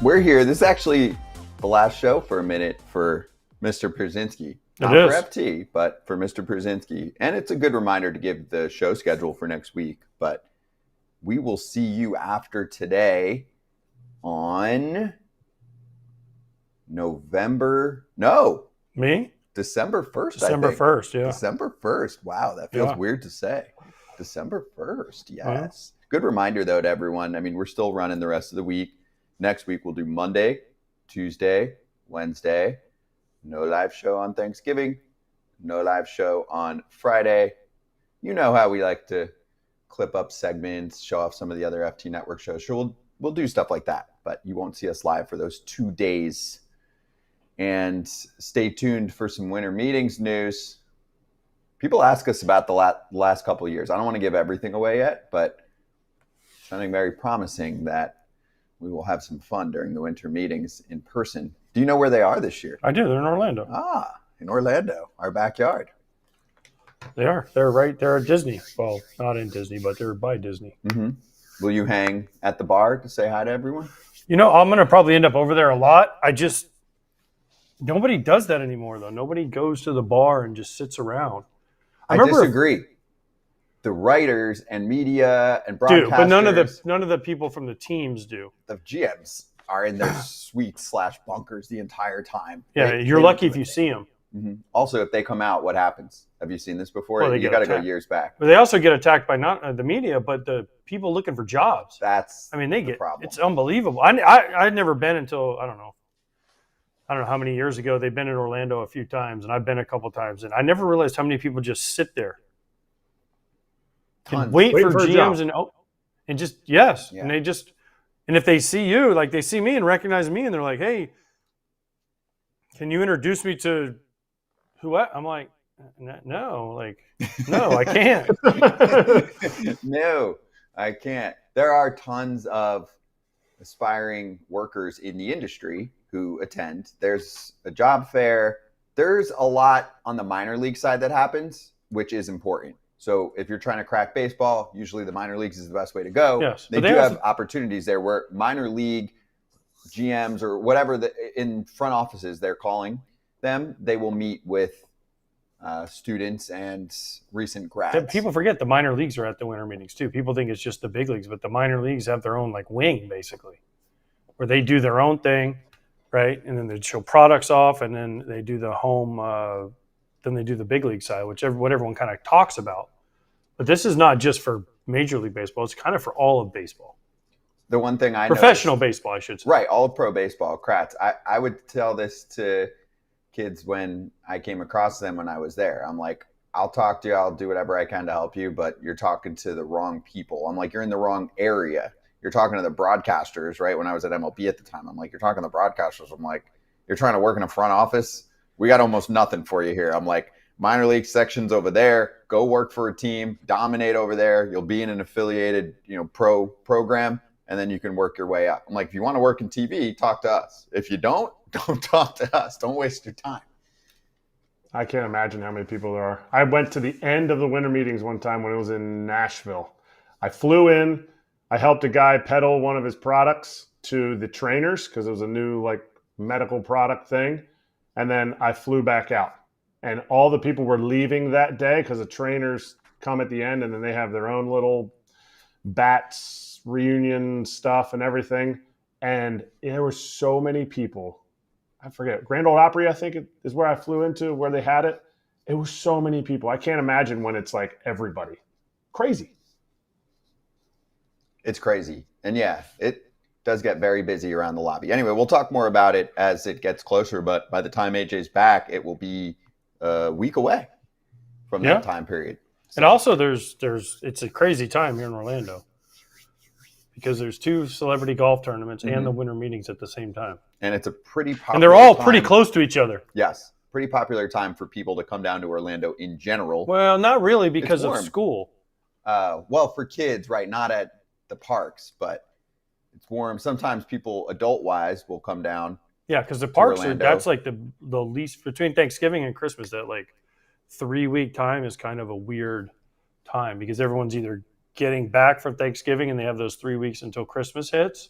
We're here. This is actually the last show for a minute for Mr. Pierzynski. Not for FT, but for Mr. Pierzynski. And it's a good reminder to give the show schedule for next week. But we will see you after today on December 1st. December 1st, yeah. December 1st. Wow, that feels weird to say. December 1st, yes. Good reminder, though, to everyone. I mean, we're still running the rest of the week. Next week, we'll do Monday, Tuesday, Wednesday. No live show on Thanksgiving. No live show on Friday. You know how we like to clip up segments, show off some of the other FT Network shows. Sure, we'll do stuff like that, but you won't see us live for those 2 days. And stay tuned for some winter meetings news. People ask us about the last couple of years. I don't want to give everything away yet, but something very promising that we will have some fun during the winter meetings in person. Do you know where they are this year? I do. They're in Orlando. In Orlando, our backyard. They are. They're right there at Disney. Well, not in Disney, but they're by Disney. Mm-hmm. Will you hang at the bar to say hi to everyone? You know, I'm going to probably end up over there a lot. Nobody does that anymore, though. Nobody goes to the bar and just sits around. I disagree. The writers and media and broadcasters do, but none of the people from the teams do. The GMs are in their suites/bunkers the entire time. Yeah, you're lucky if you see them. Mm-hmm. Also, if they come out, what happens? Have you seen this before? Well, you got to go years back. But they also get attacked by not the media, but the people looking for jobs. The problem. It's unbelievable. I'd never been until I don't know how many years ago. They've been in Orlando a few times, and I've been a couple times, and I never realized how many people just sit there. And wait for GMs and just yeah. And if they see you, like they see me and recognize me, and they're like, "Hey, can you introduce me to who?" I'm like, "No, I can't." No, I can't. There are tons of aspiring workers in the industry who attend. There's a job fair. There's a lot on the minor league side that happens, which is important. So if you're trying to crack baseball, usually the minor leagues is the best way to go. Yes, they do have opportunities there where minor league GMs or whatever in front offices they're calling them, they will meet with students and recent grads. People forget the minor leagues are at the winter meetings too. People think it's just the big leagues, but the minor leagues have their own wing basically, where they do their own thing, right? And then they show products off, and then they do the home. Then they do the big league side, what everyone kind of talks about. But this is not just for Major League Baseball. It's kind of for all of baseball. The one thing professional baseball, I should say. Right, all of pro baseball. Kratz. I would tell this to kids when I came across them when I was there. I'm like, I'll talk to you. I'll do whatever I can to help you, but you're talking to the wrong people. I'm like, you're in the wrong area. You're talking to the broadcasters, right? When I was at MLB at the time, I'm like, you're talking to the broadcasters. I'm like, you're trying to work in a front office? We got almost nothing for you here. I'm like, minor league section's over there. Go work for a team. Dominate over there. You'll be in an affiliated, pro program, and then you can work your way up. I'm like, if you want to work in TV, talk to us. If you don't talk to us. Don't waste your time. I can't imagine how many people there are. I went to the end of the winter meetings one time when it was in Nashville. I flew in. I helped a guy peddle one of his products to the trainers because it was a new medical product thing. And then I flew back out. And all the people were leaving that day because the trainers come at the end, and then they have their own little bats reunion stuff and everything. And there were so many people. I forget. Grand Ole Opry, I think, is where I flew into, where they had it. It was so many people. I can't imagine when it's everybody. Crazy. It's crazy. And yeah, it does get very busy around the lobby. Anyway, we'll talk more about it as it gets closer, but by the time AJ's back, it will be a week away from that time period. So. And also it's a crazy time here in Orlando because there's 2 celebrity golf tournaments and the winter meetings at the same time. And it's a pretty popular And they're all pretty close to each other. Yes. Pretty popular time for people to come down to Orlando in general. Well, not really because of school. Well, for kids, right? Not at the parks, but it's warm. Sometimes people, adult-wise, will come down. Yeah, because the parks that's the least between Thanksgiving and Christmas. That 3-week time is kind of a weird time because everyone's either getting back from Thanksgiving and they have those 3 weeks until Christmas hits,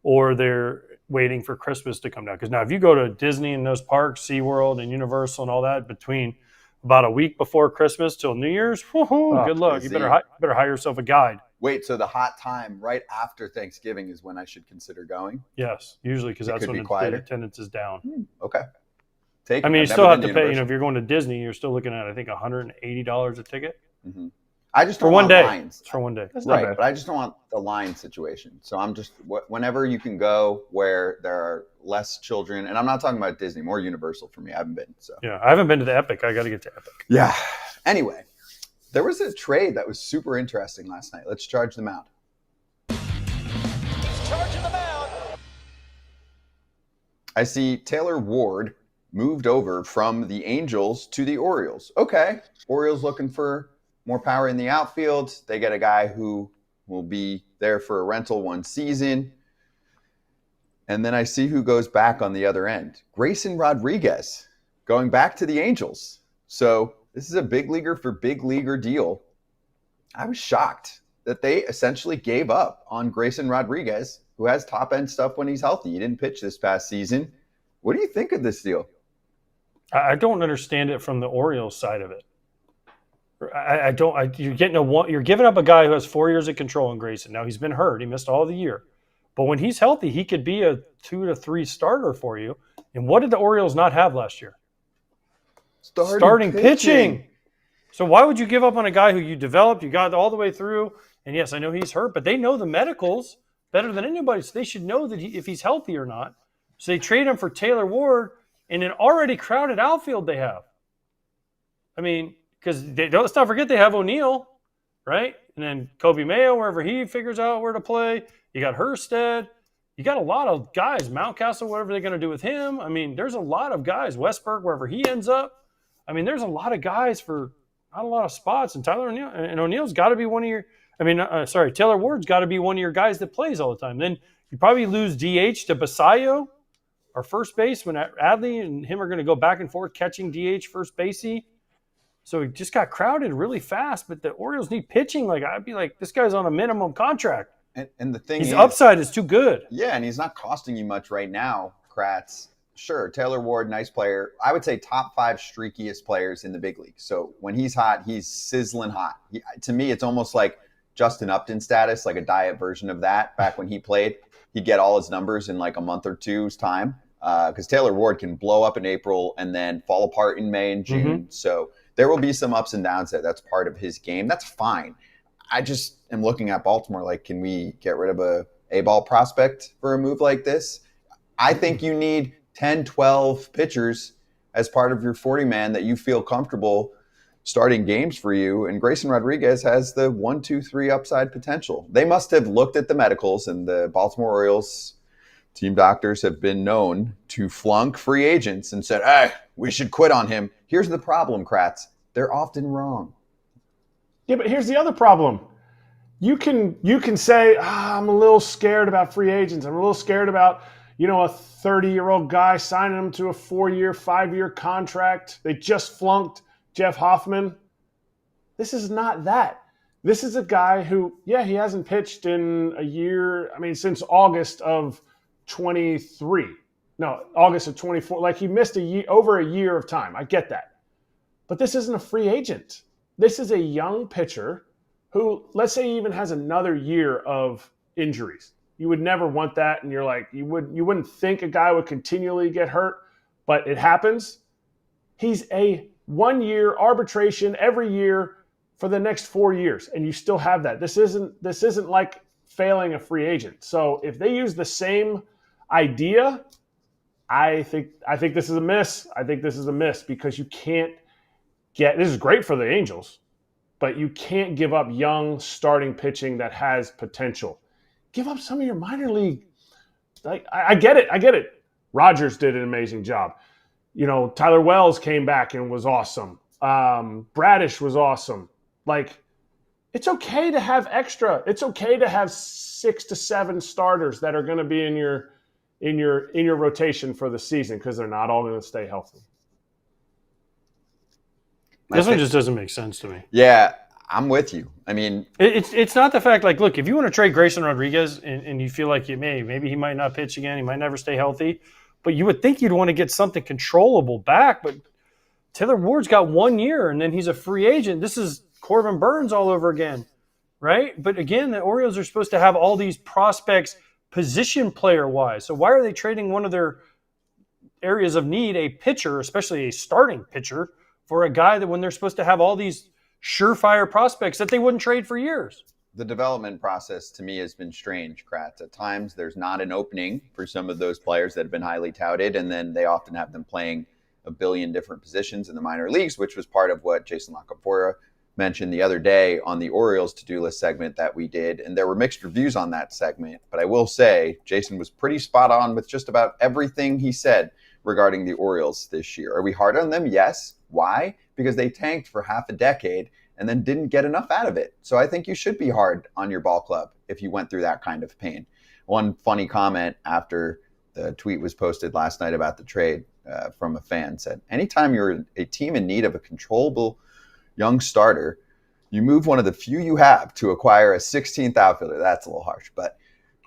or they're waiting for Christmas to come down. Because now if you go to Disney and those parks, SeaWorld and Universal and all that, between about a week before Christmas till New Year's, good luck. You better hire yourself a guide. Wait, so the hot time right after Thanksgiving is when I should consider going? Yes, usually because that's when the attendance is down. Okay. You still have to pay. If you're going to Disney, you're still looking at, I think, $180 a ticket. Mm-hmm. I just don't want lines. For one day. That's right, but I just don't want the line situation. So I'm just, whenever you can go where there are less children, and I'm not talking about Disney, more Universal for me. I haven't been. So yeah, I haven't been to the Epic. I got to get to Epic. Yeah. Anyway, there was a trade that was super interesting last night. Let's charge the mound. Charging the mound. I see Taylor Ward moved over from the Angels to the Orioles. Okay, Orioles looking for more power in the outfield. They get a guy who will be there for a rental one season. And then I see who goes back on the other end. Grayson Rodriguez going back to the Angels. So this is a big leaguer for big leaguer deal. I was shocked that they essentially gave up on Grayson Rodriguez, who has top end stuff when he's healthy. He didn't pitch this past season. What do you think of this deal? I don't understand it from the Orioles side of it. You're giving up a guy who has 4 years of control in Grayson. Now he's been hurt; he missed all the year. But when he's healthy, he could be a 2 to 3 starter for you. And what did the Orioles not have last year? Starting pitching. So why would you give up on a guy who you developed, you got all the way through? And yes, I know he's hurt, but they know the medicals better than anybody, so they should know that if he's healthy or not. So they trade him for Taylor Ward in an already crowded outfield they have. I mean, because let's not forget they have O'Neill, right? And then Kobe Mayo, wherever he figures out where to play. You got Hurstead. You got a lot of guys. Mountcastle, whatever they're going to do with him. I mean, there's a lot of guys. Westberg, wherever he ends up. I mean, there's a lot of guys for not a lot of spots. And O'Neill's got to be one of your – Taylor Ward's got to be one of your guys that plays all the time. Then you probably lose DH to Basayo, our first base, when Adley and him are going to go back and forth catching DH first basey. So he just got crowded really fast, but the Orioles need pitching. Like, I'd be like, this guy's on a minimum contract. And the thing his upside is too good. Yeah, and he's not costing you much right now, Kratz. Sure, Taylor Ward, nice player. I would say top 5 streakiest players in the big league. So when he's hot, he's sizzling hot. To me, it's almost like Justin Upton status, like a diet version of that. Back when he played, he'd get all his numbers in like a month or two's time. Because Taylor Ward can blow up in April and then fall apart in May and June. Mm-hmm. So there will be some ups and downs there. That's part of his game. That's fine. I just am looking at Baltimore like, can we get rid of a A-ball prospect for a move like this? I think you need 10, 12 pitchers as part of your 40-man that you feel comfortable starting games for you. And Grayson Rodriguez has the 1, 2, 3 upside potential. They must have looked at the medicals, and the Baltimore Orioles team doctors have been known to flunk free agents and said, hey, we should quit on him. Here's the problem, Kratz. They're often wrong. Yeah, but here's the other problem. You can say, I'm a little scared about free agents. I'm a little scared about, a 30-year-old guy signing him to a 4-year, 5-year contract. They just flunked Jeff Hoffman. This is not that. This is a guy who, he hasn't pitched in a year. I mean, since August of 23. No, August of 24. Like, he missed over a year of time. I get that. But this isn't a free agent. This is a young pitcher who, let's say, even has another year of injuries. You would never want that, and you're like, you wouldn't think a guy would continually get hurt, but it happens. He's a 1-year arbitration every year for the next 4 years, and you still have that. This isn't like failing a free agent. So if they use the same idea, I think this is a miss. I think this is a miss because you can't this is great for the Angels, but you can't give up young starting pitching that has potential. Give up some of your minor league. Like, I get it. Rogers did an amazing job. Tyler Wells came back and was awesome. Bradish was awesome. Like, it's okay to have extra. It's okay to have 6 to 7 starters that are going to be in your rotation for the season because they're not all going to stay healthy. This one just doesn't make sense to me. Yeah, I'm with you. I mean, it's not the fact, like, look, if you want to trade Grayson Rodriguez and you feel like maybe he might not pitch again, he might never stay healthy, but you would think you'd want to get something controllable back. But Taylor Ward's got 1 year, and then he's a free agent. This is Corbin Burns all over again, right? But again, the Orioles are supposed to have all these prospects position player-wise. So why are they trading one of their areas of need, a pitcher, especially a starting pitcher, for a guy that when they're supposed to have all these surefire prospects that they wouldn't trade for years? The development process to me has been strange, Kratz. At times, there's not an opening for some of those players that have been highly touted, and then they often have them playing a billion different positions in the minor leagues, which was part of what Jason LaCanfora mentioned the other day on the Orioles to-do list segment that we did. And there were mixed reviews on that segment, but I will say Jason was pretty spot on with just about everything he said regarding the Orioles this year. Are we hard on them? Yes. Why? Because they tanked for half a decade and then didn't get enough out of it. So I think you should be hard on your ball club if you went through that kind of pain. One funny comment after the tweet was posted last night about the trade from a fan said, anytime you're a team in need of a controllable young starter, you move one of the few you have to acquire a 16th outfielder. That's a little harsh, but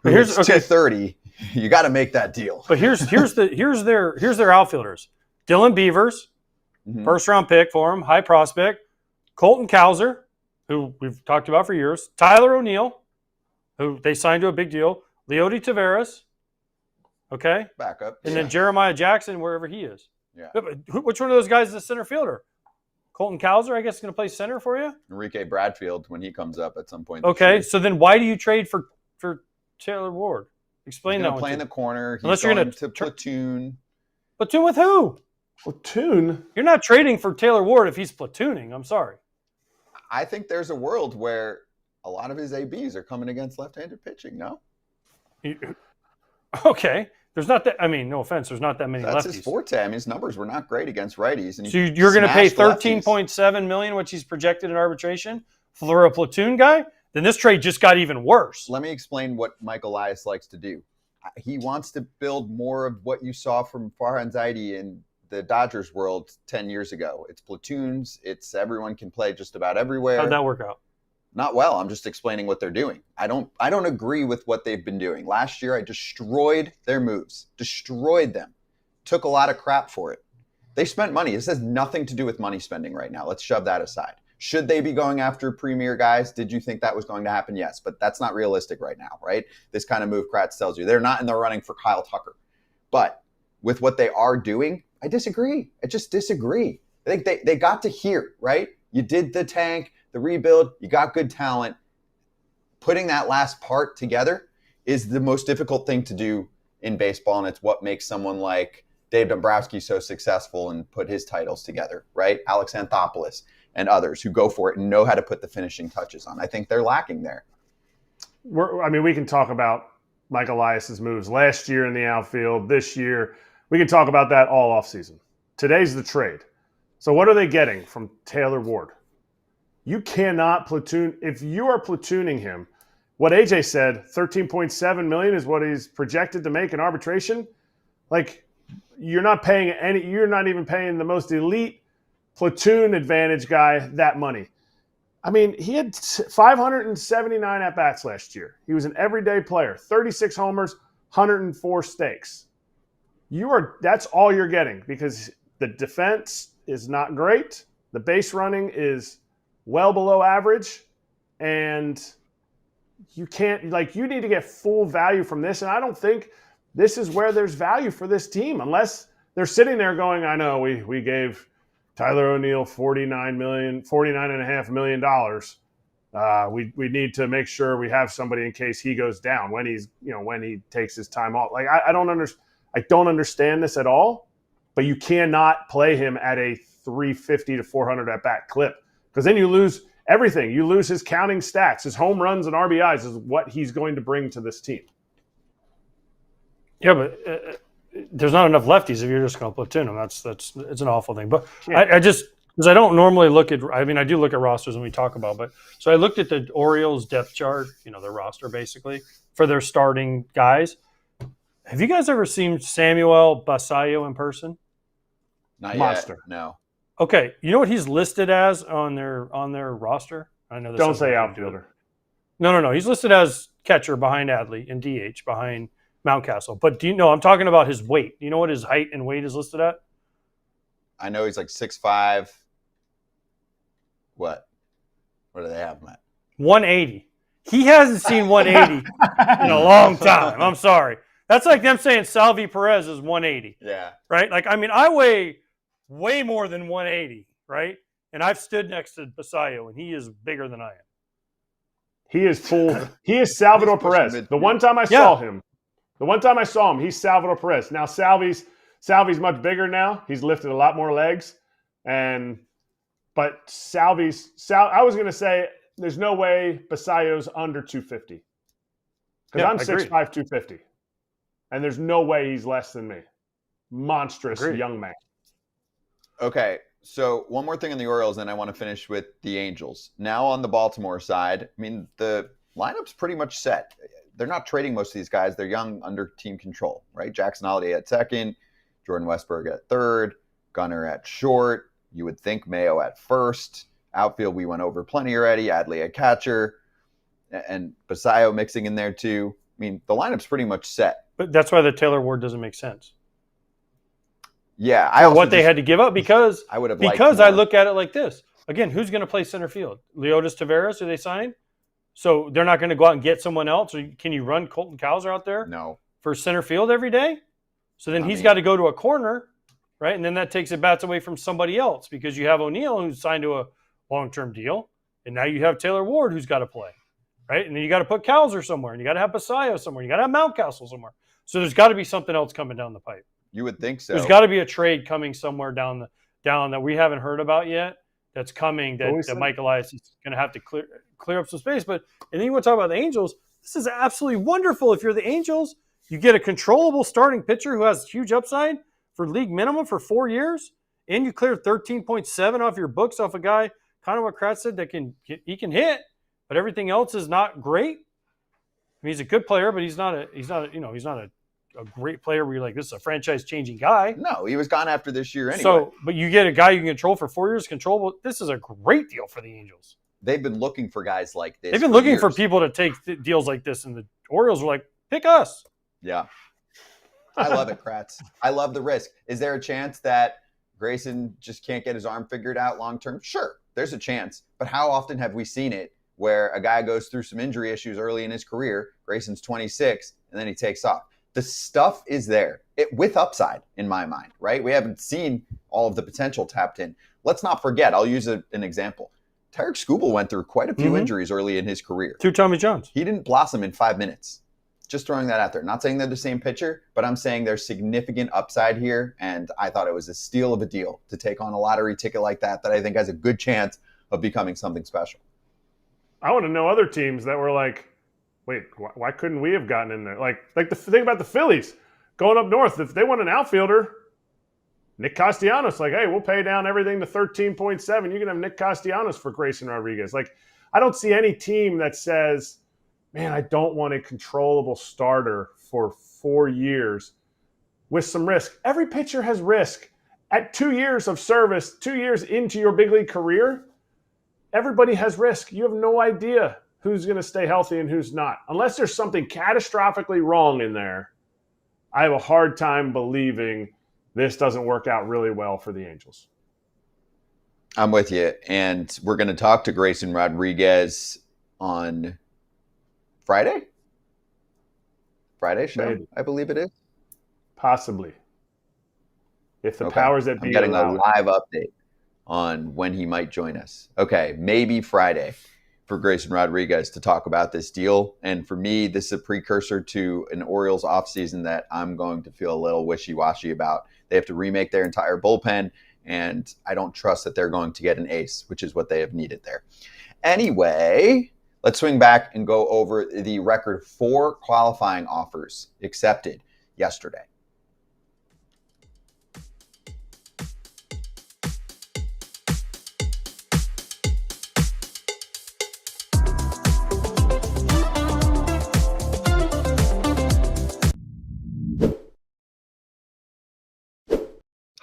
here's 230. You got to make that deal. But here's their outfielders: Dylan Beavers, first round pick for him, high prospect; Colton Cowser, who we've talked about for years; Tyler O'Neill, who they signed to a big deal; Leody Taveras, okay, backup, and then Jeremiah Jackson wherever he is. Yeah. But which one of those guys is a center fielder? Colton Cowser, I guess, is going to play center for you. Enrique Bradfield when he comes up at some point. Okay, so then why do you trade for Taylor Ward? Explain that. Play in the corner. Unless you're going to platoon. Platoon with who? Platoon? You're not trading for Taylor Ward if he's platooning. I'm sorry. I think there's a world where a lot of his ABs are coming against left-handed pitching. No. Okay. There's not that. I mean, no offense. There's not that many lefties. That's his forte. I mean, his numbers were not great against righties. And so you're going to pay $13.7 million, which he's projected in arbitration, for a platoon guy? Then this trade just got even worse. Let me explain what Mike Elias likes to do. He wants to build more of what you saw from Farhan Zaidi in the Dodgers world 10 years ago. It's platoons. It's everyone can play just about everywhere. How'd that work out? Not well. I'm just explaining what they're doing. I don't agree with what they've been doing. Last year, I destroyed their moves, destroyed them, took a lot of crap for it. They spent money. This has nothing to do with money spending right now. Let's shove that aside. Should they be going after premier guys? Did you think that was going to happen? Yes, but that's not realistic right now, right? This kind of move, Kratz tells you. They're not in the running for Kyle Tucker. But with what they are doing, I disagree. I just disagree. I think they got to here, right? You did the tank, the rebuild, you got good talent. Putting that last part together is the most difficult thing to do in baseball, and it's what makes someone like Dave Dombrowski so successful and put his titles together, right? Alex Anthopoulos and others who go for it and know how to put the finishing touches on. I think they're lacking there. We can talk about Mike Elias's moves last year in the outfield, this year. We can talk about that all offseason. Today's the trade. So what are they getting from Taylor Ward? You cannot platoon. If you are platooning him, what AJ said, $13.7 million is what he's projected to make in arbitration. Like, you're not paying you're not even paying the most elite platoon advantage guy that money. I mean, he had 579 at-bats last year. He was an everyday player, 36 homers, 104 stakes. That's all you're getting because the defense is not great. The base running is well below average, and you need to get full value from this. And I don't think this is where there's value for this team unless they're sitting there going, I know we gave Tyler O'Neill $49.5 million. We need to make sure we have somebody in case he goes down when he takes his time off. Like I don't understand this at all, but you cannot play him at a 350 to 400 at bat clip because then you lose everything. You lose his counting stats, his home runs and RBIs is what he's going to bring to this team. Yeah, but there's not enough lefties if you're just going to platoon them. It's an awful thing. But I just because I don't normally look at. I mean, I do look at rosters when we talk about. But so I looked at the Orioles depth chart. Their roster basically for their starting guys. Have you guys ever seen Samuel Basallo in person? Not Monster. Yet. No. Okay, you know what he's listed as on their roster? I know this Don't has say nothing to do with outfielder. it. No. He's listed as catcher behind Adley and DH behind Mountcastle. But do you know, I'm talking about his weight. Do you know what his height and weight is listed at? I know he's like 6'5". What do they have him at? 180. He hasn't seen 180 in a long time. I'm sorry. That's like them saying Salvi Perez is 180. Yeah. Right? Like, I mean, I weigh way more than 180, right? And I've stood next to Basayo, and he is bigger than I am. He is full. He is Salvador Perez. The one time I saw him, he's Salvador Perez. Now Salvi's much bigger now. He's lifted a lot more legs, but I was going to say there's no way Basayo's under 250 because I'm 6'5", 250, and there's no way he's less than me. Monstrous young man. Okay. So one more thing on the Orioles, and I want to finish with the Angels. Now on the Baltimore side, I mean, the lineup's pretty much set. They're not trading most of these guys. They're young, under team control, right? Jackson Holliday at second, Jordan Westburg at third, Gunnar at short. You would think Mayo at first. Outfield, we went over plenty already. Adley at catcher, and Basayo mixing in there too. I mean, the lineup's pretty much set. But that's why the Taylor Ward doesn't make sense. Yeah, what they had to give up because I would have because I look at it like this. Again, who's going to play center field? Leotis Taveras, who they signed? So they're not going to go out and get someone else? Or can you run Colton Cowser out there for center field every day? So then he's got to go to a corner, right? And then that takes at bats away from somebody else because you have O'Neill who's signed to a long-term deal, and now you have Taylor Ward who's got to play, right? And then you got to put Cowser somewhere, and you got to have Basayo somewhere, and you got to have Mountcastle somewhere. So there's got to be something else coming down the pipe. You would think so. There's got to be a trade coming somewhere down that we haven't heard about yet. That's coming that Mike Elias is going to have to clear up some space. But and then you want to talk about the Angels. This is absolutely wonderful. If you're the Angels, you get a controllable starting pitcher who has huge upside for league minimum for 4 years, and you clear 13.7 off your books off a guy, kind of what Kratz said, that he can hit, but everything else is not great. I mean, he's a good player, but he's not a great player where you're like, this is a franchise-changing guy. No, he was gone after this year anyway. So, but you get a guy you can control for 4 years, controllable. This is a great deal for the Angels. They've been looking for guys like this. They've been looking for people to take deals like this, and the Orioles were like, pick us. Yeah. I love it, Kratz. I love the risk. Is there a chance that Grayson just can't get his arm figured out long-term? Sure, there's a chance. But how often have we seen it where a guy goes through some injury issues early in his career, Grayson's 26, and then he takes off? The stuff is there with upside in my mind, right? We haven't seen all of the potential tapped in. Let's not forget, I'll use an example. Tarek Skubal went through quite a few injuries early in his career. 2 Tommy Johns. He didn't blossom in 5 minutes. Just throwing that out there. Not saying they're the same pitcher, but I'm saying there's significant upside here, and I thought it was a steal of a deal to take on a lottery ticket like that I think has a good chance of becoming something special. I want to know other teams that were like, wait, why couldn't we have gotten in there? Like the thing about the Phillies going up north, if they want an outfielder, Nick Castellanos, like, hey, we'll pay down everything to 13.7. You can have Nick Castellanos for Grayson Rodriguez. Like, I don't see any team that says, man, I don't want a controllable starter for 4 years with some risk. Every pitcher has risk. At 2 years of service, 2 years into your big league career, everybody has risk. You have no idea who's going to stay healthy and who's not. Unless there's something catastrophically wrong in there, I have a hard time believing this doesn't work out really well for the Angels. I'm with you. And we're going to talk to Grayson Rodriguez on Friday show, maybe. I believe it is. Possibly. If the powers that be I'm getting a live update on when he might join us. Okay, maybe Friday for Grayson Rodriguez to talk about this deal. And for me, this is a precursor to an Orioles offseason that I'm going to feel a little wishy-washy about. They have to remake their entire bullpen, and I don't trust that they're going to get an ace, which is what they have needed there. Anyway, let's swing back and go over the record 4 qualifying offers accepted yesterday.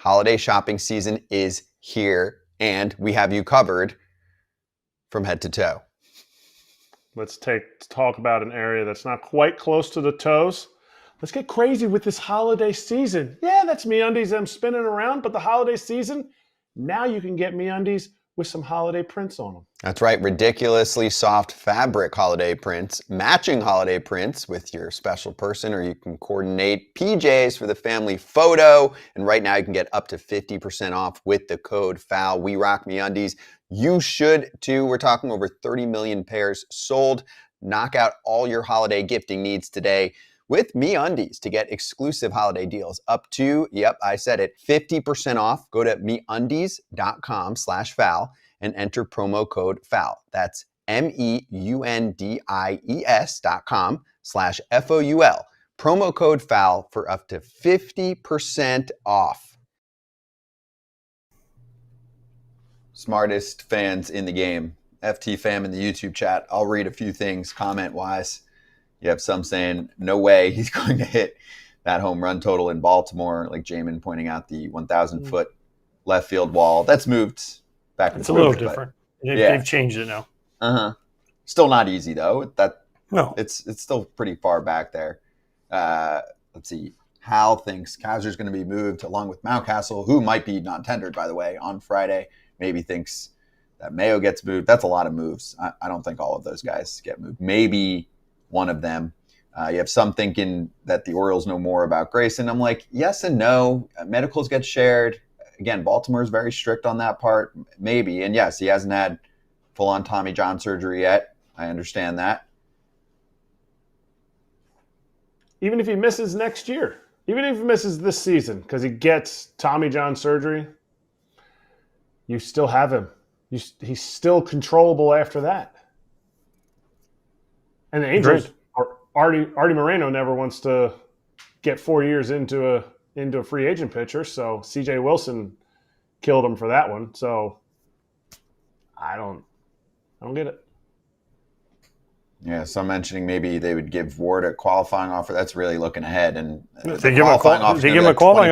Holiday shopping season is here, and we have you covered from head to toe. Let's talk about an area that's not quite close to the toes. Let's get crazy with this holiday season. Yeah, that's MeUndies I'm spinning around, but the holiday season, now you can get MeUndies with some holiday prints on them. That's right. Ridiculously soft fabric holiday prints, matching holiday prints with your special person, or you can coordinate PJs for the family photo. And right now you can get up to 50% off with the code FOUL. We rock MeUndies. You should too. We're talking over 30 million pairs sold. Knock out all your holiday gifting needs today with MeUndies to get exclusive holiday deals up to, yep, I said it, 50% off. Go to MeUndies.com/foul and enter promo code FOUL. That's MEUNDIES.com/FOUL. Promo code FOUL for up to 50% off. Smartest fans in the game. FT fam in the YouTube chat. I'll read a few things comment-wise. You have some saying, no way he's going to hit that home run total in Baltimore, like Jamin pointing out the 1,000-foot left field wall. That's moved back and forth. It's a little different. They've changed it now. Still not easy, though. No. It's still pretty far back there. Let's see. Hal thinks Kaiser's going to be moved along with Mountcastle, who might be non-tendered, by the way, on Friday. Maybe thinks that Mayo gets moved. That's a lot of moves. I don't think all of those guys get moved. Maybe one of them. You have some thinking that the Orioles know more about Grayson. I'm like, yes and no. Medicals get shared. Again, Baltimore is very strict on that part. Maybe. And yes, he hasn't had full-on Tommy John surgery yet. I understand that. Even if he misses next year, even if he misses this season because he gets Tommy John surgery, you still have him. He's still controllable after that. And the Angels, Artie Moreno never wants to get 4 years into a free agent pitcher, so C.J. Wilson killed him for that one. So I don't get it. Yeah, some mentioning maybe they would give Ward a qualifying offer. That's really looking ahead. And if they give him a qualifying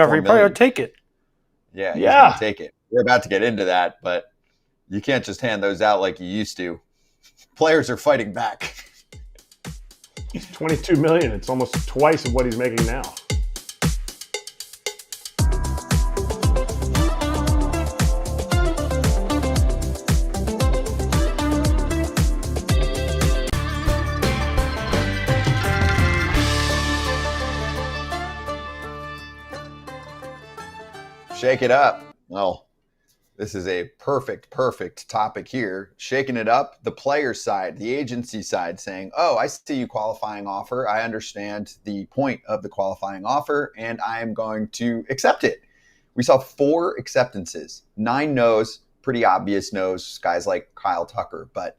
offer, he probably would take it. Yeah, he's going to take it. We're about to get into that, but you can't just hand those out like you used to. Players are fighting back. He's $22 million. It's almost twice of what he's making now. Shake it up. Well, this is a perfect topic here. Shaking it up, the player side, the agency side saying, oh, I see you qualifying offer. I understand the point of the qualifying offer, and I am going to accept it. We saw 4 acceptances, 9 no's, pretty obvious no's, guys like Kyle Tucker. But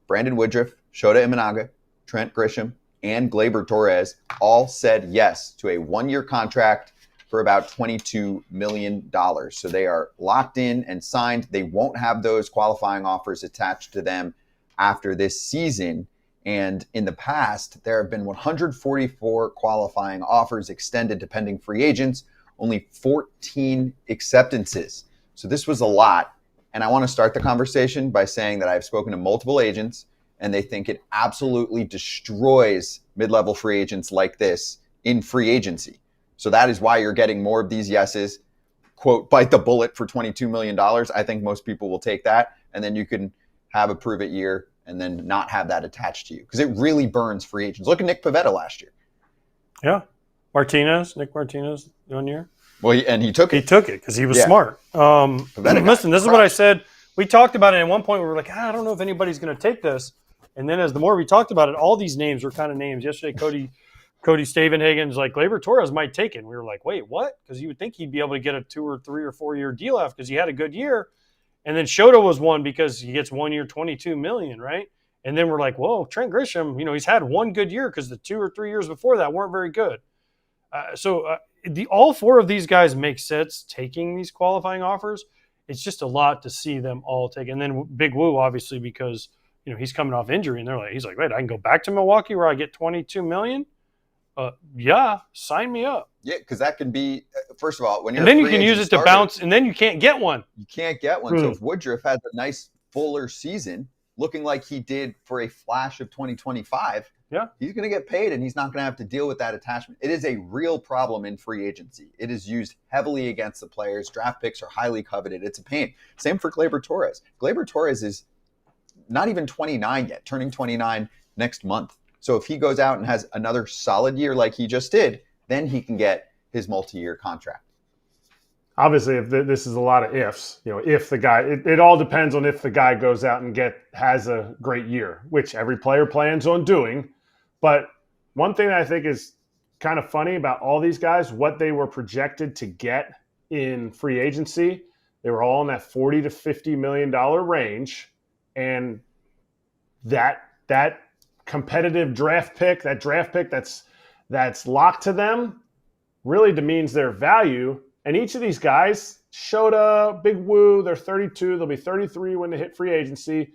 Brandon Woodruff, Shota Imanaga, Trent Grisham, and Gleyber Torres all said yes to a 1-year contract for about $22 million. So they are locked in and signed. They won't have those qualifying offers attached to them after this season. And in the past, there have been 144 qualifying offers extended to pending free agents, only 14 acceptances. So this was a lot. And I want to start the conversation by saying that I've spoken to multiple agents, and they think it absolutely destroys mid-level free agents like this in free agency. So that is why you're getting more of these yeses. Quote, bite the bullet for $22 million. I think most people will take that. And then you can have a prove-it year and then not have that attached to you. Because it really burns free agents. Look at Nick Pivetta last year. Yeah. Nick Martinez, 1 year. Well, he took it. He took it because he was smart. Listen, this is what I said. We talked about it at one point. We were like, I don't know if anybody's going to take this. And then as the more we talked about it, all these names were kind of names. Yesterday, Cody Stavenhagen's like, Gleyber Torres might take it. And we were like, wait, what? Because you would think he'd be able to get a 2 or 3 or 4 year deal after because he had a good year. And then Shota was one because he gets 1 year, $22 million, right? And then we're like, whoa, Trent Grisham, he's had one good year because the 2 or 3 years before that weren't very good. All 4 of these guys make sense taking these qualifying offers. It's just a lot to see them all take. And then Big Woo, obviously, because he's coming off injury, and he's like, wait, I can go back to Milwaukee where I get $22 million. Yeah, sign me up. Yeah, because that can be, first of all, when you're and then you can use it to bounce, and then you can't get one. You can't get one. So if Woodruff has a nice fuller season, looking like he did for a flash of 2025, he's going to get paid and he's not going to have to deal with that attachment. It is a real problem in free agency. It is used heavily against the players. Draft picks are highly coveted. It's a pain. Same for Gleyber Torres. Gleyber Torres is not even 29 yet, turning 29 next month. So if he goes out and has another solid year like he just did, then he can get his multi-year contract. Obviously, if this is a lot of ifs, if the guy, it all depends on if the guy goes out and has a great year, which every player plans on doing. But one thing that I think is kind of funny about all these guys, what they were projected to get in free agency, they were all in that $40 to $50 million range. And that competitive draft pick that's locked to them really demeans their value. And each of these guys showed a big woo. They're 32. They'll be 33 when they hit free agency,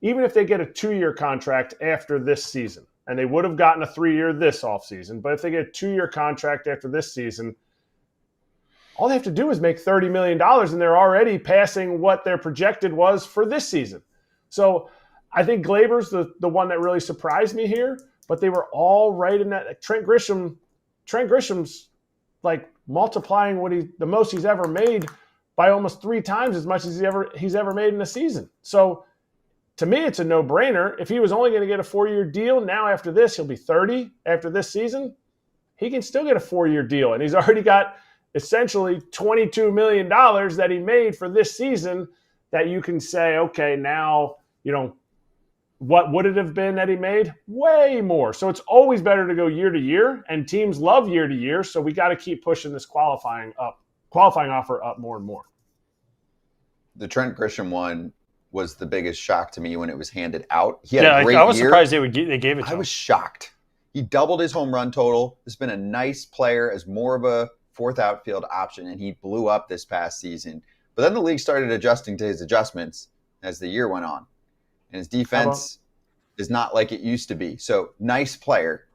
even if they get a 2-year contract after this season. And they would have gotten a 3-year this offseason. But if they get a 2-year contract after this season, all they have to do is make $30 million, and they're already passing what their projected was for this season. So I think Gleyber's the one that really surprised me here. But they were all right in that. Trent Grisham's like multiplying the most he's ever made by almost 3 times as much as he's ever made in a season. So to me, it's a no-brainer. If he was only going to get a 4-year deal, now after this, he'll be 30 after this season. He can still get a 4-year deal, and he's already got essentially $22 million that he made for this season that you can say, okay, now, what would it have been that he made? Way more. So it's always better to go year to year, and teams love year to year. So we got to keep pushing this qualifying offer up more and more. The Trent Grisham one was the biggest shock to me when it was handed out. He had a great I was year. surprised they gave it to him. I was shocked. He doubled his home run total. Has been a nice player as more of a fourth outfield option, and he blew up this past season. But then the league started adjusting to his adjustments as the year went on. And his defense is not like it used to be. So, nice player.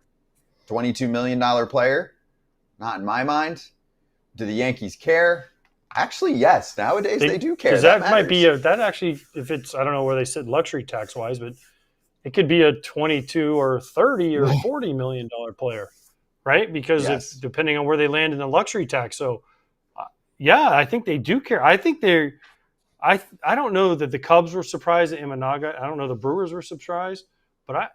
$22 million player? Not in my mind. Do the Yankees care? Actually, yes. Nowadays, they do care. Because that might be that actually, if it's, I don't know where they sit luxury tax-wise, but it could be a 22 or 30 or $40 million player, right? Because depending on where they land in the luxury tax. So, I think they do care. I think they're – I don't know that the Cubs were surprised at Imanaga. I don't know the Brewers were surprised. But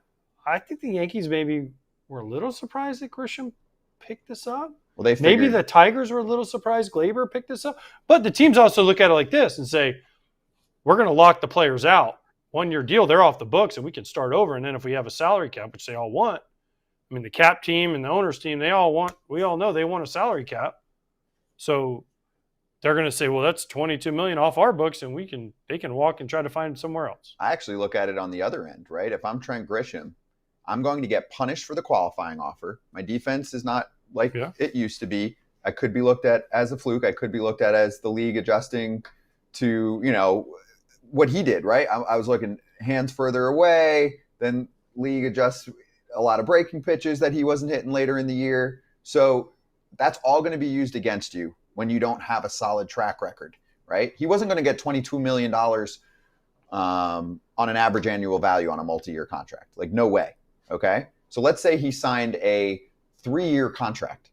I think the Yankees maybe were a little surprised that Grisham picked this up. Well, maybe the Tigers were a little surprised Gleyber picked this up. But the teams also look at it like this and say, we're going to lock the players out. 1-year deal, they're off the books, and we can start over. And then if we have a salary cap, which they all want, I mean, the cap team and the owners team, we all know they want a salary cap. So they're going to say, well, that's $22 million off our books, and they can walk and try to find somewhere else. I actually look at it on the other end, right? If I'm Trent Grisham, I'm going to get punished for the qualifying offer. My defense is not like it used to be. I could be looked at as a fluke. I could be looked at as the league adjusting to, what he did, right? I was looking hands further away, then league adjusts a lot of breaking pitches that he wasn't hitting later in the year. So that's all going to be used against you when you don't have a solid track record, right? He wasn't going to get $22 million on an average annual value on a multi-year contract. Like, no way, okay? So let's say he signed a 3-year contract.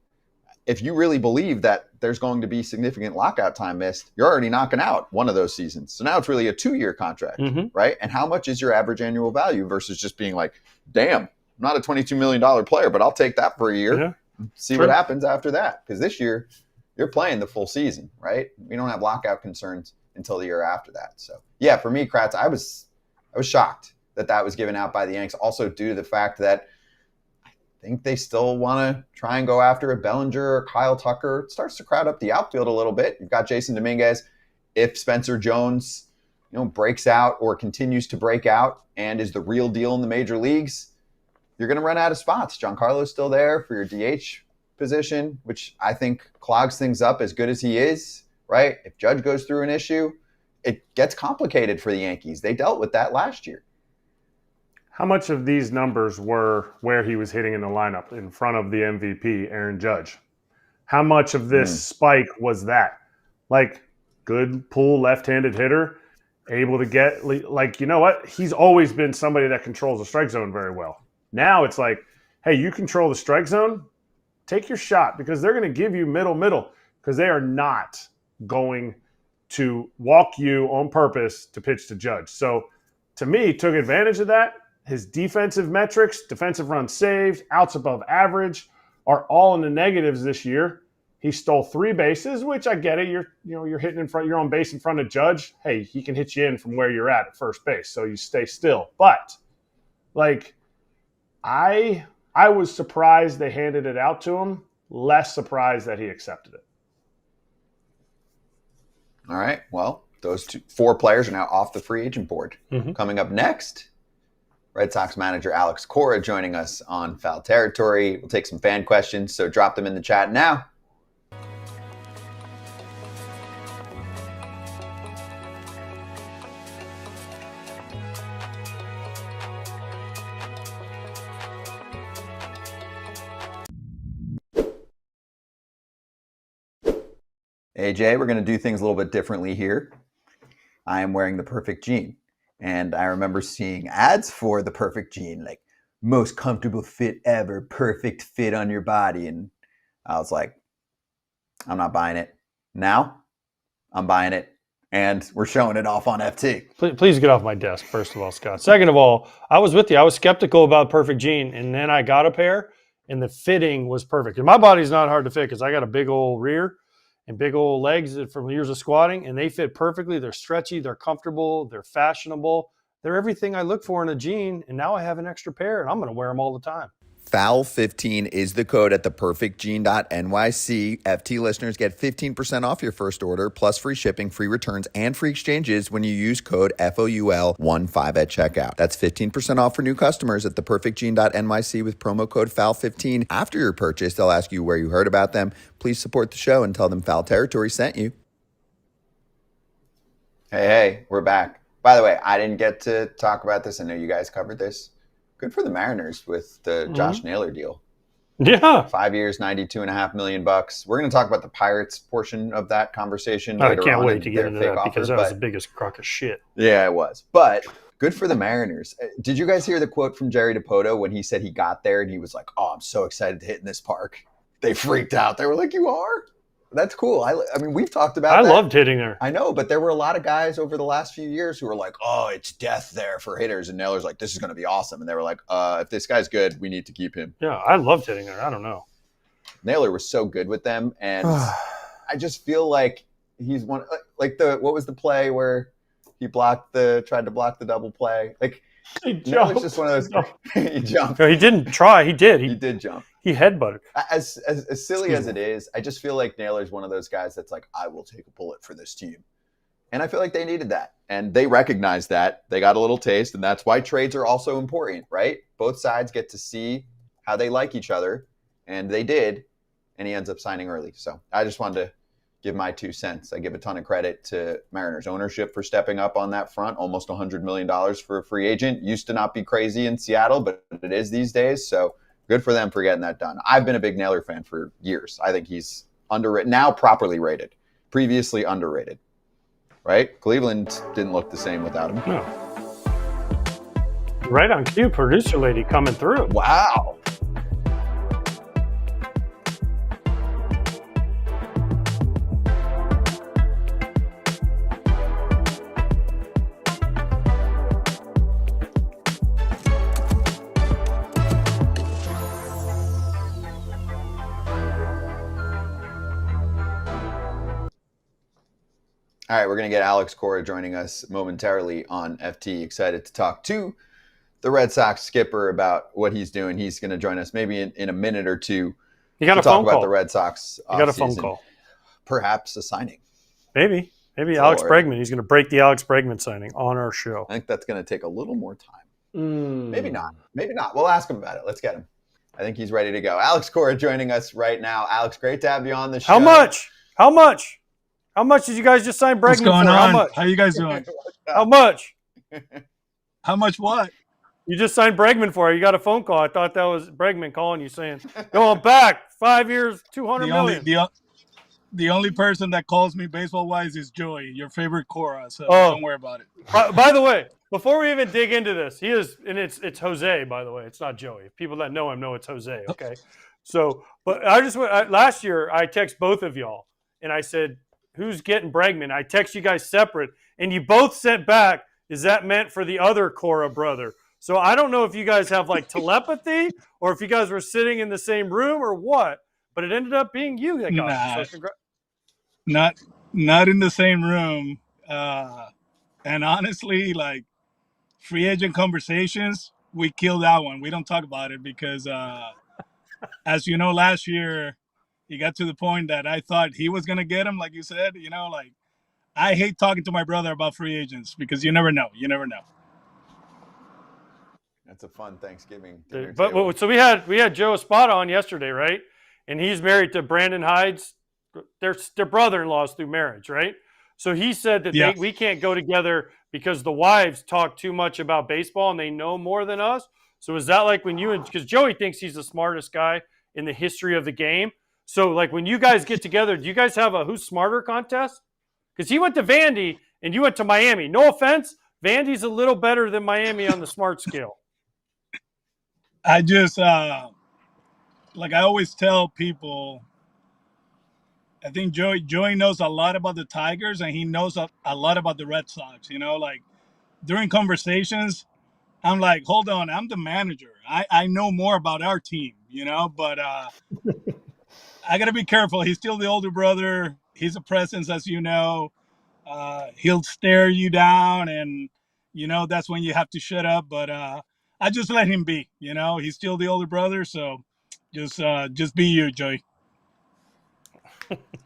If you really believe that there's going to be significant lockout time missed, you're already knocking out one of those seasons. So now it's really a 2-year contract, right? And how much is your average annual value versus just being like, damn, I'm not a $22 million player, but I'll take that for a year, see what happens after that. Because this year, you're playing the full season, right? We don't have lockout concerns until the year after that. So, yeah, for me, Kratz, I was shocked that was given out by the Yanks, also due to the fact that I think they still want to try and go after a Bellinger or Kyle Tucker. It starts to crowd up the outfield a little bit. You've got Jason Dominguez. If Spencer Jones, breaks out or continues to break out and is the real deal in the major leagues, you're going to run out of spots. Giancarlo's still there for your DH position, which I think clogs things up as good as he is, right? If Judge goes through an issue, it gets complicated for the Yankees. They dealt with that last year. How much of these numbers were where he was hitting in the lineup in front of the MVP, Aaron Judge? How much of this spike was that? Like, good pull left-handed hitter. able to get, like, you know what? He's always been somebody that controls the strike zone very well. Now it's like, hey, you control the strike zone, take your shot, because they're going to give you middle, because they are not going to walk you on purpose to pitch to Judge. So to me, took advantage of that. His defensive metrics, defensive runs saved, outs above average, are all in the negatives this year. He stole 3 bases, which I get it. You're hitting in front, you're on base in front of Judge. Hey, he can hit you in from where you're at first base, so you stay still. But like, I was surprised they handed it out to him. Less surprised that he accepted it. All right. Well, those 4 players are now off the free agent board. Mm-hmm. Coming up next, Red Sox manager Alex Cora joining us on Foul Territory. We'll take some fan questions, so drop them in the chat now. AJ, we're going to do things a little bit differently here. I am wearing the perfect jean. And I remember seeing ads for the perfect jean, like most comfortable fit ever, perfect fit on your body. And I was like, I'm not buying it. Now I'm buying it. And we're showing it off on FT. Please get off my desk, first of all, Scott. Second of all, I was with you. I was skeptical about perfect jean. And then I got a pair and the fitting was perfect. And my body's not hard to fit because I got a big old rear and big old legs from years of squatting, and they fit perfectly. They're stretchy, they're comfortable, they're fashionable. They're everything I look for in a jean, and now I have an extra pair, and I'm going to wear them all the time. FOUL15 is the code at theperfectjean.nyc. FT listeners get 15% off your first order, plus free shipping, free returns, and free exchanges when you use code FOUL15 at checkout. That's 15% off for new customers at theperfectjean.nyc with promo code FOUL15. After your purchase, they'll ask you where you heard about them. Please support the show and tell them Foul Territory sent you. Hey, we're back. By the way, I didn't get to talk about this. I know you guys covered this. Good for the Mariners with the Josh Naylor deal. Yeah. 5 years, $92.5 million. We're going to talk about the Pirates portion of that conversation. I can't wait to get into that because that was the biggest crock of shit. Yeah, it was. But good for the Mariners. Did you guys hear the quote from Jerry DiPoto when he said he got there and he was like, oh, I'm so excited to hit in this park? They freaked out. They were like, you are? That's cool. I mean, we've talked about that. I loved hitting there. I know, but there were a lot of guys over the last few years who were like, oh, it's death there for hitters. And Naylor's like, this is going to be awesome. And they were like, if this guy's good, we need to keep him. Yeah, I loved hitting there. I don't know. Naylor was so good with them. And I just feel like he's one, like what was the play where he tried to block the double play? Like, Naylor's just one of those. He jumped. No, he didn't try. He did. He did jump. He headbutted. As silly as it is, I just feel like Naylor's one of those guys that's like, I will take a bullet for this team. And I feel like they needed that. And they recognized that. They got a little taste. And that's why trades are also important, right? Both sides get to see how they like each other. And they did. And he ends up signing early. So I just wanted to give my 2 cents. I give a ton of credit to Mariners ownership for stepping up on that front. Almost $100 million for a free agent. Used to not be crazy in Seattle, but it is these days. So good for them for getting that done. I've been a big Naylor fan for years. I think he's underrated, now properly rated, previously underrated, right? Cleveland didn't look the same without him. No. Right on cue, producer lady coming through. Wow. All right, we're going to get Alex Cora joining us momentarily on FT. Excited to talk to the Red Sox skipper about what he's doing. He's going to join us maybe in a minute or two You got to a talk phone about call. the Red Sox. You got a phone call. Perhaps a signing. Maybe Alex Bregman. He's going to break the Alex Bregman signing on our show. I think that's going to take a little more time. Maybe not. We'll ask him about it. Let's get him. I think he's ready to go. Alex Cora joining us right now. Alex, great to have you on the show. How much? How much did you guys just sign Bregman What's going for? on? How much? How you guys doing? How much? How much what? You just signed Bregman for it. You got a phone call. I thought that was Bregman calling you saying, going back 5 years, $200 million. the only person that calls me baseball-wise is Joey, your favorite Cora. So don't worry about it. By the way, before we even dig into this, it's Jose. By the way, it's not Joey. People that know him know it's Jose. Okay, so but last year I text both of y'all and I said, "Who's getting Bregman?" I text you guys separate, and you both sent back, "Is that meant for the other Cora brother?" So I don't know if you guys have like telepathy or if you guys were sitting in the same room or what, but it ended up being you that got it. So not in the same room. And honestly, like free agent conversations, we killed that one. We don't talk about it because, as you know, last year he got to the point that I thought he was gonna get him. Like you said, like I hate talking to my brother about free agents because you never know. You never know. That's a fun Thanksgiving dinner but table. so we had Joe Espada on yesterday, right? And he's married to Brandon Hyde's. Their brother-in-laws through marriage, right? So he said that we can't go together because the wives talk too much about baseball and they know more than us. So is that like when because Joey thinks he's the smartest guy in the history of the game. So like when you guys get together, do you guys have a who's smarter contest? Because he went to Vandy and you went to Miami. No offense, Vandy's a little better than Miami on the smart scale. I just like I always tell people, I think Joey knows a lot about the Tigers and he knows a lot about the Red Sox. Like during conversations, I'm like, hold on, I'm the manager. I know more about our team, but I got to be careful. He's still the older brother. He's a presence, as you know. He'll stare you down and, that's when you have to shut up. But I just let him be, he's still the older brother. So just be you, Joey.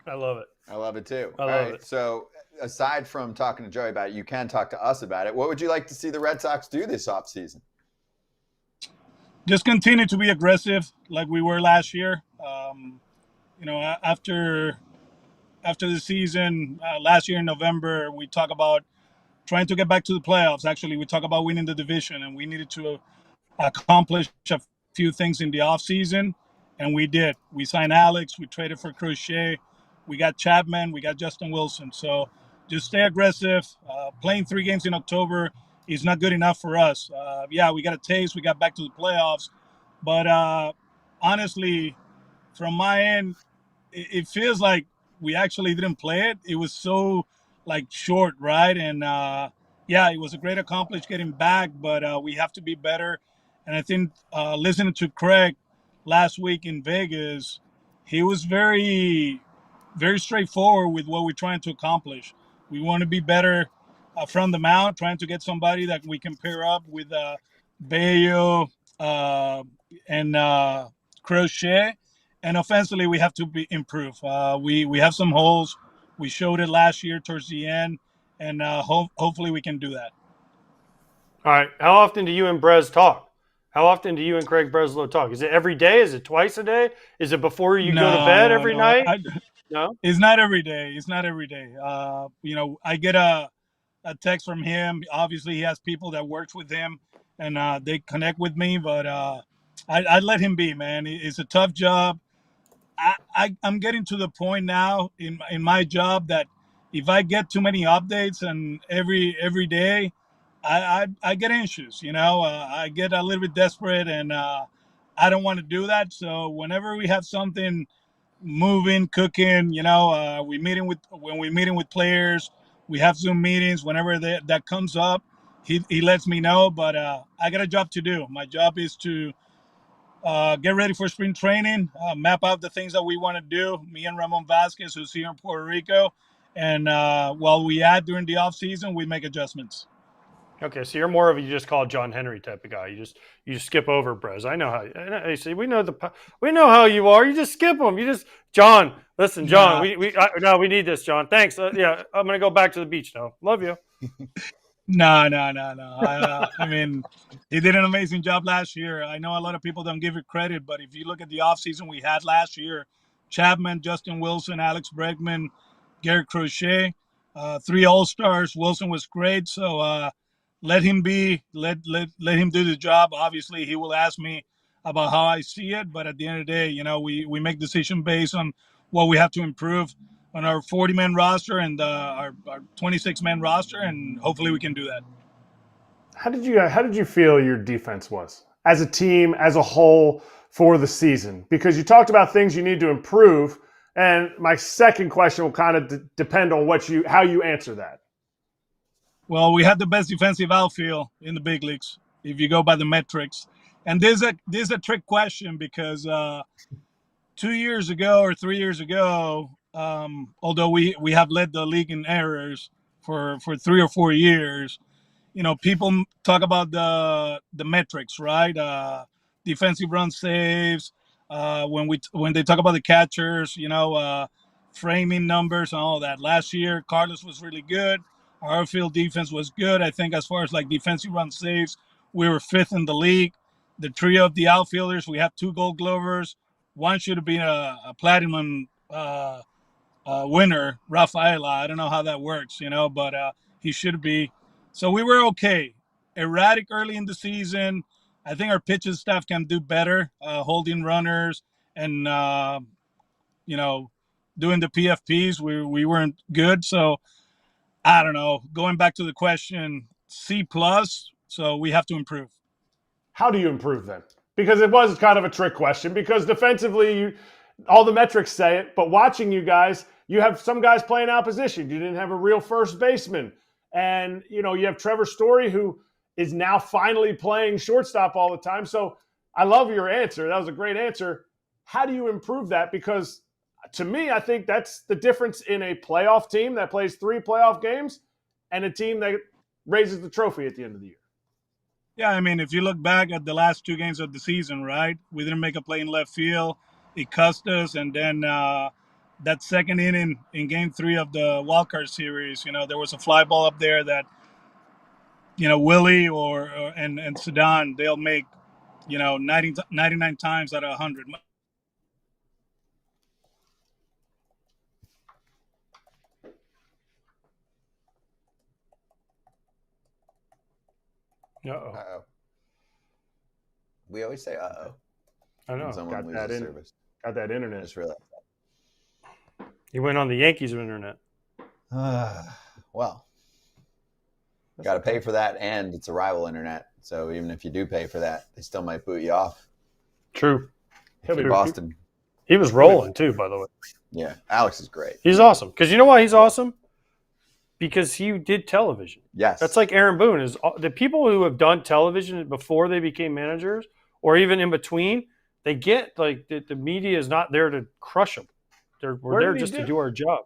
I love it. I love it too. I love it. So aside from talking to Joey about it, you can talk to us about it. What would you like to see the Red Sox do this offseason? Just continue to be aggressive like we were last year. After the season, last year in November, we talk about trying to get back to the playoffs. Actually, we talk about winning the division, and we needed to accomplish a few things in the offseason, and we did. We signed Alex. We traded for Crochet. We got Chapman. We got Justin Wilson. So just stay aggressive. Playing 3 games in October is not good enough for us. We got a taste. We got back to the playoffs. But honestly, from my end, it feels like we actually didn't play it. It was so short, right? And it was a great accomplishment getting back, but we have to be better. And I think listening to Craig last week in Vegas, he was very, very straightforward with what we're trying to accomplish. We want to be better from the mound, trying to get somebody that we can pair up with Bello and Crochet. And offensively, we have to improve. We have some holes. We showed it last year towards the end, and hopefully we can do that. All right. How often do you and Brez talk? How often do you and Craig Breslow talk? Is it every day? Is it twice a day? Is it before you go to bed every night? No? It's not every day. It's not every day. I get a text from him. Obviously, he has people that works with him, and they connect with me, but I let him be, man. It's a tough job. I'm getting to the point now in my job that if I get too many updates and every day, I get anxious. I get a little bit desperate, and I don't want to do that. So whenever we have something moving, cooking, when we're meeting with players, we have Zoom meetings. Whenever that comes up, he lets me know. But I got a job to do. My job is to get ready for spring training, map out the things that we want to do, me and Ramon Vasquez, who's here in Puerto Rico. And while we add during the offseason, we make adjustments. Okay, so you're more of you just call John Henry type of guy. You just skip over Brez. I know how. I see. We know how you are. You just skip them. You just John. Listen, John. Yeah. We need this, John. Thanks. I'm gonna go back to the beach now. Love you. No. I mean, he did an amazing job last year. I know a lot of people don't give it credit, but if you look at the offseason we had last year, Chapman, Justin Wilson, Alex Bregman, Garrett Crochet, 3 All-Stars. Wilson was great. So let him be. Let him do the job. Obviously, he will ask me about how I see it, but at the end of the day, we make decisions based on what we have to improve. our 40-man roster and our 26-man roster, and hopefully we can do that. How did you feel your defense was as a team, as a whole for the season? Because you talked about things you need to improve, and my second question will kind of depend on how you answer that. Well, we had the best defensive outfield in the big leagues if you go by the metrics, and this is a trick question because 2 years ago or 3 years ago, although we have led the league in errors for 3 or 4 years. People talk about the metrics, right? Defensive run saves. When they talk about the catchers, framing numbers and all that. Last year, Carlos was really good. Our outfield defense was good. I think as far as like defensive run saves, we were 5th in the league. The trio of the outfielders, we have 2 Gold Glovers. One should have been a platinum winner, Rafaela. I don't know how that works, but he should be. So we were okay. Erratic early in the season. I think our pitching staff can do better, holding runners and, doing the PFPs. We weren't good. So I don't know. Going back to the question, C+. So we have to improve. How do you improve then? Because it was kind of a trick question because defensively, all the metrics say it, but watching you guys, you have some guys playing out position. You didn't have a real first baseman. And, you have Trevor Story, who is now finally playing shortstop all the time. So I love your answer. That was a great answer. How do you improve that? Because to me, I think that's the difference in a playoff team that plays 3 playoff games and a team that raises the trophy at the end of the year. Yeah, I mean, if you look back at the last 2 games of the season, right, we didn't make a play in left field. It cost us. And then that second inning in Game 3 of the wildcard series, there was a fly ball up there that, Willie and Sedan, they'll make, 99 times out of 100. Uh-oh. We always say uh-oh. I know. Someone loses service. Got that internet. I just realized that. He went on the Yankees internet. Well, got to pay for that, and it's a rival internet. So even if you do pay for that, they still might boot you off. True. He'll be Boston. He was rolling too, by the way. Yeah, Alex is great. He's awesome. Because you know why he's awesome? Because he did television. Yes. That's like Aaron Boone. Is the people who have done television before they became managers or even in between, they get like the media is not there to crush them. We're there just to do our job.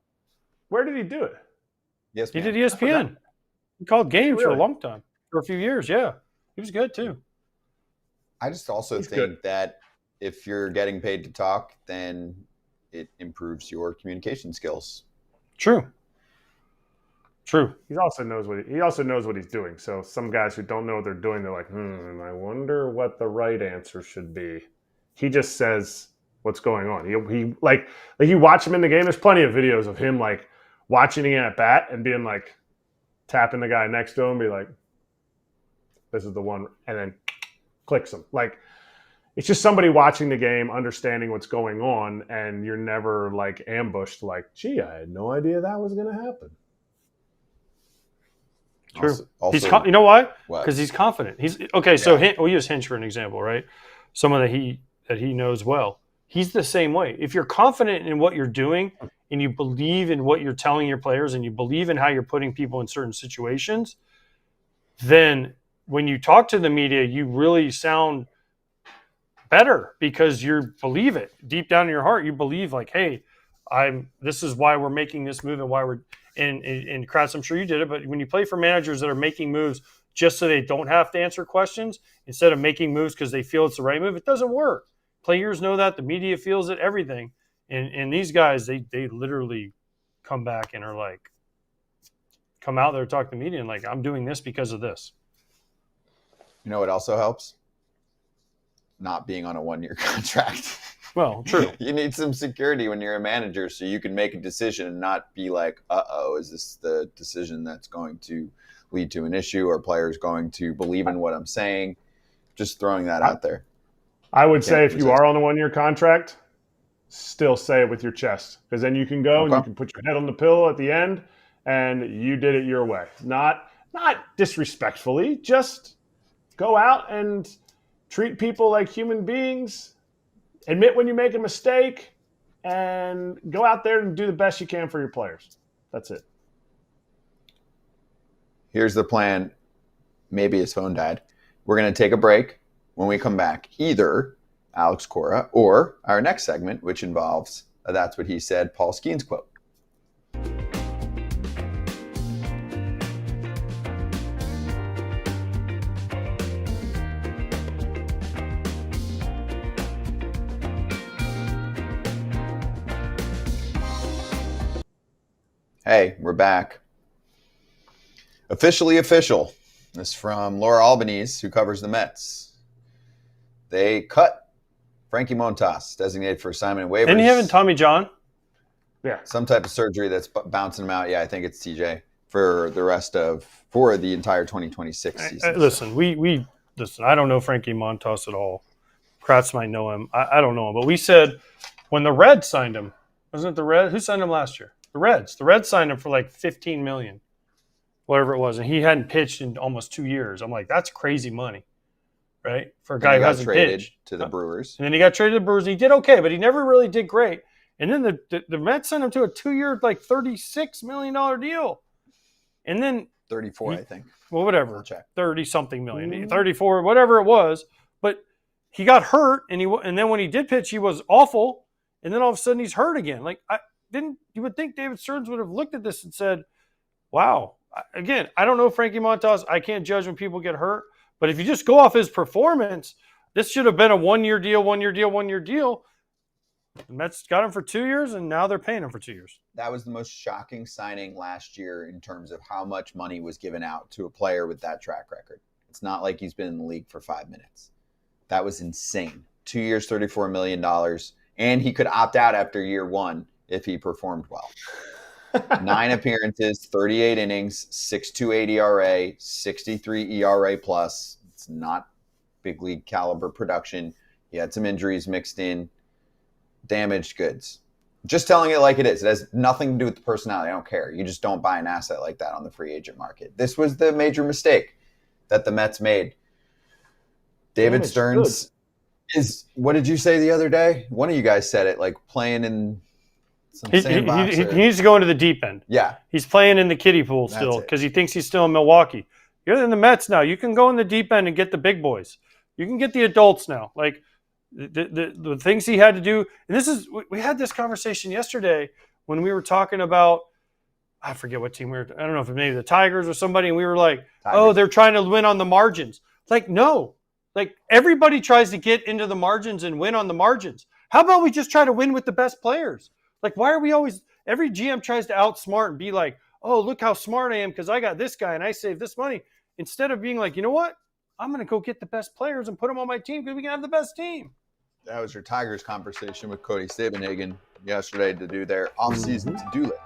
Where did he do it? Yes, he did ESPN. He called games for a long time, for a few years. Yeah, he was good too. I just also think that if you're getting paid to talk, then it improves your communication skills. True. He also knows what he's doing. So some guys who don't know what they're doing, they're like, I wonder what the right answer should be. He just says what's going on. He like you watch him in the game. There's plenty of videos of him like watching him at bat and being like tapping the guy next to him, be like, this is the one, and then clicks him. Like it's just somebody watching the game, understanding what's going on, and you're never like ambushed. Like, gee, I had no idea that was going to happen. True. Also, you know why? Because he's confident. He's okay. Yeah. So we'll use Hinch for an example, right? Someone that he knows well. He's the same way. If you're confident in what you're doing and you believe in what you're telling your players and you believe in how you're putting people in certain situations, then when you talk to the media, you really sound better because you believe it deep down in your heart. You believe like, hey, this is why we're making this move and why we're. And Kratz, I'm sure you did it, but when you play for managers that are making moves just so they don't have to answer questions instead of making moves because they feel it's the right move, it doesn't work. Players know that. The media feels it, everything. And these guys, they literally come back and are like, come out there, talk to the media, and like, I'm doing this because of this. You know what also helps? Not being on a 1-year contract. Well, true. You need some security when you're a manager so you can make a decision and not be like, is this the decision that's going to lead to an issue or players going to believe in what I'm saying? Just throwing that out there. I would say if you are on a 1-year contract, still say it with your chest, because then you can go and you can put your head on the pillow at the end and you did it your way. Not disrespectfully, just go out and treat people like human beings, admit when you make a mistake, and go out there and do the best you can for your players. That's it. Here's the plan. Maybe his phone died. We're going to take a break. When we come back, either Alex Cora or our next segment, which involves That's What He Said, Paul Skenes quote. Hey, we're back. Officially official. This is from Laura Albanese, who covers the Mets. They cut Frankie Montas, designated for assignment and waivers. Didn't he have Tommy John? Yeah. Some type of surgery that's bouncing him out. Yeah, I think it's TJ for the entire 2026 season. Listen, listen. I don't know Frankie Montas at all. Kratz might know him. I don't know him. But we said when the Reds signed him, wasn't it the Reds? Who signed him last year? The Reds. The Reds signed him for like $15 million, whatever it was, and he hadn't pitched in almost 2 years. I'm like, that's crazy money, right? For a guy who hasn't pitched. To the Brewers. And then he got traded to the Brewers. And he did okay, but he never really did great. And then the Mets sent him to a 2-year, like $36 million deal. And then 34, I think. Well, whatever. I'll check. 30-something million, 34, whatever it was. But he got hurt, and then when he did pitch, he was awful. And then all of a sudden, he's hurt again. Like, you would think David Stearns would have looked at this and said, wow. Again, I don't know Frankie Montas. I can't judge when people get hurt. But if you just go off his performance, this should have been a 1-year deal, 1-year deal, 1-year deal. The Mets got him for 2 years, and now they're paying him for 2 years. That was the most shocking signing last year in terms of how much money was given out to a player with that track record. It's not like he's been in the league for 5 minutes. That was insane. 2 years, $34 million. And he could opt out after year one if he performed well. 9 appearances, 38 innings, 6.28 ERA, 63 ERA plus. It's not big league caliber production. He had some injuries mixed in. Damaged goods. Just telling it like it is. It has nothing to do with the personality. I don't care. You just don't buy an asset like that on the free agent market. This was the major mistake that the Mets made. David Stearns is, what did you say the other day? One of you guys said it, like playing in some sandbox. He needs to go into the deep end. Yeah. He's playing in the kiddie pool still because he thinks he's still in Milwaukee. You're in the Mets now. You can go in the deep end and get the big boys. You can get the adults now. Like, the things he had to do, and we had this conversation yesterday when we were talking about, I forget what team I don't know if it maybe the Tigers or somebody, and we were like, oh, they're trying to win on the margins. Like, no. Like, everybody tries to get into the margins and win on the margins. How about we just try to win with the best players? Like, why are we always, every GM tries to outsmart and be like, oh, look how smart I am because I got this guy and I saved this money. Instead of being like, you know what? I'm going to go get the best players and put them on my team because we can have the best team. That was your Tigers conversation with Cody Sabenhagen yesterday to do their offseason to-do list.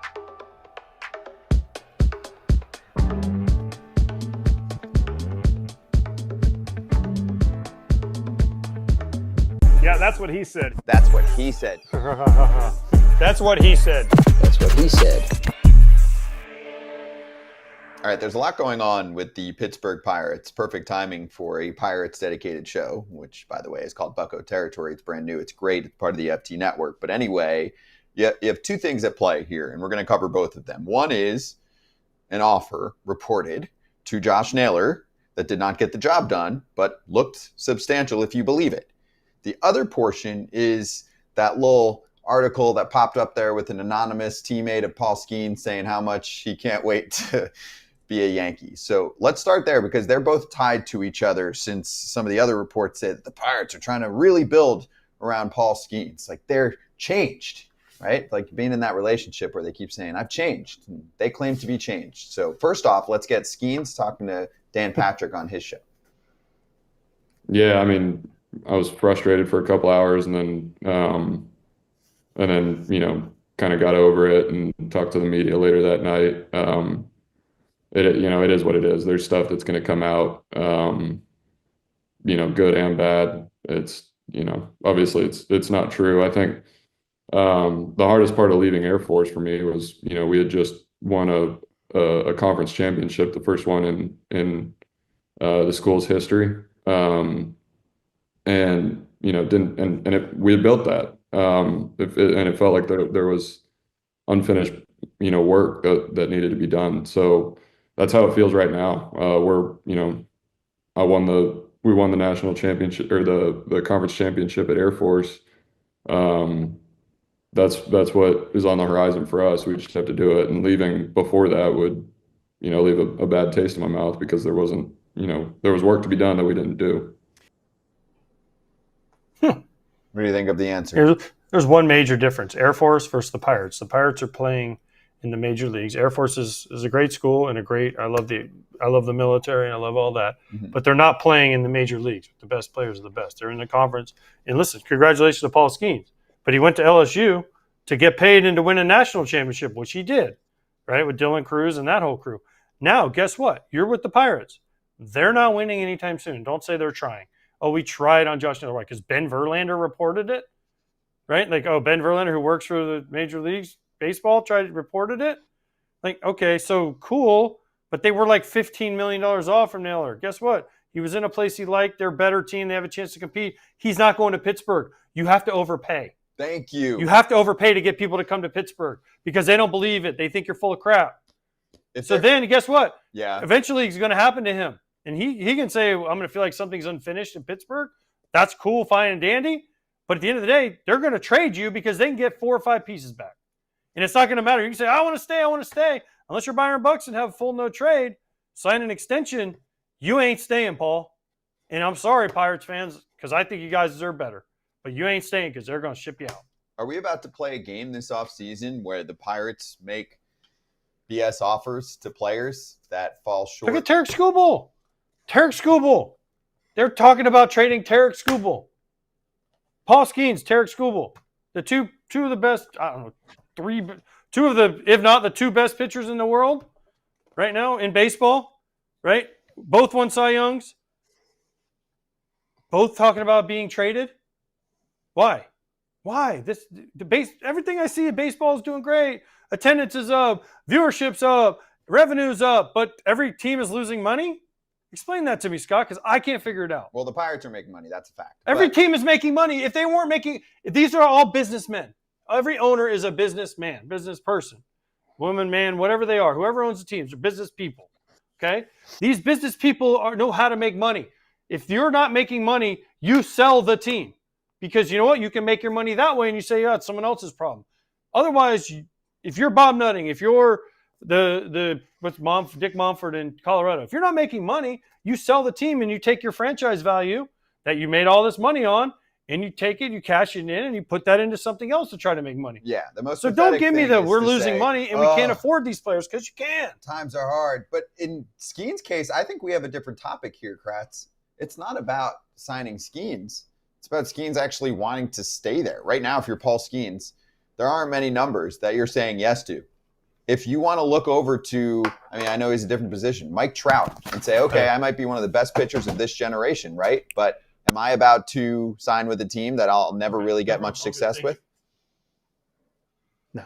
Yeah, that's what he said. That's what he said. That's what he said. That's what he said. All right, there's a lot going on with the Pittsburgh Pirates. Perfect timing for a Pirates dedicated show, which, by the way, is called Bucko Territory. It's brand new. It's great. It's part of the FT network. But anyway, you have two things at play here, and we're going to cover both of them. One is an offer reported to Josh Naylor that did not get the job done, but looked substantial if you believe it. The other portion is that little article that popped up there with an anonymous teammate of Paul Skenes saying how much he can't wait to be a Yankee. So let's start there because they're both tied to each other since some of the other reports say that the Pirates are trying to really build around Paul Skenes. Like they're changed, right? Like being in that relationship where they keep saying, I've changed. And they claim to be changed. So first off, let's get Skenes talking to Dan Patrick on his show. Yeah, I mean, I was frustrated for a couple hours and then kind of got over it and talked to the media later that night. It is what it is. There's stuff that's going to come out, good and bad. It's, obviously it's not true. I think The hardest part of leaving Air Force for me was, we had just won a conference championship, the first one in the school's history. And didn't and we had built that. And it felt like there was unfinished, work that needed to be done. So that's how it feels right now. We won the national championship, or the conference championship at Air Force. That's what is on the horizon for us. We just have to do it. And leaving before that would, leave a bad taste in my mouth, because there was work to be done that we didn't do. What do you think of the answer? There's one major difference: Air Force versus the Pirates. The Pirates are playing in the major leagues. Air Force is a great school and I love the military and I love all that. Mm-hmm. But they're not playing in the major leagues. The best players are the best. They're in the conference. And listen, congratulations to Paul Skenes. But he went to LSU to get paid and to win a national championship, which he did, right, with Dylan Cruz and that whole crew. Now, guess what? You're with the Pirates. They're not winning anytime soon. Don't say they're trying. Oh, we tried on Josh Naylor. Why? Because Ben Verlander reported it, right? Like, Ben Verlander, who works for the Major Leagues Baseball, reported it. Like, okay, so cool, but they were like $15 million off from Naylor. Guess what? He was in a place he liked. They're a better team. They have a chance to compete. He's not going to Pittsburgh. You have to overpay. Thank you. You have to overpay to get people to come to Pittsburgh because they don't believe it. They think you're full of crap. So then, guess what? Yeah. Eventually, it's going to happen to him. And he can say, I'm going to feel like something's unfinished in Pittsburgh. That's cool, fine, and dandy. But at the end of the day, they're going to trade you because they can get 4 or 5 pieces back. And it's not going to matter. You can say, I want to stay. Unless you're Byron Buxton and have a full no trade, sign an extension, you ain't staying, Paul. And I'm sorry, Pirates fans, because I think you guys deserve better. But you ain't staying because they're going to ship you out. Are we about to play a game this offseason where the Pirates make BS offers to players that fall short? Look at Tarek Skubal. They're talking about trading Tarek Skubal. Paul Skenes, Tarek Skubal. The two of the best, two of the, if not the 2 best pitchers in the world right now in baseball, right? Both won Cy Youngs. Both talking about being traded. Why? Everything I see in baseball is doing great. Attendance is up, viewership's up, revenue's up, but every team is losing money? Explain that to me, Scott, because I can't figure it out. Well, the Pirates are making money. That's a fact. Every team is making money. If they weren't making – these are all businessmen. Every owner is a businessman, business person, woman, man, whatever they are. Whoever owns the teams are business people, okay? These business people know how to make money. If you're not making money, you sell the team because you know what? You can make your money that way and you say, yeah, it's someone else's problem. Otherwise, if you're Bob Nutting, if you're Dick Mumford in Colorado, if you're not making money, you sell the team and you take your franchise value that you made all this money on and you take it, you cash it in, and you put that into something else to try to make money. Yeah, the most. So don't give me that we're losing money and we can't afford these players, because you can't. Times are hard. But in Skenes' case, I think we have a different topic here, Kratz. It's not about signing Skenes. It's about Skenes actually wanting to stay there. Right now, if you're Paul Skenes, there aren't many numbers that you're saying yes to. If you want to look over to, I know he's a different position, Mike Trout, and say, okay, I might be one of the best pitchers of this generation, right? But am I about to sign with a team that I'll never really get much success with? No,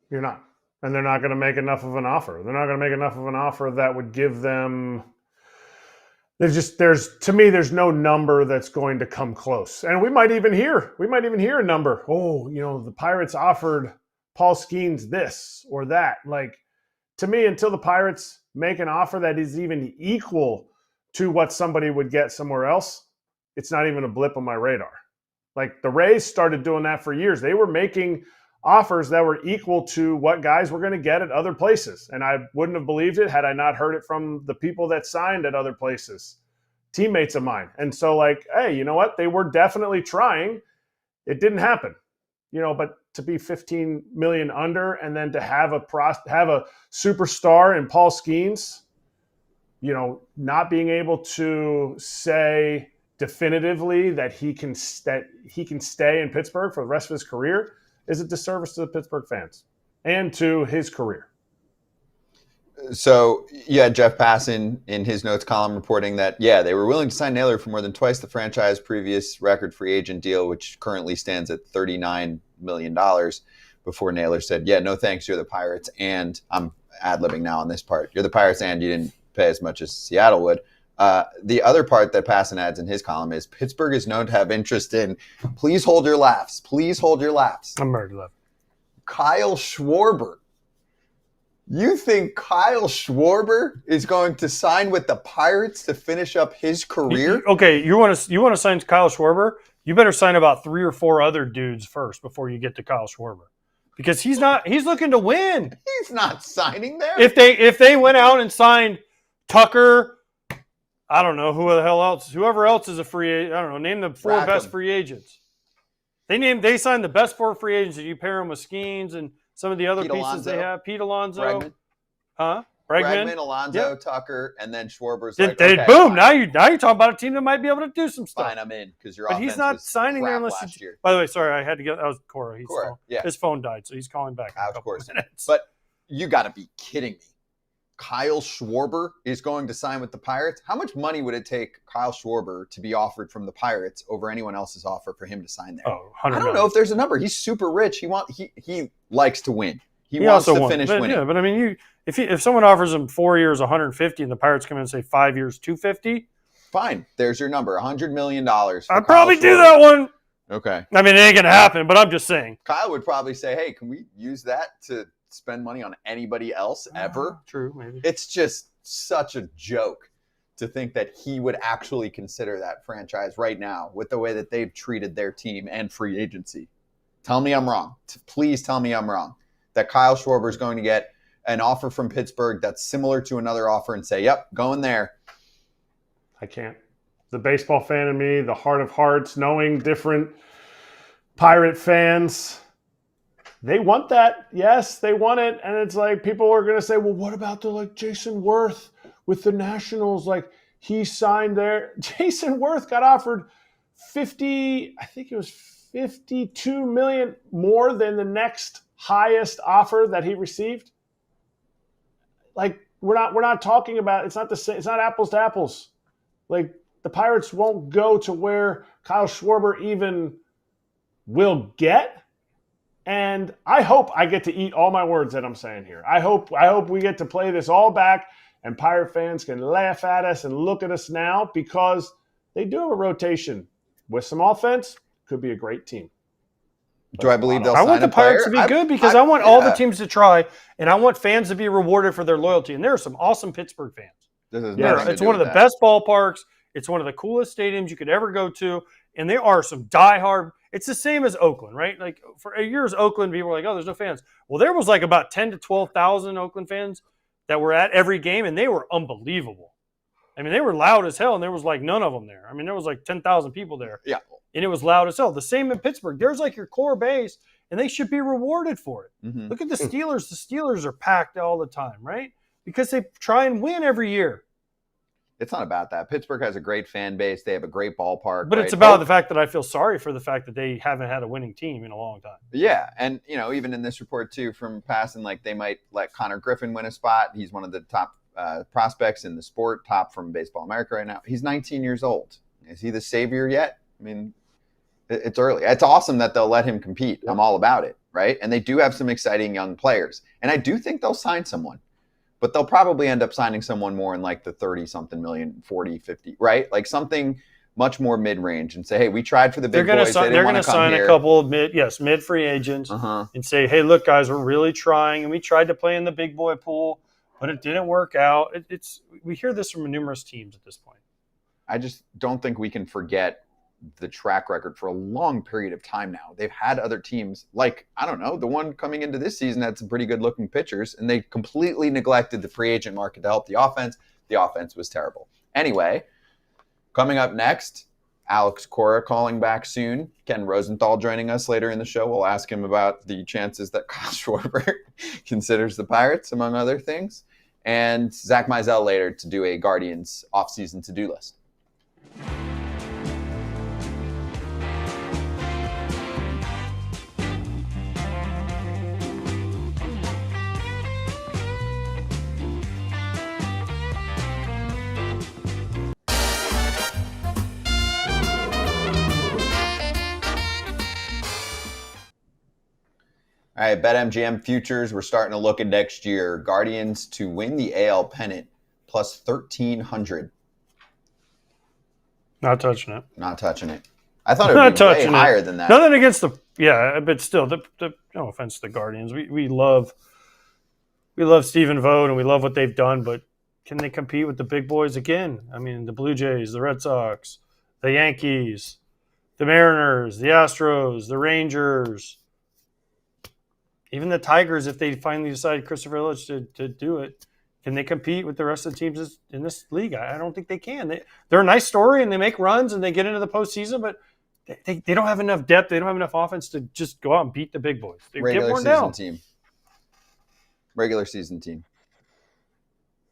you're not. And they're not going to make enough of an offer. They're not going to make enough of an offer that would give them – to me, there's no number that's going to come close. And we might even hear a number. Oh, the Pirates offered Paul Skenes this or that. Like, to me, until the Pirates make an offer that is even equal to what somebody would get somewhere else, it's not even a blip on my radar. Like, the Rays started doing that for years. They were making offers that were equal to what guys were going to get at other places. And I wouldn't have believed it had I not heard it from the people that signed at other places, teammates of mine. And so, like, hey, you know what? They were definitely trying. It didn't happen, but to be 15 million under and then to have a superstar in Paul Skenes, not being able to say definitively that he can stay in Pittsburgh for the rest of his career is a disservice to the Pittsburgh fans and to his career. So, Jeff Passan in his notes column reporting that, they were willing to sign Naylor for more than twice the franchise previous record free agent deal, which currently stands at $39 million before Naylor said, yeah, no thanks, you're the Pirates, and I'm ad-libbing now on this part. You're the Pirates and you didn't pay as much as Seattle would. The other part that Passan adds in his column is Pittsburgh is known to have interest in, please hold your laughs, please hold your laughs, I'm already laughing. Kyle Schwarber. You think Kyle Schwarber is going to sign with the Pirates to finish up his career? Okay, you want to sign Kyle Schwarber? You better sign about 3 or 4 other dudes first before you get to Kyle Schwarber, because he's looking to win. He's not signing there. If they went out and signed Tucker, I don't know whoever else is a free agent. I don't know. Name the 4 best free agents. They signed the best 4 free agents. You pair them with Skenes and some of the other pieces they have. Pete Alonso. Bregman. Huh? Bregman, Alonso, Tucker, and then Schwarber's boom. Fine. Now you're talking about a team that might be able to do some stuff. Fine, I'm in because your But offense he's not was signing there unless last year. By the way, sorry, I had to get that was Cora. His phone died, so he's calling back in a couple minutes. But you got to be kidding me. Kyle Schwarber is going to sign with the Pirates. How much money would it take Kyle Schwarber to be offered from the Pirates over anyone else's offer for him to sign there? I don't know if there's a number. He's super rich. He likes to win. He wants to finish winning. Yeah, but I mean, if someone offers him 4 years, 150, and the Pirates come in and say 5 years, 250, fine. There's your number, $100 million. I'd probably do that one. Okay. I mean, it ain't gonna happen, but I'm just saying. Kyle would probably say, "Hey, can we use that to spend money on anybody else ever?" True, maybe. It's just such a joke to think that he would actually consider that franchise right now with the way that they've treated their team and free agency. Tell me I'm wrong. Please tell me I'm wrong. That Kyle Schwarber is going to get an offer from Pittsburgh that's similar to another offer and say, yep, going there. I can't. The baseball fan in me, the heart of hearts, knowing different Pirate fans, they want that. Yes, they want it. And it's like people are going to say, well, what about the Jason Worth with the Nationals? Like he signed there. Jason Worth got offered 52 million more than the next highest offer that he received. Like we're not talking about, it's not the same, it's not apples to apples. Like the Pirates won't go to where Kyle Schwarber even will get. And I hope I get to eat all my words that I'm saying here. I hope we get to play this all back and Pirate fans can laugh at us and look at us now, because they do have a rotation with some offense. Could be a great team. Do I believe they'll sign a player? I want the Pirates to be good because I want all the teams to try, and I want fans to be rewarded for their loyalty. And there are some awesome Pittsburgh fans. It's one of the best ballparks. It's one of the coolest stadiums you could ever go to. And there are some diehard. It's the same as Oakland, right? Like for years, Oakland, people were like, oh, there's no fans. Well, there was like about 10 to 12,000 Oakland fans that were at every game, and they were unbelievable. I mean, they were loud as hell, and there was like none of them there. I mean, there was like 10,000 people there. Yeah. And it was loud as hell. The same in Pittsburgh. There's like your core base, and they should be rewarded for it. Mm-hmm. Look at the Steelers. The Steelers are packed all the time, right? Because they try and win every year. It's not about that. Pittsburgh has a great fan base. They have a great ballpark. But it's about the fact that I feel sorry for the fact that they haven't had a winning team in a long time. Yeah. And, even in this report, too, from Passan, like they might let Connor Griffin win a spot. He's one of the top prospects in the sport, top from Baseball America right now. He's 19 years old. Is he the savior yet? I mean, it's early. It's awesome that they'll let him compete. I'm all about it, right? And they do have some exciting young players. And I do think they'll sign someone. But they'll probably end up signing someone more in like the 30-something million, 40, 50, right? Like something much more mid-range and say, hey, we tried for the big boys. They're going to sign a couple of mid free agents and say, hey, look, guys, we're really trying. And we tried to play in the big boy pool, but it didn't work out. We hear this from numerous teams at this point. I just don't think we can forget the track record for a long period of time now. They've had other teams like, I don't know, the one coming into this season had some pretty good looking pitchers, and they completely neglected the free agent market to help the offense. The offense was terrible. Anyway, coming up next, Alex Cora calling back soon. Ken Rosenthal joining us later in the show. We'll ask him about the chances that Kyle Schwarber considers the Pirates, among other things. And Zack Meisel later to do a Guardians offseason to-do list. All right, BetMGM futures. We're starting to look at next year. Guardians to win the AL pennant plus 1,300. Not touching it. Not touching it. I thought it would be way higher than that. Nothing against but still, no offense to the Guardians. We love Stephen Vogt and we love what they've done, but can they compete with the big boys again? I mean, the Blue Jays, the Red Sox, the Yankees, the Mariners, the Astros, the Rangers, even the Tigers, if they finally decide Christopher Ilitch to do it. Can they compete with the rest of the teams in this league? I don't think they can. They're a nice story, and they make runs, and they get into the postseason, but they don't have enough depth. They don't have enough offense to just go out and beat the big boys. They get worn down. Regular season team.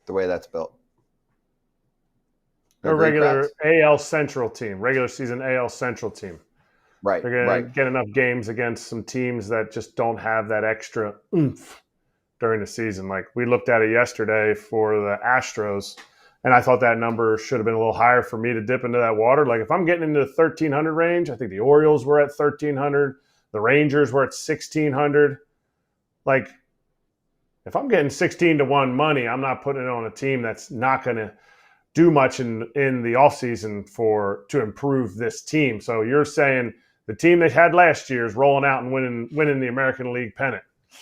The way that's built. A regular AL Central team. Regular season AL Central team. Right. They're going to get enough games against some teams that just don't have that extra oomph during the season. Like we looked at it yesterday for the Astros, and I thought that number should have been a little higher for me to dip into that water. Like if I'm getting into the 1,300 range, I think the Orioles were at 1,300. The Rangers were at 1,600. Like if I'm getting 16-1 money, I'm not putting it on a team that's not going to do much in the offseason to improve this team. So you're saying the team they had last year is rolling out and winning the American League pennant. I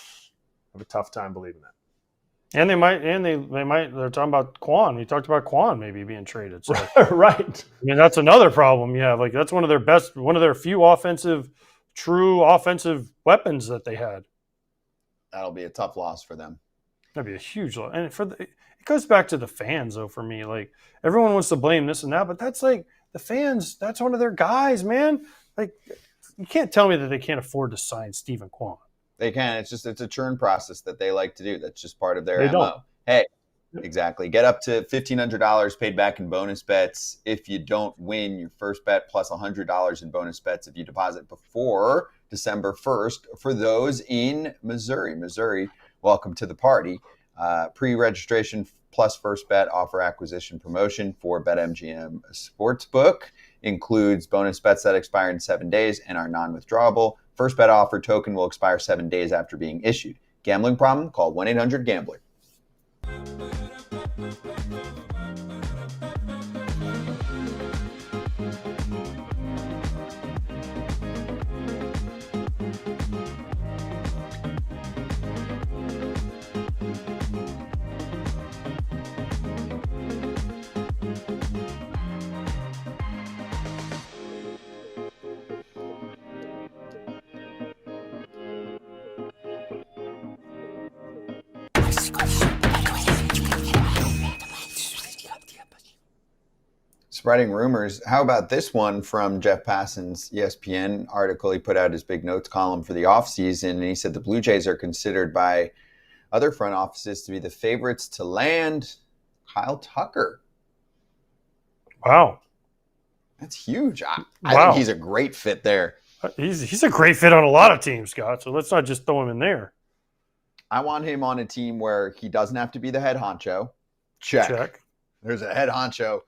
have a tough time believing that. And they're talking about Quan. We talked about Quan maybe being traded. So right. I mean, that's another problem you have. Like that's one of their few true offensive weapons that they had. That'll be a tough loss for them. That'd be a huge loss. And it goes back to the fans though, for me. Like everyone wants to blame this and that, but that's like the fans, that's one of their guys, man. Like you can't tell me that they can't afford to sign Stephen Quan. They can. It's a churn process that they like to do. That's just part of their MO. Don't. Hey, exactly. Get up to $1,500 paid back in bonus bets if you don't win your first bet, plus $100 in bonus bets if you deposit before December 1st. For those in Missouri, welcome to the party. Pre-registration plus first bet offer acquisition promotion for BetMGM Sportsbook includes bonus bets that expire in 7 days and are non-withdrawable. First bet offer token will expire 7 days after being issued. Gambling problem? Call 1-800-GAMBLER. Spreading rumors. How about this one from Jeff Passan's ESPN article? He put out his big notes column for the offseason, and he said the Blue Jays are considered by other front offices to be the favorites to land Kyle Tucker. Wow. That's huge. I think he's a great fit there. He's a great fit on a lot of teams, Scott, so let's not just throw him in there. I want him on a team where he doesn't have to be the head honcho. Check. There's a head honcho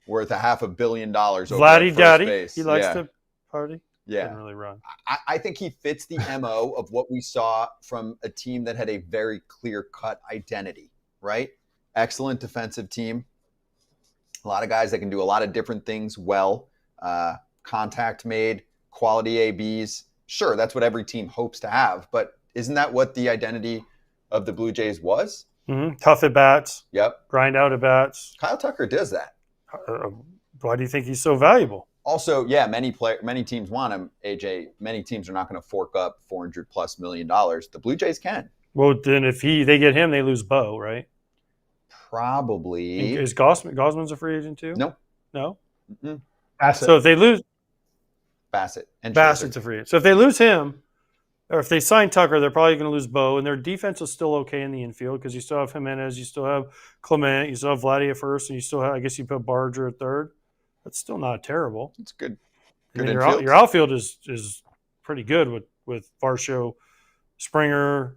worth $500 million over Vladdy Daddy. Base. He likes to party. Yeah. Didn't really run. I think he fits the MO of what we saw from a team that had a very clear-cut identity, right? Excellent defensive team. A lot of guys that can do a lot of different things well. Contact made, quality ABs. Sure, that's what every team hopes to have, but isn't that what the identity of the Blue Jays was? Mm-hmm. Tough at bats. Yep. Grind out at bats. Kyle Tucker does that. Why do you think he's so valuable? Also, yeah, many teams want him, AJ. Many teams are not going to fork up $400+ million. The Blue Jays can. Well, then if they get him, they lose Bo, right? Probably. Is Gosman's a free agent too? Nope. No? Mm-mm. Bassett. So if they lose Bassett. And Bassett's a free agent. So if they lose him, or if they sign Tucker, they're probably going to lose Bo, and their defense is still okay in the infield because you still have Jimenez, you still have Clement, you still have Vladdy at first, and you still have, I guess you put Barger at third. That's still not terrible. It's good. I mean, your outfield is pretty good with Varsho, Springer,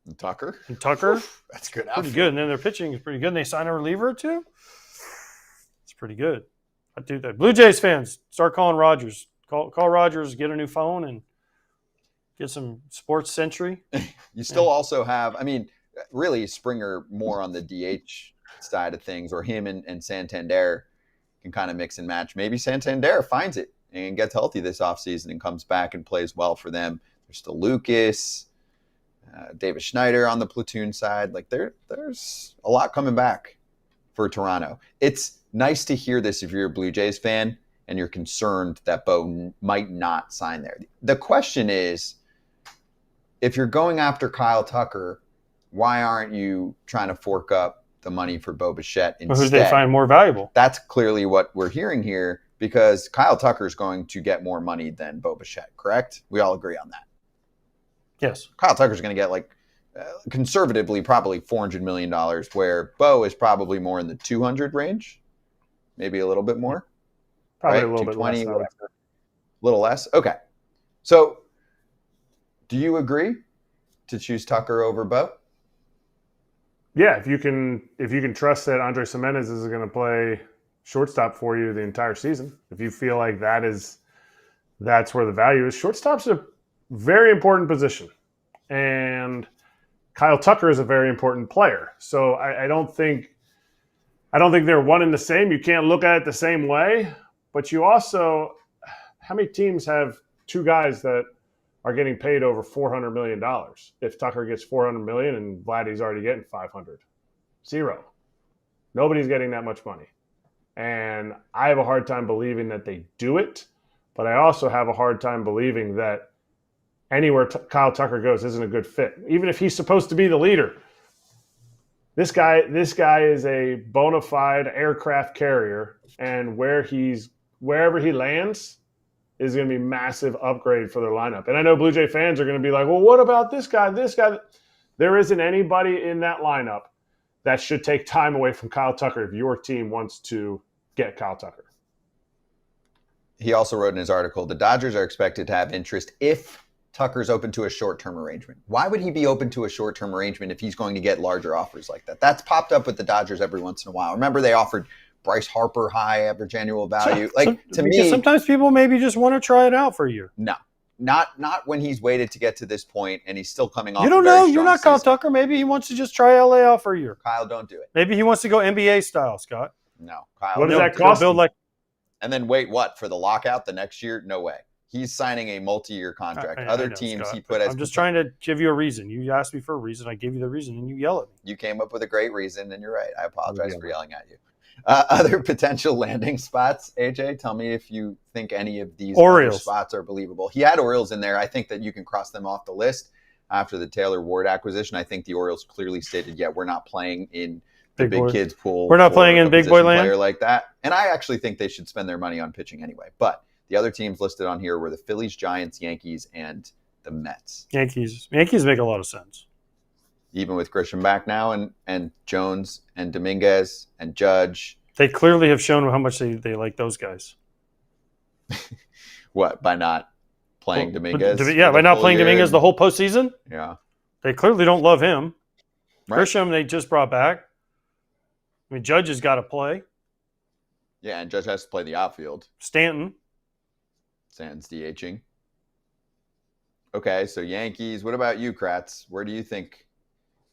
and Tucker. That's good. Pretty good. And then their pitching is pretty good. And they sign a reliever or two. It's pretty good. I do that. Blue Jays fans, start calling Rogers. Call Rogers, get a new phone, and Get some Sports Century. You still also have, I mean, really Springer more on the DH side of things, or him and Santander can kind of mix and match. Maybe Santander finds it and gets healthy this offseason and comes back and plays well for them. There's still Lucas, David Schneider on the platoon side. Like there's a lot coming back for Toronto. It's nice to hear this if you're a Blue Jays fan and you're concerned that Bo might not sign there. The question is, if you're going after Kyle Tucker, why aren't you trying to fork up the money for Bo Bichette instead? Who do they find more valuable? That's clearly what we're hearing here, because Kyle Tucker is going to get more money than Bo Bichette, correct? We all agree on that. Yes. Kyle Tucker's going to get conservatively probably $400 million, where Bo is probably more in the 200 range, maybe a little bit more. Probably right? a little bit less. A little less? Okay. So do you agree to choose Tucker over Bo? Yeah, if you can trust that Andres Gimenez is going to play shortstop for you the entire season, if you feel like that's where the value is. Shortstop's a very important position, and Kyle Tucker is a very important player. So I don't think they're one and the same. You can't look at it the same way, but you also, how many teams have two guys that are getting paid over $400 million? If Tucker gets $400 million and Vladdy's already getting $500, zero. Nobody's getting that much money. And I have a hard time believing that they do it, but I also have a hard time believing that anywhere Kyle Tucker goes isn't a good fit. Even if he's supposed to be the leader, this guy is a bona fide aircraft carrier, and wherever he lands is going to be a massive upgrade for their lineup. And I know Blue Jay fans are going to be like, well, what about this guy, this guy? There isn't anybody in that lineup that should take time away from Kyle Tucker if your team wants to get Kyle Tucker. He also wrote in his article, the Dodgers are expected to have interest if Tucker's open to a short-term arrangement. Why would he be open to a short-term arrangement if he's going to get larger offers like that? That's popped up with the Dodgers every once in a while. Remember, they offered Bryce Harper high average annual value. To me, sometimes people maybe just want to try it out for a year. No, not when he's waited to get to this point and he's still coming off. You don't know. You're not Kyle Tucker. Maybe he wants to just try LA out for a year. Kyle, don't do it. Maybe he wants to go NBA style, Scott. No, Kyle. What does that cost? And then wait, what, for the lockout the next year? No way. He's signing a multi-year contract. Other teams, Scott, he put as. I'm just trying to give you a reason. You asked me for a reason. I gave you the reason, and you yell at me. You came up with a great reason, and you're right. I apologize for yelling at you. Other potential landing spots, AJ, tell me if you think any of these other spots are believable. He had Orioles in there. I think that you can cross them off the list after the Taylor Ward acquisition. I think the Orioles clearly stated, we're not playing in the big kids pool. We're not playing in big boy land. Player like that. And I actually think they should spend their money on pitching anyway. But the other teams listed on here were the Phillies, Giants, Yankees, and the Mets. Yankees make a lot of sense. Even with Grisham back now and Jones and Dominguez and Judge. They clearly have shown how much they like those guys. What, by not playing Dominguez? By not playing Dominguez the whole postseason? Yeah. They clearly don't love him. Right. Grisham, they just brought back. I mean, Judge has got to play. Yeah, and Judge has to play the outfield. Stanton's DHing. Okay, so Yankees. What about you, Kratz? Where do you think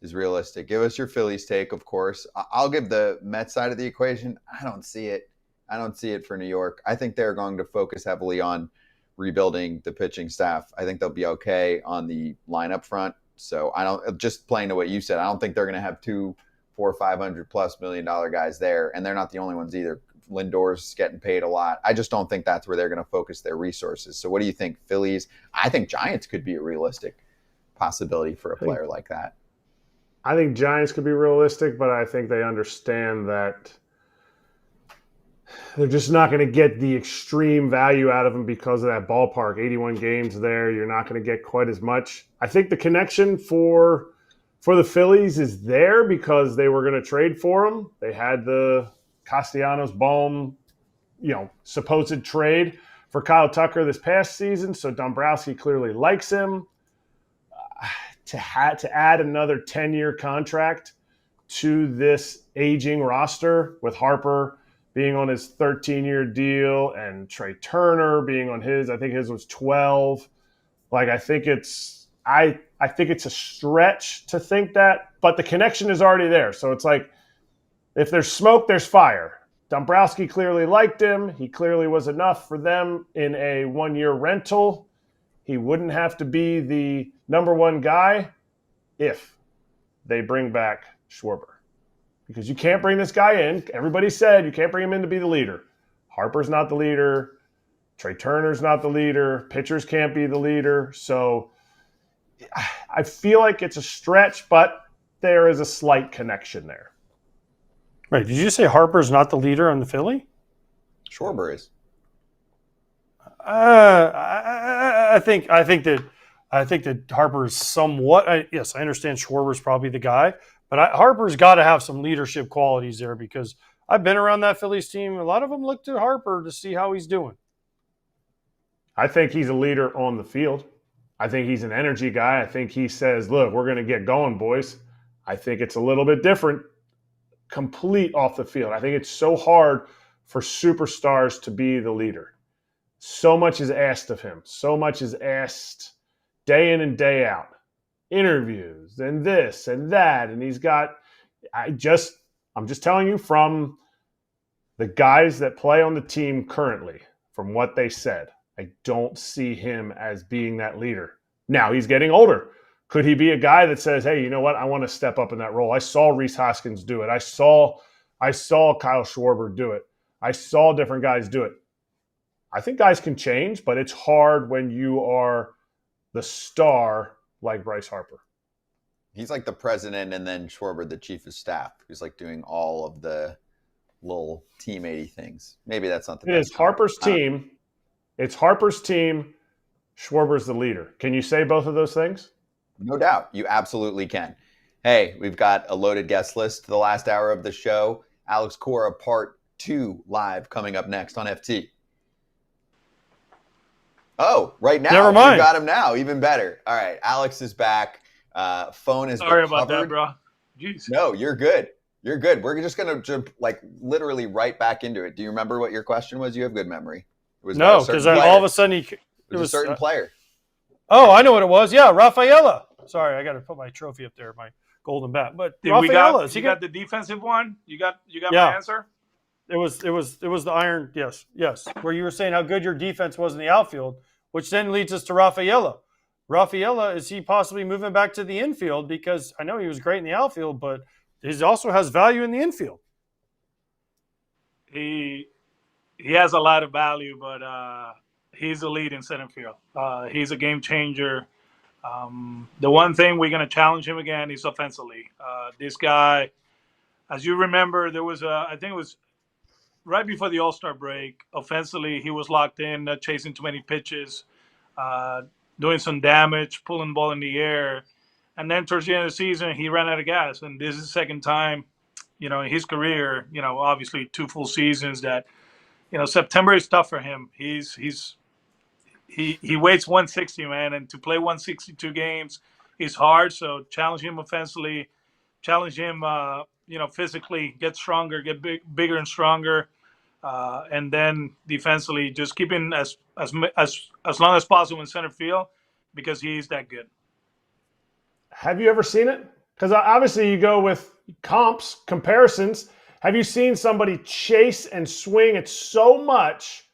is realistic? Give us your Phillies take, of course. I'll give the Mets side of the equation. I don't see it. I don't see it for New York. I think they're going to focus heavily on rebuilding the pitching staff. I think they'll be okay on the lineup front. So just playing to what you said, I don't think they're going to have $200, $400, $500+ million guys there. And they're not the only ones either. Lindor's getting paid a lot. I just don't think that's where they're going to focus their resources. So what do you think, Phillies? I think Giants could be a realistic possibility for a player like that. I think Giants could be realistic, but I think they understand that they're just not going to get the extreme value out of him because of that ballpark. 81 games there, you're not going to get quite as much. I think the connection for the Phillies is there because they were going to trade for him. They had the Castellanos-Bohm, supposed trade for Kyle Tucker this past season, so Dombrowski clearly likes him. To add another 10-year contract to this aging roster with Harper being on his 13-year deal and Trey Turner being on his, I think his was 12. Like, I think it's a stretch to think that, but the connection is already there. So it's like, if there's smoke, there's fire. Dombrowski clearly liked him. He clearly was enough for them in a 1-year rental. He wouldn't have to be the number one guy if they bring back Schwarber. Because you can't bring this guy in. Everybody said you can't bring him in to be the leader. Harper's not the leader. Trey Turner's not the leader. Pitchers can't be the leader. So I feel like it's a stretch, but there is a slight connection there. Right. Did you say Harper's not the leader on the Philly? Schwarber is. I think that Harper is somewhat. Yes, I understand Schwarber's probably the guy, but Harper's got to have some leadership qualities there, because I've been around that Phillies team. A lot of them look to Harper to see how he's doing. I think he's a leader on the field. I think he's an energy guy. I think he says, look, we're going to get going, boys. I think it's a little bit different, complete off the field. I think it's so hard for superstars to be the leader. So much is asked of him. So much is asked day in and day out. Interviews and this and that. And he's got, I'm just telling you from the guys that play on the team currently, from what they said, I don't see him as being that leader. Now, he's getting older. Could he be a guy that says, hey, you know what? I want to step up in that role. I saw Rhys Hoskins do it. I saw Kyle Schwarber do it. I saw different guys do it. I think guys can change, but it's hard when you are the star like Bryce Harper. He's like the president, and then Schwarber, the chief of staff, who's like doing all of the little teammate-y things. Maybe that's not the best. It is Harper's team. It's Harper's team. Schwarber's the leader. Can you say both of those things? No doubt. You absolutely can. Hey, we've got a loaded guest list the last hour of the show. Alex Cora Part 2 live coming up next on FT. Oh, right now. Never mind. We got him now. Even better. All right. Alex is back. Phone is Sorry recovered. about that, bro. Jeez. No, you're good. You're good. We're just going to jump like literally right back into it. Do you remember what your question was? You have good memory. It was No, because all of a sudden it was a certain player. Oh, I know what it was. Yeah, Rafaela. Sorry, I got to put my trophy up there, my golden bat. But Rafaela, you got the defensive one? You got my answer? It was the iron. Yes. Where you were saying how good your defense was in the outfield, which then leads us to Rafaela. Rafaela, is he possibly moving back to the infield? Because I know he was great in the outfield, but he also has value in the infield. He has a lot of value, but he's a lead in center field. He's a game changer. The one thing we're going to challenge him again is offensively. This guy, as you remember, there was I think it was right before the All-Star break. Offensively, he was locked in, not chasing too many pitches, doing some damage, pulling the ball in the air. And then towards the end of the season, he ran out of gas. And this is the second time, in his career, obviously 2 full seasons that, September is tough for him. He weighs 160, man, and to play 162 games is hard. So challenge him offensively, challenge him, physically, get stronger, get bigger and stronger, and then defensively, just keep him as long as possible in center field because he's that good. Have you ever seen it? Because obviously you go with comparisons. Have you seen somebody chase and swing it so much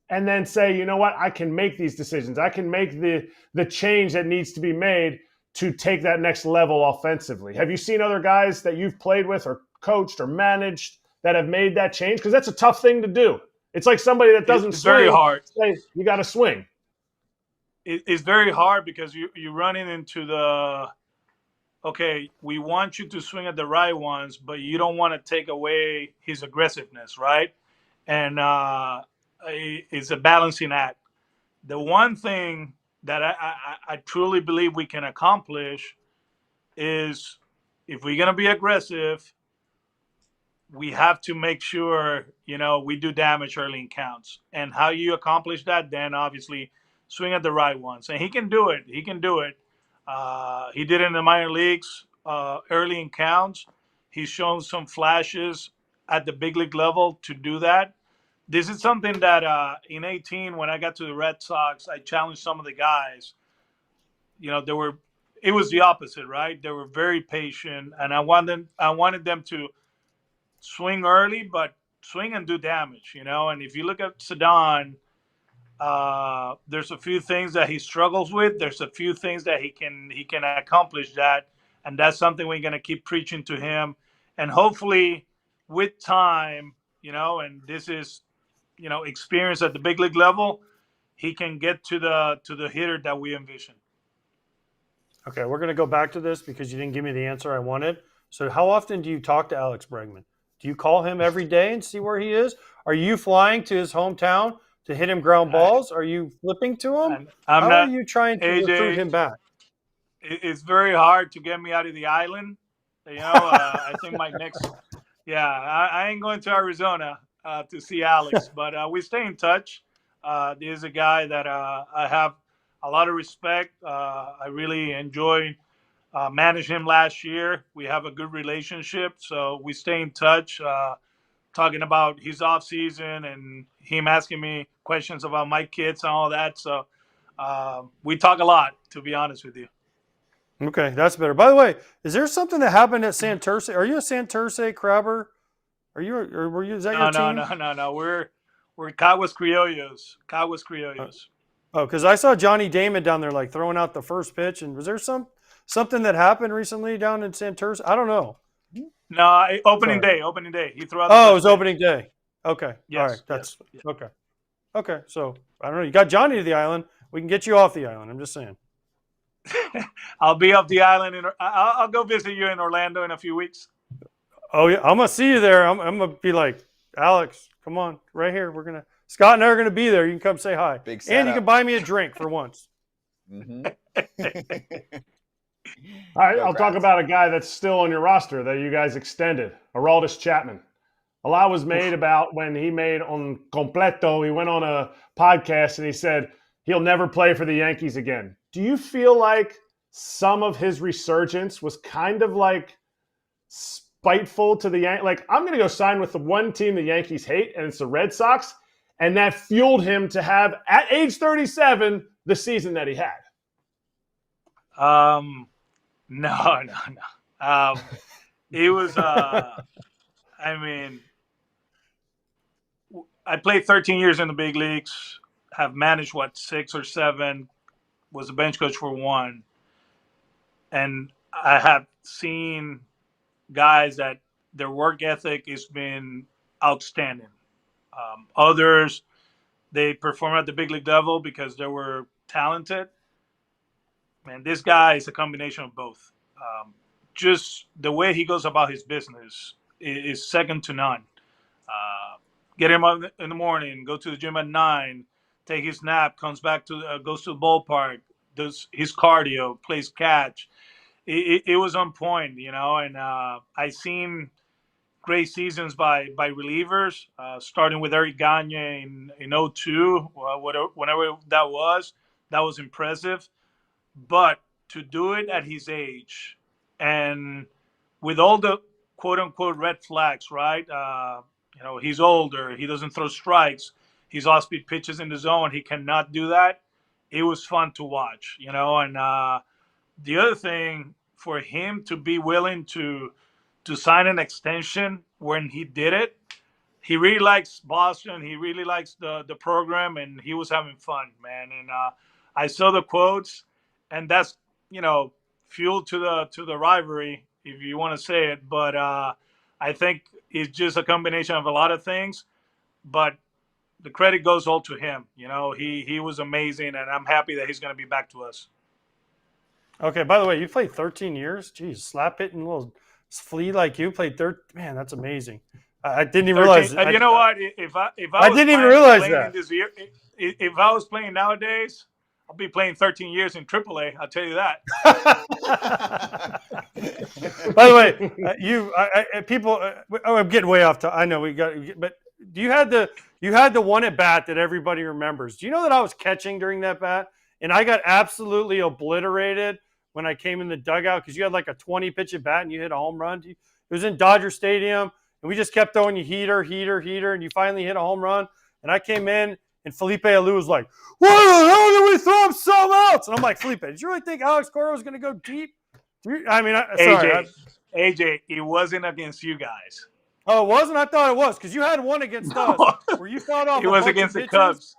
and then say, you know what, I can make these decisions. I can make the change that needs to be made to take that next level offensively? Have you seen other guys that you've played with or coached or managed that have made that change? Because that's a tough thing to do. It's like somebody that doesn't swing. Very hard. Say, you got to swing. It's very hard because you're running into okay, we want you to swing at the right ones, but you don't want to take away his aggressiveness, right? And it's a balancing act. The one thing that I truly believe we can accomplish is if we're going to be aggressive, we have to make sure, we do damage early in counts. And how you accomplish that, then obviously swing at the right ones. And he can do it. He did it in the minor leagues early in counts. He's shown some flashes at the big league level to do that. This is something that in 18, when I got to the Red Sox, I challenged some of the guys it was the opposite, right? They were very patient, and I wanted them to swing early, but swing and do damage, And if you look at Cedon, there's a few things that he struggles with. There's a few things that he can accomplish that, and that's something we're gonna keep preaching to him, and hopefully, with time, and this is, experience at the big league level, he can get to the hitter that we envision. Okay, we're going to go back to this because you didn't give me the answer I wanted. So how often do you talk to Alex Bregman? Do you call him every day and see where he is? Are you flying to his hometown to hit him ground balls? Are you flipping to him? How are you trying to recruit him back? It's very hard to get me out of the island. I think my next – I ain't going to Arizona to see Alex, but we stay in touch. This is a guy that I have a lot of respect. I really enjoyed managing him last year. We have a good relationship, so we stay in touch, talking about his off season and him asking me questions about my kids and all that. So we talk a lot, to be honest with you. Okay, that's better. By the way, is there something that happened at Santurce? Are you a Santurce crabber? Is that your team? No. We're Caguas Criollos. Oh, because I saw Johnny Damon down there like throwing out the first pitch. And was there something that happened recently down in Santurce? I don't know. No, opening day. He threw out the it first was pitch. Opening day. Okay. Yes, all right. That's yes. okay. Okay. So I don't know. You got Johnny to the island. We can get you off the island. I'm just saying. I'll be off the island. I'll go visit you in Orlando in a few weeks. Oh, yeah. I'm going to see you there. I'm going to be like, Alex, come on, right here. Scott and I are going to be there. You can come say hi. Big and you can buy me a drink for once. Mm-hmm. All right, I'll talk about a guy that's still on your roster that you guys extended, Aroldis Chapman. A lot was made about when he made on Completo. He went on a podcast and he said he'll never play for the Yankees again. Do you feel like some of his resurgence was kind of like spiteful to the Yankees? Like, I'm going to go sign with the one team the Yankees hate, and it's the Red Sox. And that fueled him to have, at age 37, the season that he had. No. It was, I played 13 years in the big leagues, have managed, 6 or 7, was a bench coach for 1. And I have seen guys that their work ethic has been outstanding. Others, they perform at the big league level because they were talented. Man, this guy is a combination of both. Just the way he goes about his business is second to none. Get him up in the morning, go to the gym at 9, take his nap, comes back goes to the ballpark, does his cardio, plays catch. It was on point, and I seen great seasons by relievers, starting with Erik Gagne in 2002, whenever that was impressive. But to do it at his age and with all the quote-unquote red flags, right? He's older. He doesn't throw strikes. He's off-speed pitches in the zone. He cannot do that. It was fun to watch, And the other thing, for him to be willing to sign an extension when he did it, he really likes Boston. He really likes the program, and he was having fun, man. And I saw the quotes, and that's fuel to the rivalry, if you want to say it. But I think it's just a combination of a lot of things. But the credit goes all to him. He was amazing, and I'm happy that he's going to be back to us. Okay. By the way, you played 13 years. Jeez, slap hitting little flea like you played 13. Man, that's amazing. I didn't even realize. You know what? If I didn't even realize that. This year, if I was playing nowadays, I'll be playing 13 years in AAA. I'll tell you that. By the way, people. I'm getting way off. I know we got, but you had the one at bat that everybody remembers. Do you know that I was catching during that bat, and I got absolutely obliterated when I came in the dugout because you had like a 20 pitch at bat and you hit a home run. It was in Dodger Stadium, and we just kept throwing you heater, and you finally hit a home run. And I came in, And Felipe Alou was like, "Why the hell did we throw him somewhere else?" And I'm like, Felipe, did you really think Alex Cora was going to go deep? AJ, it wasn't against you guys. Oh, it wasn't? I thought it was, because you had one against us where you fought off it was against the Cubs.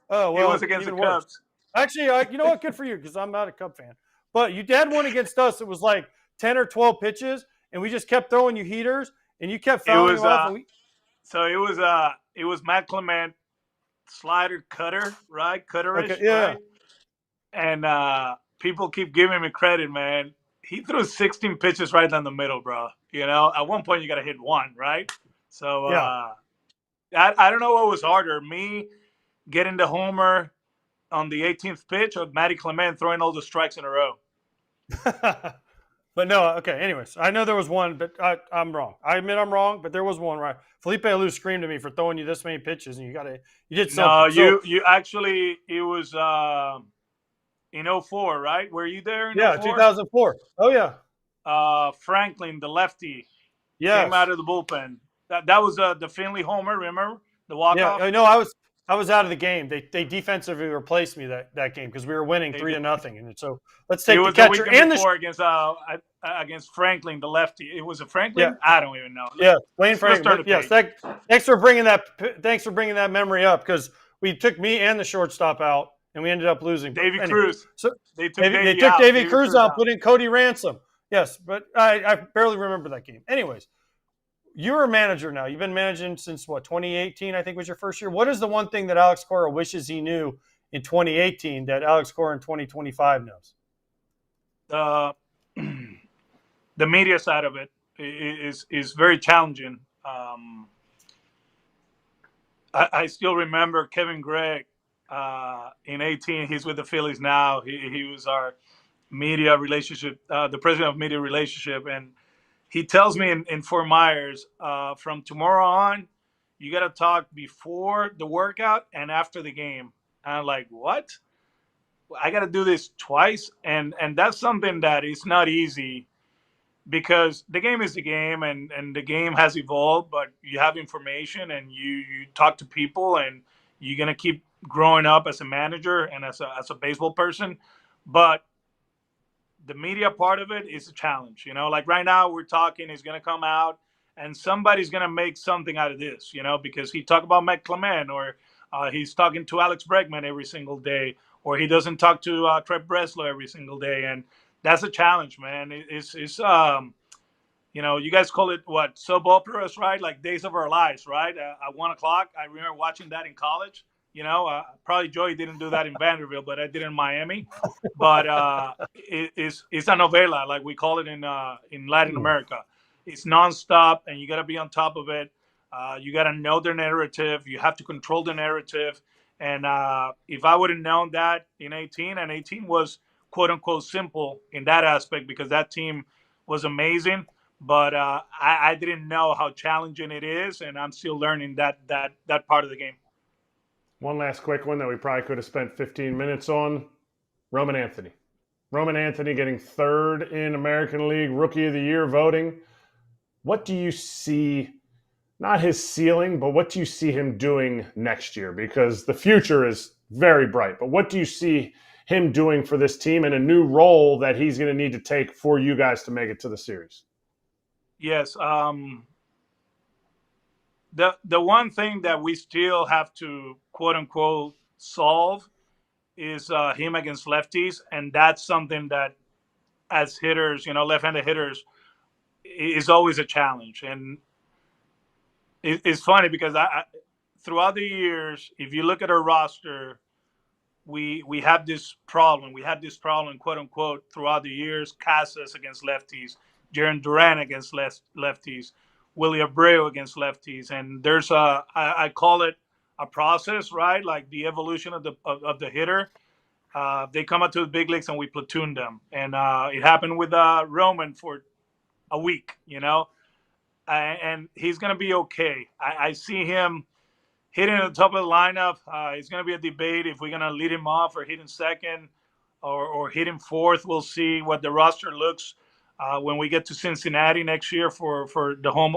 Oh, well, it was against the Cubs. Actually, you know what? Good for you, because I'm not a Cub fan. But you had one against us. It was like 10 or 12 pitches, and we just kept throwing you heaters, and you kept fouling off. So it was Matt Clement, slider cutter, right? Cutterish, okay, yeah. Right? And people keep giving me credit, man. He threw 16 pitches right down the middle, bro. You know, at one point you got to hit one, right? So I don't know what was harder, me getting the homer on the 18th pitch or Matty Clement throwing all the strikes in a row. But no, okay. Anyways, I know there was one, but I'm wrong. I admit I'm wrong, but there was one right. Felipe Alou screamed at me for throwing you this many pitches, and you did something. No, you actually, it was in 04, right? Were you there in 04? 2004. Oh yeah. Franklin, the lefty, came out of the bullpen. That was the Finley homer. Remember the walk-off? Yeah, no, I was out of the game. They defensively replaced me that game because we were winning 3-0. And so let's take the catcher and the against Franklin, the lefty. It was a Franklin. Yeah. I don't even know. Yeah, Wayne Franklin. Yes, thanks for bringing that memory up, because we took me and the shortstop out, and we ended up losing. Davey Cruz. So they took Davey Cruz out, put in Cody Ransom. Yes, but I barely remember that game. Anyways. You're a manager now. You've been managing since, 2018, I think was your first year. What is the one thing that Alex Cora wishes he knew in 2018 that Alex Cora in 2025 knows? The media side of it is very challenging. I still remember Kevin Gregg in 18. He's with the Phillies now. He was our media relationship, the president of media relationship, and he tells me in Fort Myers, from tomorrow on, you got to talk before the workout and after the game. And I'm like, what? I got to do this twice? And that's something that is not easy, because the game is the game, and the game has evolved, but you have information and you talk to people, and you're going to keep growing up as a manager and as a baseball person. But the media part of it is a challenge, like right now we're talking, he's going to come out and somebody's going to make something out of this, because he talked about Matt Clement, or he's talking to Alex Bregman every single day, or he doesn't talk to Trent Breslow every single day. And that's a challenge, man. It's you guys call it what? Soap operas, right? Like Days of Our Lives, right? At 1:00. I remember watching that in college. Probably Joey didn't do that in Vanderbilt, but I did in Miami. But it's a novela, like we call it in Latin America. It's nonstop, and you got to be on top of it. You got to know the narrative. You have to control the narrative. And if I would have known that in 18, and 18 was quote unquote simple in that aspect, because that team was amazing. But I didn't know how challenging it is, and I'm still learning that part of the game. One last quick one that we probably could have spent 15 minutes on. Roman Anthony. Roman Anthony getting third in American League Rookie of the Year voting. What do you see, not his ceiling, but what do you see him doing next year? Because the future is very bright. But what do you see him doing for this team in a new role that he's going to need to take for you guys to make it to the series? Yes. The one thing that we still have to, quote unquote, solve is him against lefties. And that's something that, as hitters, left-handed hitters, is always a challenge. And it's funny because I throughout the years, if you look at our roster, we have this problem. We had this problem, quote unquote, throughout the years. Casas against lefties, Jaron Duran against lefties, Willie Abreu against lefties, and there's I call it a process, right? Like the evolution of the hitter. They come up to the big leagues and we platoon them, and it happened with Roman for a week, and he's gonna be okay. I see him hitting at the top of the lineup. It's gonna be a debate if we're gonna lead him off or hit him second, or hit him fourth. We'll see what the roster looks when we get to Cincinnati next year for the home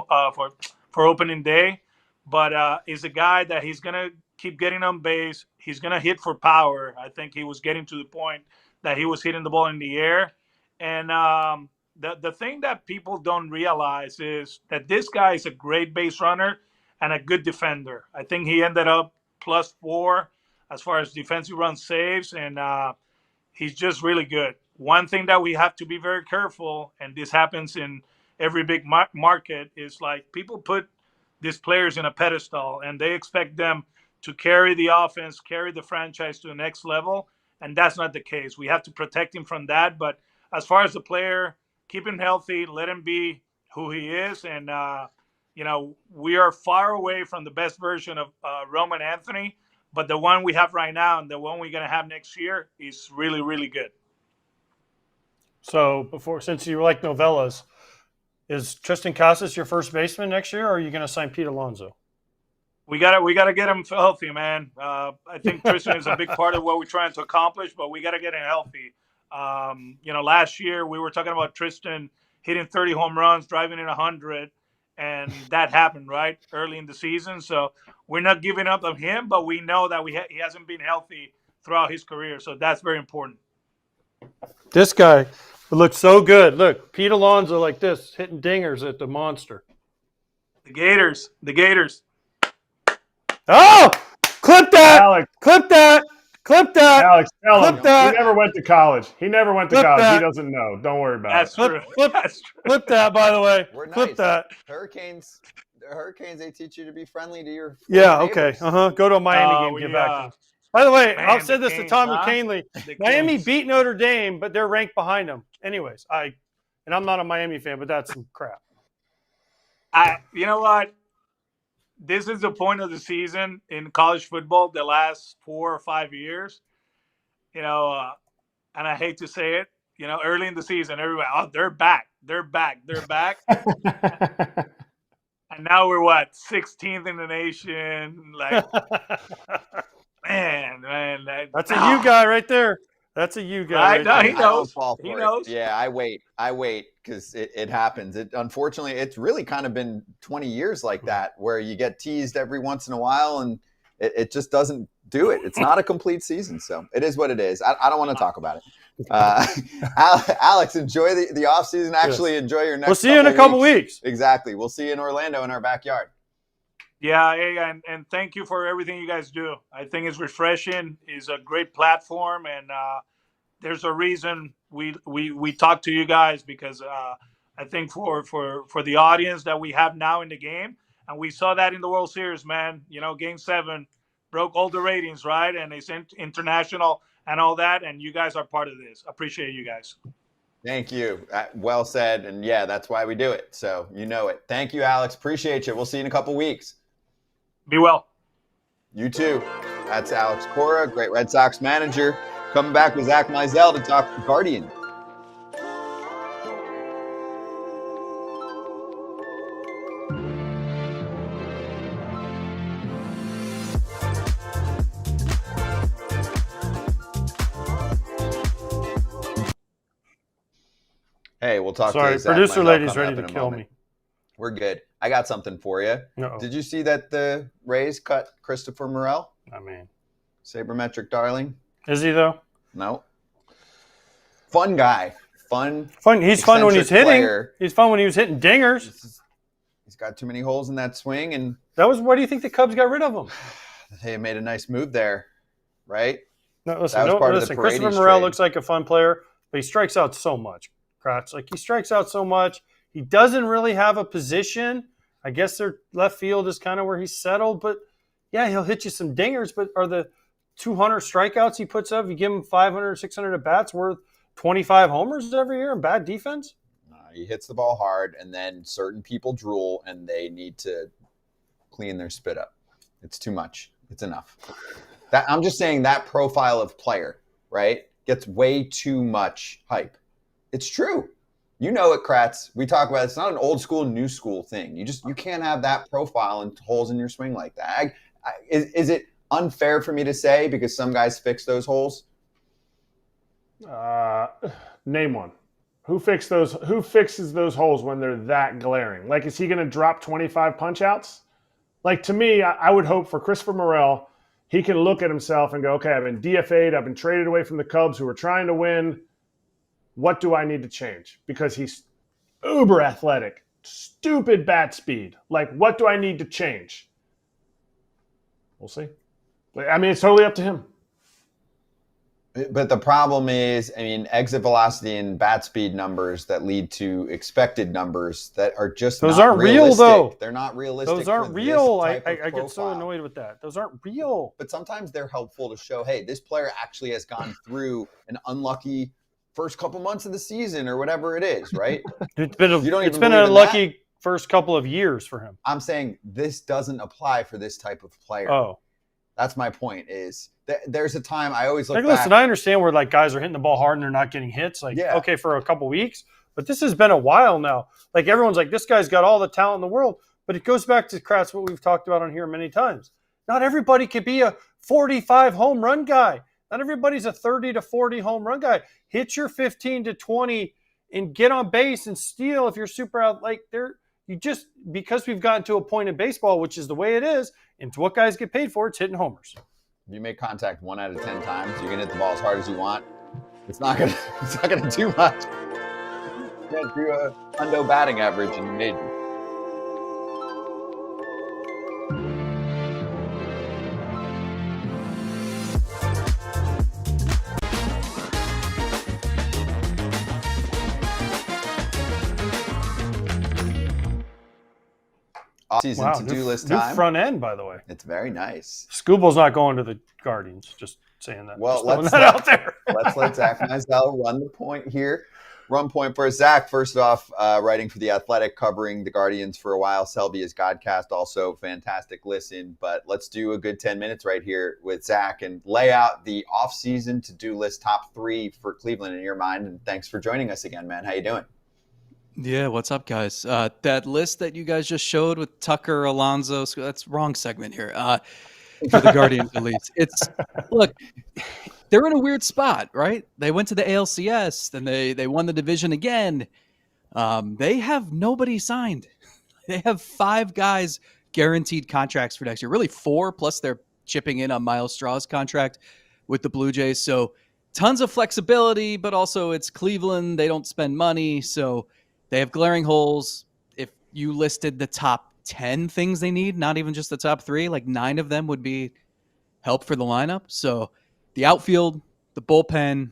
for opening day. But is a guy that he's gonna keep getting on base. He's going to hit for power. I think he was getting to the point that he was hitting the ball in the air. And the thing that people don't realize is that this guy is a great base runner and a good defender. I think he ended up +4 as far as defensive run saves, and he's just really good. One thing that we have to be very careful, and this happens in every big market, is like people put these players in a pedestal and they expect them to carry the offense, carry the franchise to the next level, and that's not the case. We have to protect him from that. But as far as the player, keep him healthy, let him be who he is, and we are far away from the best version of Roman Anthony, but the one we have right now and the one we're going to have next year is really, really good. So since you like novellas, is Tristan Casas your first baseman next year, or are you going to sign Pete Alonso? We gotta get him healthy, man. I think Tristan is a big part of what we're trying to accomplish, but we gotta get him healthy. Last year we were talking about Tristan hitting 30 home runs, driving in 100, and that happened right early in the season. So we're not giving up on him, but we know that he hasn't been healthy throughout his career, so that's very important. This guy looks so good. Look, Pete Alonso like this, hitting dingers at the monster. The Gators. Oh, clip that! Alex, clip that! Alex, tell him. Clip that. He never went to college. Clip college. that. He doesn't know. Don't worry about That's it. true. That's true. Clip that, by the way. We're nice. Clip that. Hurricanes, they teach you to be friendly to your Yeah, neighbors. okay. Go to a Miami game, get back to him. By the way, I'll say this to Tommy Canley. Miami beat Notre Dame, but they're ranked behind them. Anyways, I'm not a Miami fan, but that's some crap. You know what? This is the point of the season in college football, the last 4 or 5 years. And I hate to say it, early in the season, everybody, they're back. And now we're 16th in the nation. Like, man. That's a you guy right there. That's a you guy. Right there. He knows. He knows. Yeah, I wait because it happens. Unfortunately, it's really kind of been 20 years like that, where you get teased every once in a while, and it just doesn't do it. It's not a complete season, so it is what it is. I don't want to talk about it. Alex, enjoy the off season. Actually, enjoy your next. We'll see you in a couple weeks. Exactly. We'll see you in Orlando in our backyard. Yeah, and thank you for everything you guys do. I think it's refreshing. It's a great platform, and there's a reason we talk to you guys, because I think for the audience that we have now in the game, and we saw that in the World Series, man. Game 7 broke all the ratings, right? And it's international and all that, and you guys are part of this. Appreciate you guys. Thank you. Well said, and yeah, that's why we do it. So you know it. Thank you, Alex. Appreciate you. We'll see you in a couple weeks. Be well. You too. That's Alex Cora, great Red Sox manager, coming back with Zack Meisel to talk Guardians. Hey, we'll talk Sorry, to Zack producer Meisel lady's coming ready up to in a kill moment. me. We're good. I got something for you. Uh-oh. Did you see that the Rays cut Christopher Morel? I mean, Sabermetric darling? is he though? No. Fun guy. Fun. He's fun when he's hitting. Player. He's fun when he was hitting dingers. He's got too many holes in that swing, and Why do you think the Cubs got rid of him? they made a nice move there, right? No, listen. Morel Christopher Morel looks like a fun player, but he strikes out so much. Kratz, he strikes out so much. He doesn't really have a position. I guess their left field is kind of where he's settled, but yeah, he'll hit you some dingers. But are the 200 strikeouts he puts up, you give him 500, 600 at bats, worth 25 homers every year and bad defense? He hits the ball hard, and then certain people drool, and they need to clean their spit up. It's too much. It's enough. I'm just saying that profile of player, right, gets way too much hype. It's true. You know it, Kratz. We talk about it. It's not an old school, new school thing. You can't have that profile and holes in your swing like that. Is it unfair for me to say because some guys fix those holes? Name one. Who fixes those holes when they're that glaring? Like, is he going to drop 25 punch outs? Like, to me, I would hope for Christopher Morel he can look at himself and go, okay, I've been DFA'd. I've been traded away from the Cubs who are trying to win. What do I need to change? Because he's uber athletic, stupid bat speed. Like, what do I need to change? We'll see. I mean, it's totally up to him. But the problem is, I mean, exit velocity and bat speed numbers that lead to expected numbers that are just those not aren't realistic. real, though. They're not realistic. Those aren't for real. this type I of get so profile. annoyed with that. Those aren't real. But sometimes they're helpful to show, hey, this player actually has gone through an unlucky first couple months of the season or whatever it is, right? It's been You don't it's even been believe an in unlucky that? first couple of years for him. I'm saying this doesn't apply for this type of player. Oh. That's my point is there's a time I always look Like, back. listen, I understand where like guys are hitting the ball hard and they're not getting hits. Like, Yeah. okay, for a couple weeks, but this has been a while now. Like, everyone's like, this guy's got all the talent in the world, but it goes back to Kratz, what we've talked about on here many times. Not everybody could be a 45 home run guy. Not everybody's a 30 to 40 home run guy. Hit your 15 to 20 and get on base and steal if you're super out. Like, because we've gotten to a point in baseball, which is the way it is, and it's what guys get paid for, it's hitting homers. If you make contact 1 out of 10 times, you're gonna hit the ball as hard as you want. It's not gonna do much. You can't do a hundo batting average in major. Offseason to-do list new time. front end, by the way. It's very nice. Scooble's not going to the Guardians. Just saying that. Well, Just throwing let's that out there. Let's let Zack Meisel run the point here. Run point for Zack. First off, writing for The Athletic, covering the Guardians for a while. Selby's Godcast, also fantastic listen. But let's do a good 10 minutes right here with Zack and lay out the offseason to-do list top 3 for Cleveland in your mind. And thanks for joining us again, man. How you doing? Yeah, what's up, guys? That list that you guys just showed with Tucker, Alonso, that's wrong segment here. For the Guardians, at least. Look, they're in a weird spot, right? They went to the ALCS, then they won the division again. They have nobody signed. They have 5 guys guaranteed contracts for next year. Really 4, plus they're chipping in on Miles Straw's contract with the Blue Jays. So tons of flexibility, but also it's Cleveland. They don't spend money, so they have glaring holes. If you listed the top 10 things they need, not even just the top 3, like 9 of them would be help for the lineup. So the outfield, the bullpen,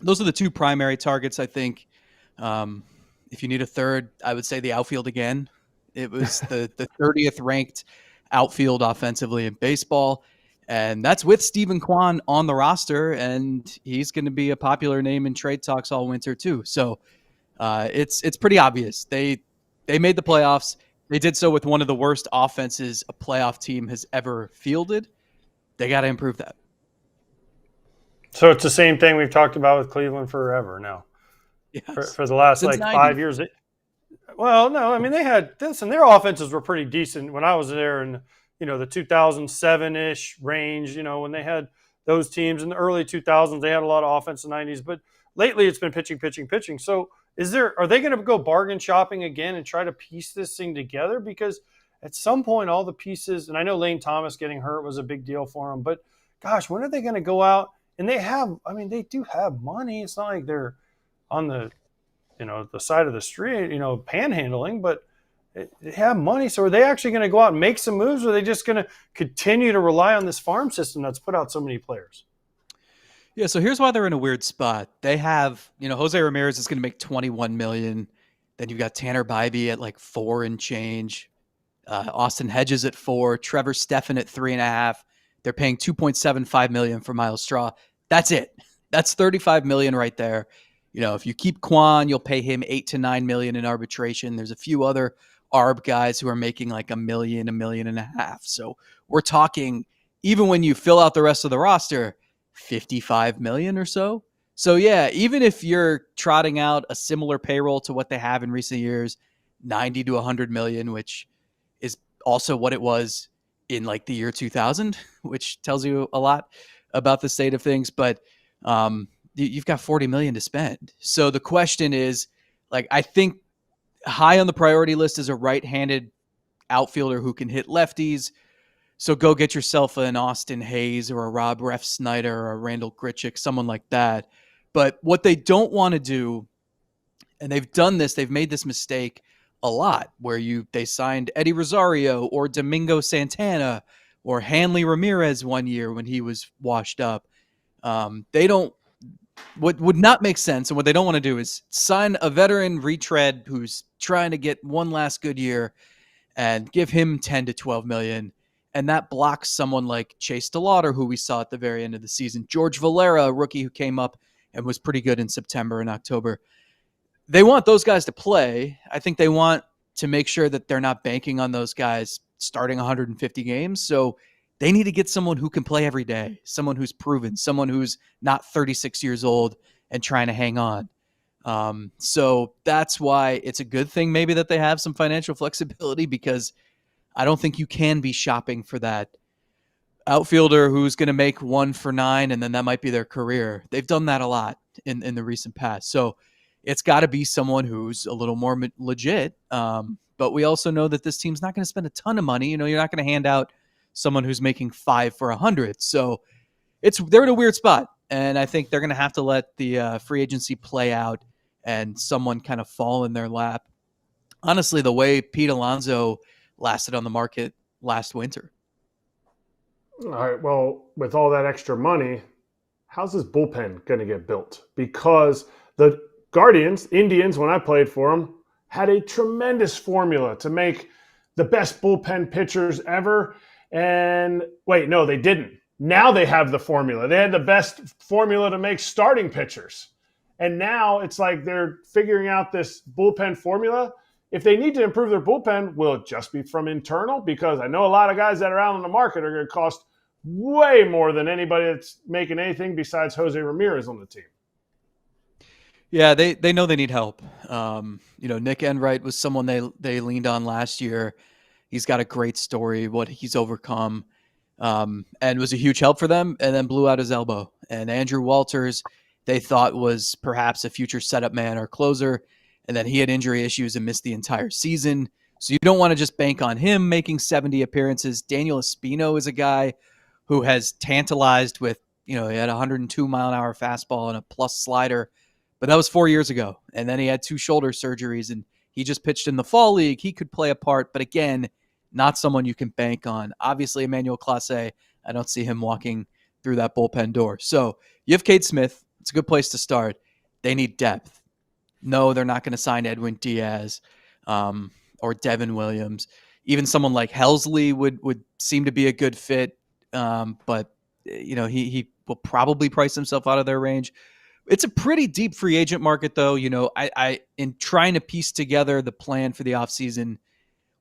those are the 2 primary targets, I think. If you need a third, I would say the outfield again. It was the 30th ranked outfield offensively in baseball. And that's with Steven Kwan on the roster, and he's going to be a popular name in trade talks all winter too. So it's pretty obvious. They made the playoffs. They did so with one of the worst offenses a playoff team has ever fielded. They got to improve that. So it's the same thing we've talked about with Cleveland forever now. Yes. For the last Since like 90. 5 years. Well, no, I mean, they had this, and their offenses were pretty decent when I was there in, the 2007-ish range, when they had those teams in the early 2000s. They had a lot of offense in the 90s, but lately it's been pitching. So are they going to go bargain shopping again and try to piece this thing together? Because at some point, all the pieces, and I know Lane Thomas getting hurt was a big deal for them, but gosh, when are they going to go out? And they do have money. It's not like they're on the side of the street, panhandling, but they have money. So are they actually going to go out and make some moves, or are they just going to continue to rely on this farm system that's put out so many players? Yeah, so here's why they're in a weird spot. They have, Jose Ramirez is going to make $21 million. Then you've got Tanner Bybee at like 4 and change. Austin Hedges at 4. Trevor Stephan at 3.5. They're paying $2.75 million for Miles Straw. That's it. That's $35 million right there. If you keep Kwan, you'll pay him $8 to $9 million in arbitration. There's a few other ARB guys who are making like $1 million, $1.5 million. So we're talking, even when you fill out the rest of the roster, $55 million or so. So yeah, even if you're trotting out a similar payroll to what they have in recent years, 90 to 100 million, which is also what it was in like the year 2000, which tells you a lot about the state of things. But you've got 40 million to spend. So the question is, like, I think high on the priority list is a right-handed outfielder who can hit lefties. So go get yourself an Austin Hayes or a Rob Refsnyder or a Randall Grichuk, someone like that. But what they don't want to do, and they've done this, they've made this mistake a lot, where they signed Eddie Rosario or Domingo Santana or Hanley Ramirez one year when he was washed up. They don't. What would not make sense, and what they don't want to do, is sign a veteran retread who's trying to get one last good year and give him 10 to 12 million. And that blocks someone like Chase DeLauder, who we saw at the very end of the season. George Valera, a rookie who came up and was pretty good in September and October. They want those guys to play. I think they want to make sure that they're not banking on those guys starting 150 games. So they need to get someone who can play every day, someone who's proven, someone who's not 36 years old and trying to hang on. So that's why it's a good thing maybe that they have some financial flexibility, because I don't think you can be shopping for that outfielder who's going to make 1 for 9 and then that might be their career. They've done that a lot in the recent past. So it's got to be someone who's a little more legit. But we also know that this team's not going to spend a ton of money. You're not going to hand out someone who's making 5 for 100. So they're in a weird spot. And I think they're going to have to let the free agency play out and someone kind of fall in their lap. Honestly, the way Pete Alonso lasted on the market last winter. All right. Well, with all that extra money, how's this bullpen going to get built? Because the Indians, when I played for them, had a tremendous formula to make the best bullpen pitchers ever. And wait, no, they didn't. Now they have the formula. They had the best formula to make starting pitchers. And now it's like they're figuring out this bullpen formula. If they need to improve their bullpen, will it just be from internal? Because I know a lot of guys that are out on the market are going to cost way more than anybody that's making anything besides Jose Ramirez on the team. Yeah, they know they need help. Nick Enright was someone they leaned on last year. He's got a great story, what he's overcome, and was a huge help for them, and then blew out his elbow. And Andrew Walters, they thought was perhaps a future setup man or closer, and then he had injury issues and missed the entire season. So you don't want to just bank on him making 70 appearances. Daniel Espino is a guy who has tantalized with, he had a 102-mile-an-hour fastball and a plus slider, but that was 4 years ago. And then he had 2 shoulder surgeries, and he just pitched in the fall league. He could play a part, but again, not someone you can bank on. Obviously, Emmanuel Clase, I don't see him walking through that bullpen door. So you have Cade Smith. It's a good place to start. They need depth. No, they're not going to sign Edwin Diaz or Devin Williams. Even someone like Helsley would seem to be a good fit, but he will probably price himself out of their range. It's a pretty deep free agent market, though. I in trying to piece together the plan for the offseason,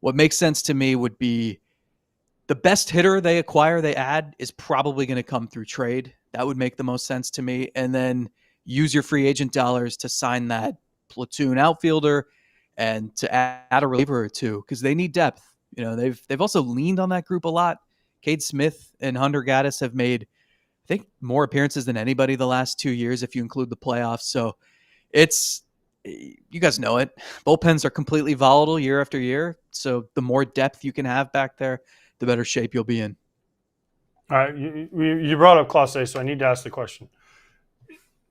what makes sense to me would be the best hitter they add is probably going to come through trade. That would make the most sense to me. And then use your free agent dollars to sign that platoon outfielder and to add a reliever or two, because they need depth. They've also leaned on that group a lot. Cade Smith and Hunter Gaddis have made, I think, more appearances than anybody the last 2 years, if you include the playoffs. So you guys know it. Bullpens are completely volatile year after year. So the more depth you can have back there, the better shape you'll be in. All right. You brought up Clase, so I need to ask the question.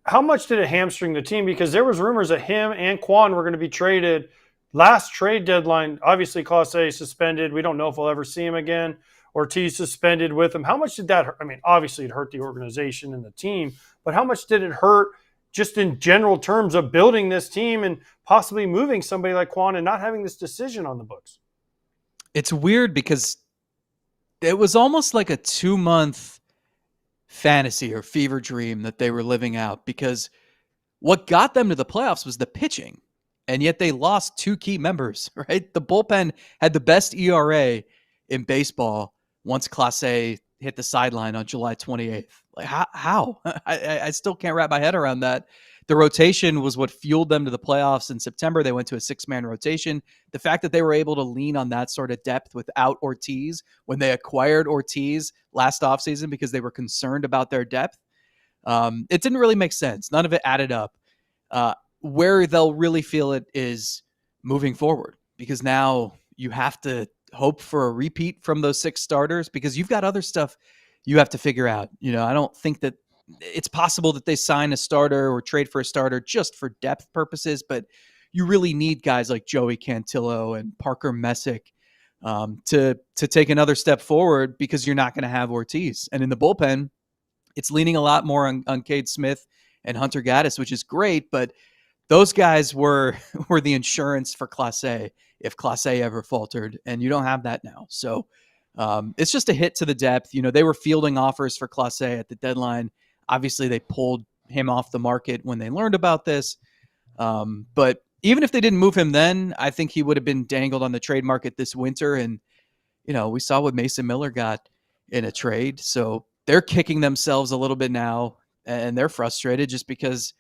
How much did it hamstring the team? Because there was rumors that him and Quan were going to be traded last trade deadline. Obviously, Clase suspended. We don't know if we'll ever see him again. Ortiz suspended with him. How much did that hurt? I mean, obviously it hurt the organization and the team, but how much did it hurt just in general terms of building this team and possibly moving somebody like Quan and not having this decision on the books? It's weird because it was almost like a 2-month fantasy or fever dream that they were living out, because what got them to the playoffs was the pitching, and yet they lost 2 key members, right? The bullpen had the best ERA in baseball once Clase hit the sideline on July 28th. Like, how? I still can't wrap my head around that. The rotation was what fueled them to the playoffs in September. They went to a 6-man rotation. The fact that they were able to lean on that sort of depth without Ortiz when they acquired Ortiz last offseason because they were concerned about their depth, it didn't really make sense. None of it added up. Where they'll really feel it is moving forward, because now you have to hope for a repeat from those 6 starters because you've got other stuff you have to figure out. I don't think that it's possible that they sign a starter or trade for a starter just for depth purposes, but you really need guys like Joey Cantillo and Parker Messick to take another step forward because you're not going to have Ortiz. And in the bullpen, it's leaning a lot more on Cade Smith and Hunter Gaddis, which is great, but those guys were the insurance for Clase if Clase ever faltered, and you don't have that now. So it's just a hit to the depth. They were fielding offers for Clase at the deadline. Obviously, they pulled him off the market when they learned about this. But even if they didn't move him then, I think he would have been dangled on the trade market this winter. And, we saw what Mason Miller got in a trade. So they're kicking themselves a little bit now, and they're frustrated just because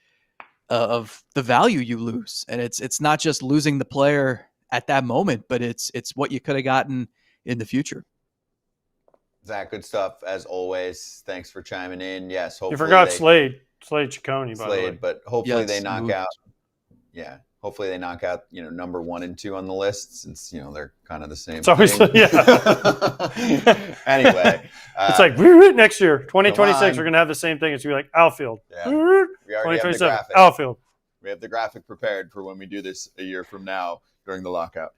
of the value you lose. And it's not just losing the player at that moment, but it's what you could have gotten in the future. Zach, good stuff as always. Thanks for chiming in. Yes, hopefully you forgot Slade Ciccone, by the way. But hopefully they knock out. Yeah, hopefully they knock out number 1 and 2 on the list since they're kind of the same. It's always Anyway, it's like next year, 2026, we're gonna have the same thing. It's gonna be like outfield. Yeah. We already have the graphic. Outfield. We have the graphic prepared for when we do this a year from now during the lockout.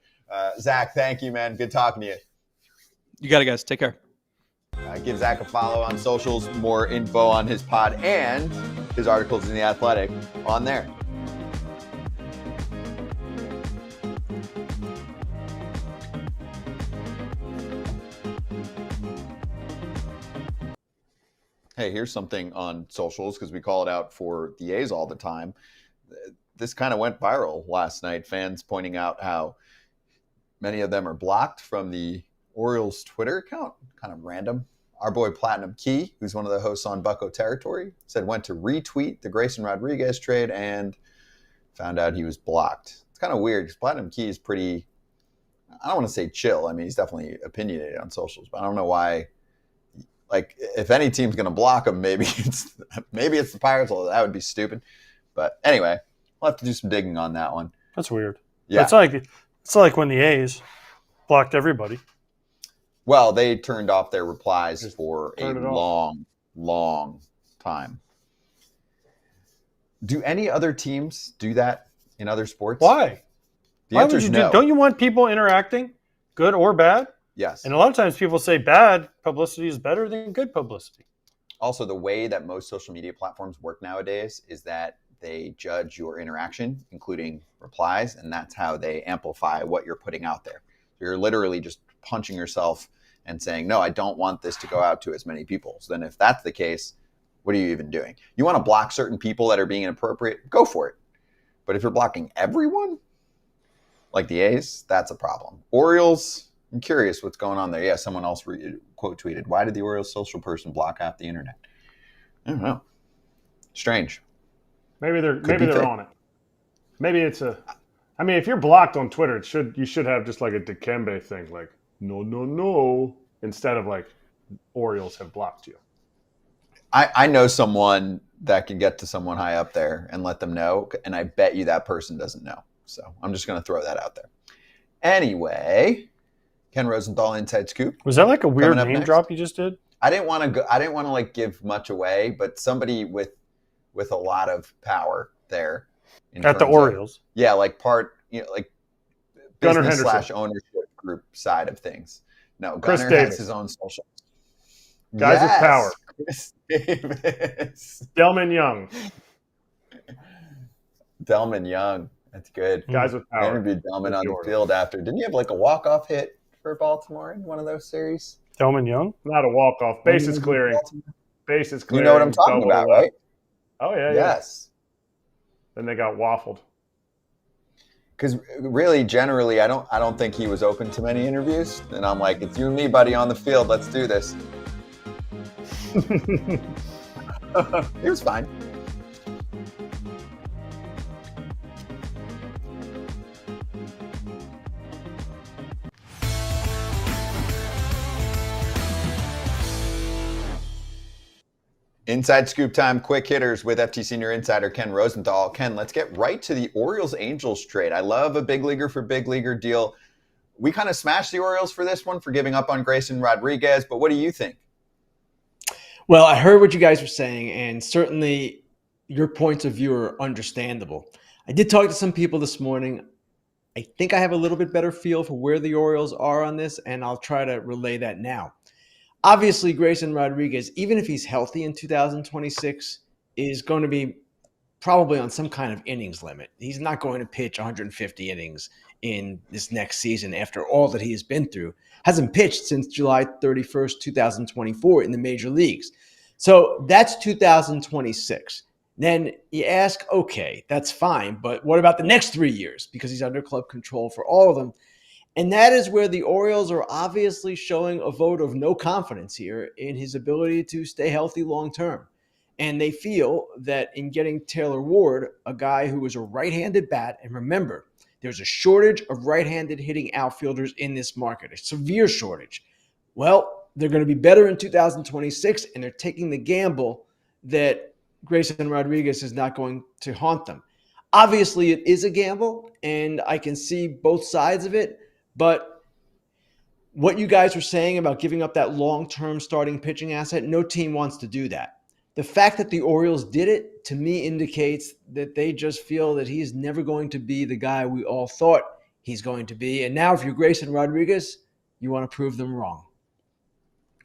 Zach, thank you, man. Good talking to you. You got it, guys. Take care. Give Zach a follow on socials. More info on his pod and his articles in The Athletic on there. Hey, here's something on socials because we call it out for the A's all the time. This kind of went viral last night. Fans pointing out how many of them are blocked from the Orioles Twitter account. Kind of random. Our boy Platinum Key, who's one of the hosts on Bucko Territory, said went to retweet the Grayson Rodriguez trade and found out he was blocked. It's kind of weird because Platinum Key is pretty, I don't want to say chill. I mean, he's definitely opinionated on socials, but I don't know why. Like, if any team's going to block him, maybe it's the Pirates, although that would be stupid. But anyway, we'll have to do some digging on that one. That's weird. Yeah. It's like when the A's blocked everybody. Well, they turned off their replies for a long, long time. Do any other teams do that in other sports? Why? The answer is no. Don't you want people interacting, good or bad? Yes. And a lot of times people say bad publicity is better than good publicity. Also, the way that most social media platforms work nowadays is that they judge your interaction, including replies, and that's how they amplify what you're putting out there. So you're literally just punching yourself and saying, no, I don't want this to go out to as many people. So then if that's the case, what are you even doing? You want to block certain people that are being inappropriate? Go for it. But if you're blocking everyone, like the A's, that's a problem. Orioles, I'm curious what's going on there. Yeah, someone else quote tweeted, why did the Orioles social person block half the internet? I don't know. Strange. Maybe they're on it. Maybe it's if you're blocked on Twitter, you should have just like a Dikembe thing, like no, instead of like Orioles have blocked you. I know someone that can get to someone high up there and let them know, and I bet you that person doesn't know. So I'm just going to throw that out there. Anyway, Ken Rosenthal, Inside Scoop. Was that like a weird name drop you just did? I didn't want to like give much away, but somebody with a lot of power there at the Orioles. Like like Gunnar business / ownership group side of things. No, Chris Gunnar Davis has his own social. Guys with power. Chris Davis. Delman Young. That's good. Guys with power. I interviewed Delman on the field after. Didn't he have like a walk-off hit for Baltimore in one of those series? Delman Young? Not a walk-off. Bases clearing. Bases clearing. You know what I'm talking about, right? Oh, yeah. Yes. Then they got waffled. Because really, generally, I don't think he was open to many interviews. And I'm like, it's you and me, buddy, on the field. Let's do this. He was fine. Inside Scoop time, quick hitters with FT Senior Insider Ken Rosenthal. Ken, let's get right to the Orioles-Angels trade. I love a big leaguer for big leaguer deal. we kind of smashed the Orioles for this one for giving up on Grayson Rodriguez, but what do you think? Well, I heard what you guys were saying, and certainly your points of view are understandable. I did talk to some people this morning. I think I have a little bit better feel for where the Orioles are on this, and I'll try to relay that now. Obviously, Grayson Rodriguez, even if he's healthy in 2026, is going to be probably on some kind of innings limit. He's not going to pitch 150 innings in this next season after all that he has been through. Hasn't pitched since July 31st, 2024 in the major leagues. So that's 2026. Then you ask, okay, that's fine, but what about the next 3 years? Because he's under club control for all of them. And that is where the Orioles are obviously showing a vote of no confidence here in his ability to stay healthy long term. And they feel that in getting Taylor Ward, a guy who is a right-handed bat, and remember, there's a shortage of right-handed hitting outfielders in this market, a severe shortage. Well, they're going to be better in 2026, and they're taking the gamble that Grayson Rodriguez is not going to haunt them. Obviously, it is a gamble, and I can see both sides of it, but what you guys were saying about giving up that long-term starting pitching asset, no team wants to do that. The fact that the Orioles did it, to me, indicates that they just feel that he's never going to be the guy we all thought he's going to be. And now if you're Grayson Rodriguez, you want to prove them wrong.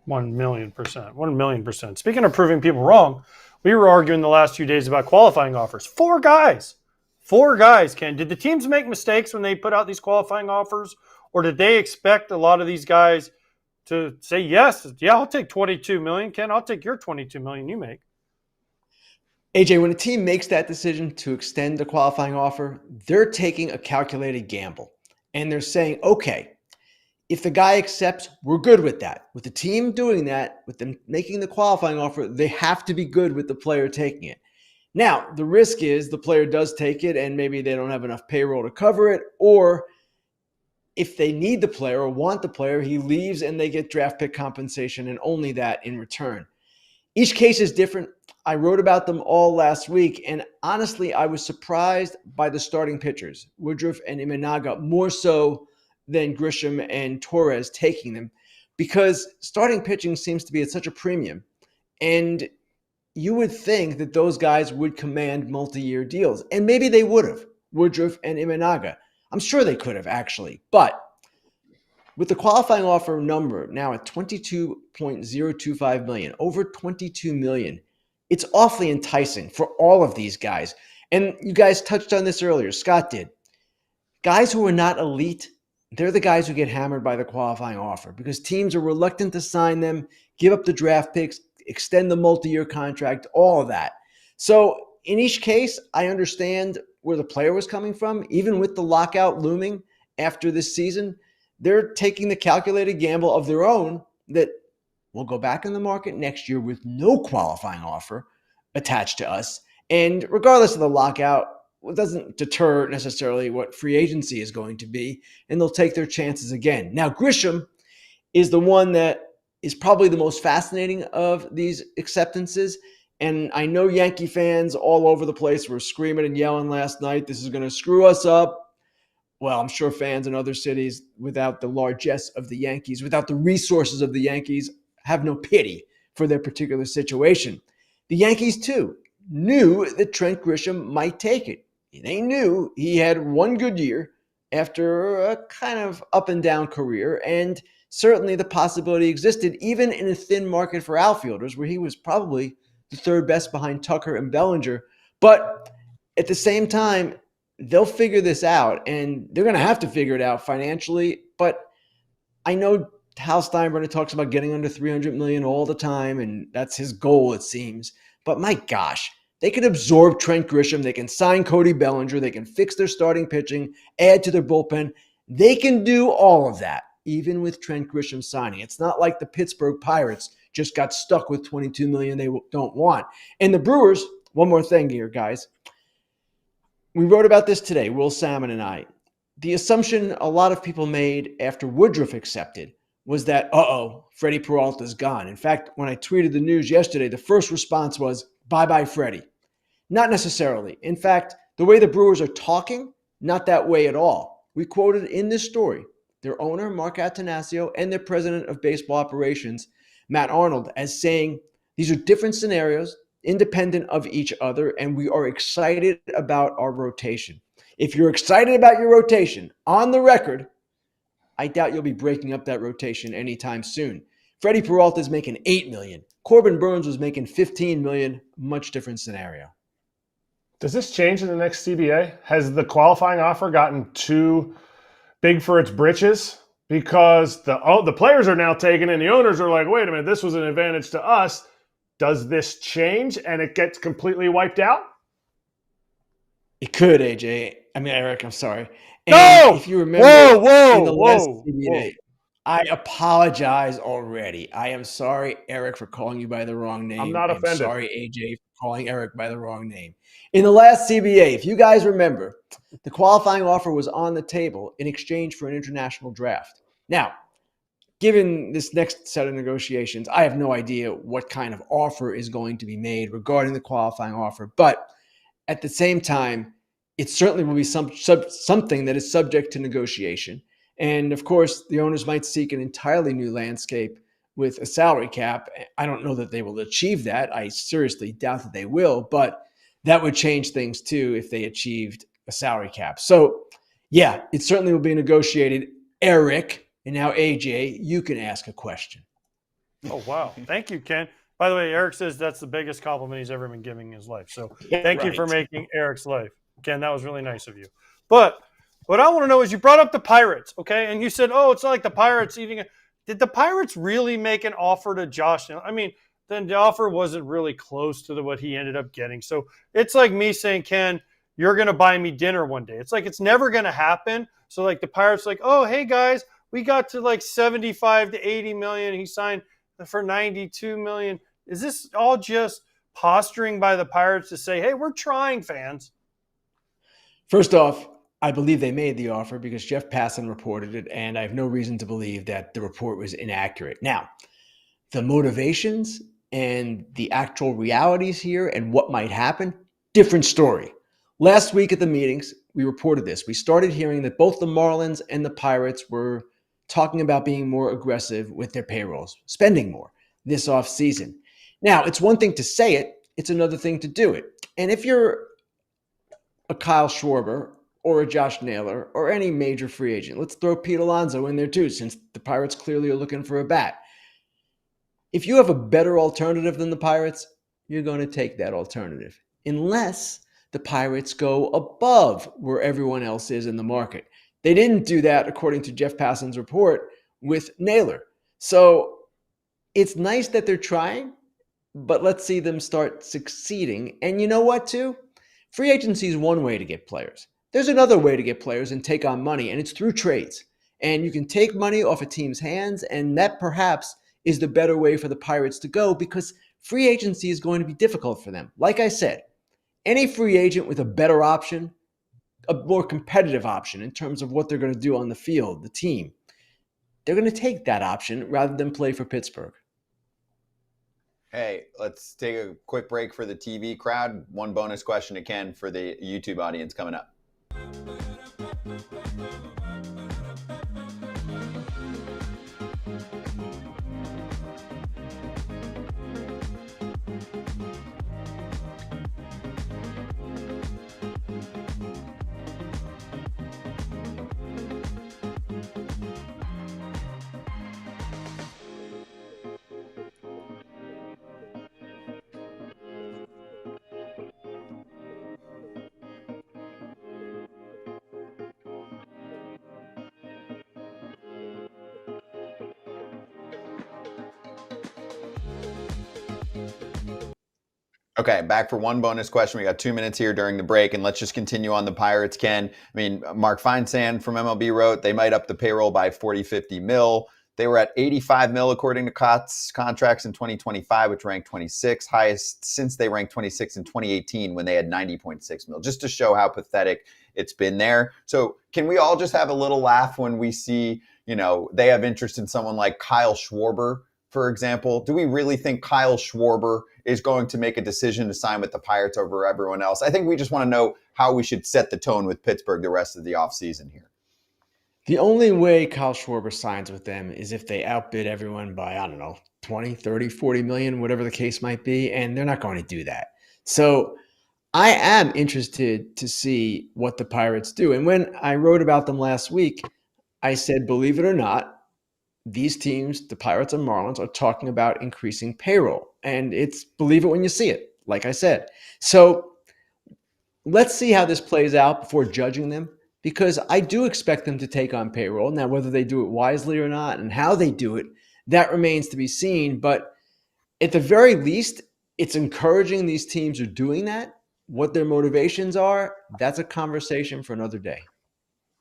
1,000,000%. 1,000,000%. Speaking of proving people wrong, we were arguing the last few days about qualifying offers. 4 guys. 4 guys, Ken. Did the teams make mistakes when they put out these qualifying offers? Or did they expect a lot of these guys to say, yes, yeah, I'll take $22 million. Ken, I'll take your $22 million you make. AJ, when a team makes that decision to extend the qualifying offer, they're taking a calculated gamble. And they're saying, okay, if the guy accepts, we're good with that. With the team doing that, with them making the qualifying offer, they have to be good with the player taking it. Now, the risk is the player does take it and maybe they don't have enough payroll to cover it, or if they need the player or want the player, he leaves and they get draft pick compensation and only that in return. Each case is different. I wrote about them all last week, and honestly, I was surprised by the starting pitchers, Woodruff and Imanaga, more so than Grisham and Torres taking them, because starting pitching seems to be at such a premium. And you would think that those guys would command multi-year deals, and maybe they would have, Woodruff and Imanaga. I'm sure they could have, actually. But with the qualifying offer number now at $22.025 million, over $22 million, it's awfully enticing for all of these guys. And you guys touched on this earlier. Scott did. Guys who are not elite, they're the guys who get hammered by the qualifying offer because teams are reluctant to sign them, give up the draft picks, extend the multi-year contract, all of that. So in each case, I understand where the player was coming from. Even with the lockout looming after this season, they're taking the calculated gamble of their own that we'll go back in the market next year with no qualifying offer attached to us. And regardless of the lockout, it doesn't deter necessarily what free agency is going to be, and they'll take their chances again. Now, Grisham is the one that is probably the most fascinating of these acceptances. And I know Yankee fans all over the place were screaming and yelling last night, this is going to screw us up. Well, I'm sure fans in other cities, without the largesse of the Yankees, without the resources of the Yankees, have no pity for their particular situation. The Yankees, too, knew that Trent Grisham might take it. They knew he had one good year after a kind of up and down career, and certainly the possibility existed even in a thin market for outfielders where he was probably the third best behind Tucker and Bellinger. But at the same time, they'll figure this out, and they're going to have to figure it out financially. But I know Hal Steinbrenner talks about getting under $300 million all the time, and that's his goal, it seems. But my gosh, they can absorb Trent Grisham. They can sign Cody Bellinger. They can fix their starting pitching, add to their bullpen. They can do all of that, even with Trent Grisham signing. It's not like the Pittsburgh Pirates just got stuck with $22 million they don't want. And the Brewers, one more thing here, guys. We wrote about this today, Will Salmon and I. The assumption a lot of people made after Woodruff accepted was that, Freddie Peralta's gone. In fact, when I tweeted the news yesterday, the first response was, bye-bye, Freddie. Not necessarily. In fact, the way the Brewers are talking, not that way at all. We quoted in this story, their owner, Mark Attanasio, and their president of baseball operations, Matt Arnold, as saying these are different scenarios, independent of each other, and we are excited about our rotation. If you're excited about your rotation, on the record, I doubt you'll be breaking up that rotation anytime soon. Freddie Peralta is making $8 million. Corbin Burns was making $15 million. Much different scenario. Does this change in the next CBA? Has the qualifying offer gotten too big for its britches? Because the players are now taking it and the owners are like, wait a minute, this was an advantage to us. Does this change and it gets completely wiped out? It could, Erik, I'm sorry. And No! if you remember in the last CBA, I apologize already. I am sorry, Erik, for calling you by the wrong name. I'm not offended. I'm sorry, AJ, for calling Erik by the wrong name. In the last CBA, if you guys remember, the qualifying offer was on the table in exchange for an international draft. Now, given this next set of negotiations, I have no idea what kind of offer is going to be made regarding the qualifying offer. But at the same time, it certainly will be something that is subject to negotiation. And of course, the owners might seek an entirely new landscape with a salary cap. I don't know that they will achieve that. I seriously doubt that they will, but that would change things too if they achieved a salary cap. So yeah, it certainly will be negotiated. Erik, and now AJ, you can ask a question. Oh, wow. Thank you, Ken. By the way, Erik says that's the biggest compliment he's ever been giving in his life. So thank you for making Erik's life. Ken, that was really nice of you. But what I want to know is you brought up the Pirates, okay? And you said, oh, it's not like the Pirates eating it. Did the Pirates really make an offer to Josh Naylor? I mean, then the offer wasn't really close to what he ended up getting. So it's like me saying, Ken, you're going to buy me dinner one day. It's like it's never going to happen. So like the Pirates like, oh, hey, guys, we got to like 75 to 80 million. He signed for 92 million. Is this all just posturing by the Pirates to say, hey, we're trying, fans? First off, I believe they made the offer because Jeff Passan reported it, and I have no reason to believe that the report was inaccurate. Now, the motivations and the actual realities here and what might happen, different story. Last week at the meetings, we reported this. We started hearing that both the Marlins and the Pirates were talking about being more aggressive with their payrolls, spending more this offseason. Now, it's one thing to say it, it's another thing to do it. And if you're a Kyle Schwarber or a Josh Naylor or any major free agent, let's throw Pete Alonso in there too, since the Pirates clearly are looking for a bat. If you have a better alternative than the Pirates, you're going to take that alternative, unless the Pirates go above where everyone else is in the market. They didn't do that, according to Jeff Passan's report, with Naylor. So it's nice that they're trying, but let's see them start succeeding. And you know what, too? Free agency is one way to get players. There's another way to get players and take on money, and it's through trades. And you can take money off a team's hands, and that perhaps is the better way for the Pirates to go because free agency is going to be difficult for them. Like I said, any free agent with a better option, a more competitive option in terms of what they're going to do on the field, the team, they're going to take that option rather than play for Pittsburgh. Hey, let's take a quick break for the TV crowd. One bonus question to Ken for the YouTube audience coming up. Okay, back for one bonus question. We got 2 minutes here during the break, and let's just continue on the Pirates, Ken. I mean, Mark Feinsand from MLB wrote they might up the payroll by 40, 50 mil. They were at 85 mil according to Kratz contracts in 2025, which ranked 26, highest since they ranked 26 in 2018 when they had 90.6 mil, just to show how pathetic it's been there. So can we all just have a little laugh when we see, they have interest in someone like Kyle Schwarber, for example? Do we really think Kyle Schwarber is going to make a decision to sign with the Pirates over everyone else? I think we just want to know how we should set the tone with Pittsburgh the rest of the offseason here. The only way Kyle Schwarber signs with them is if they outbid everyone by, I don't know, 20, 30, 40 million, whatever the case might be. And they're not going to do that. So I am interested to see what the Pirates do. And when I wrote about them last week, I said, believe it or not, these teams, the Pirates and Marlins, are talking about increasing payroll. And it's believe it when you see it, like I said. So let's see how this plays out before judging them, because I do expect them to take on payroll. Now, whether they do it wisely or not and how they do it, that remains to be seen. But at the very least, it's encouraging these teams are doing that. What their motivations are, that's a conversation for another day.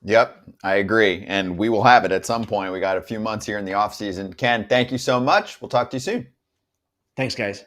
Yep, I agree. And we will have it at some point. We got a few months here in the offseason. Ken, thank you so much. We'll talk to you soon. Thanks, guys.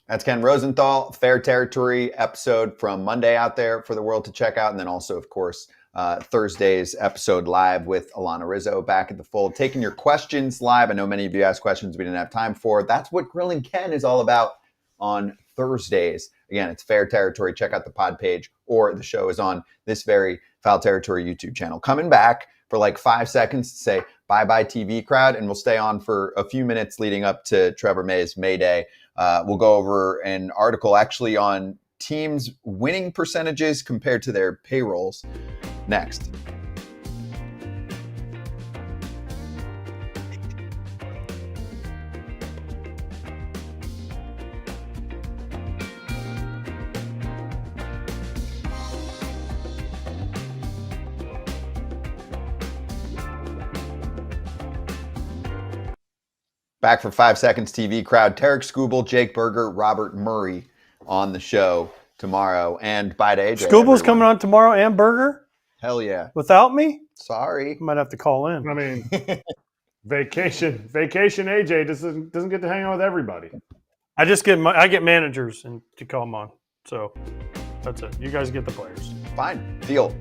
That's Ken Rosenthal, Fair Territory episode from Monday out there for the world to check out. And then also, of course, Thursday's episode live with Alana Rizzo back at the fold, taking your questions live. I know many of you asked questions we didn't have time for. That's what Grilling Ken is all about on Thursdays. Again, it's Fair Territory. Check out the pod page, or the show is on this very Foul Territory YouTube channel. Coming back for like 5 seconds to say bye-bye TV crowd, and we'll stay on for a few minutes leading up to Trevor May's May Day. We'll go over an article actually on teams' winning percentages compared to their payrolls next. Back for 5 seconds TV crowd. Tarek Skubal, Jake Berger, Robert Murray on the show tomorrow. And bye to AJ. Skubal's coming on tomorrow and Berger? Hell yeah. Without me? Sorry. I might have to call in. I mean, vacation AJ doesn't get to hang out with everybody. I get managers and to call them on. So that's it. You guys get the players. Fine. Deal.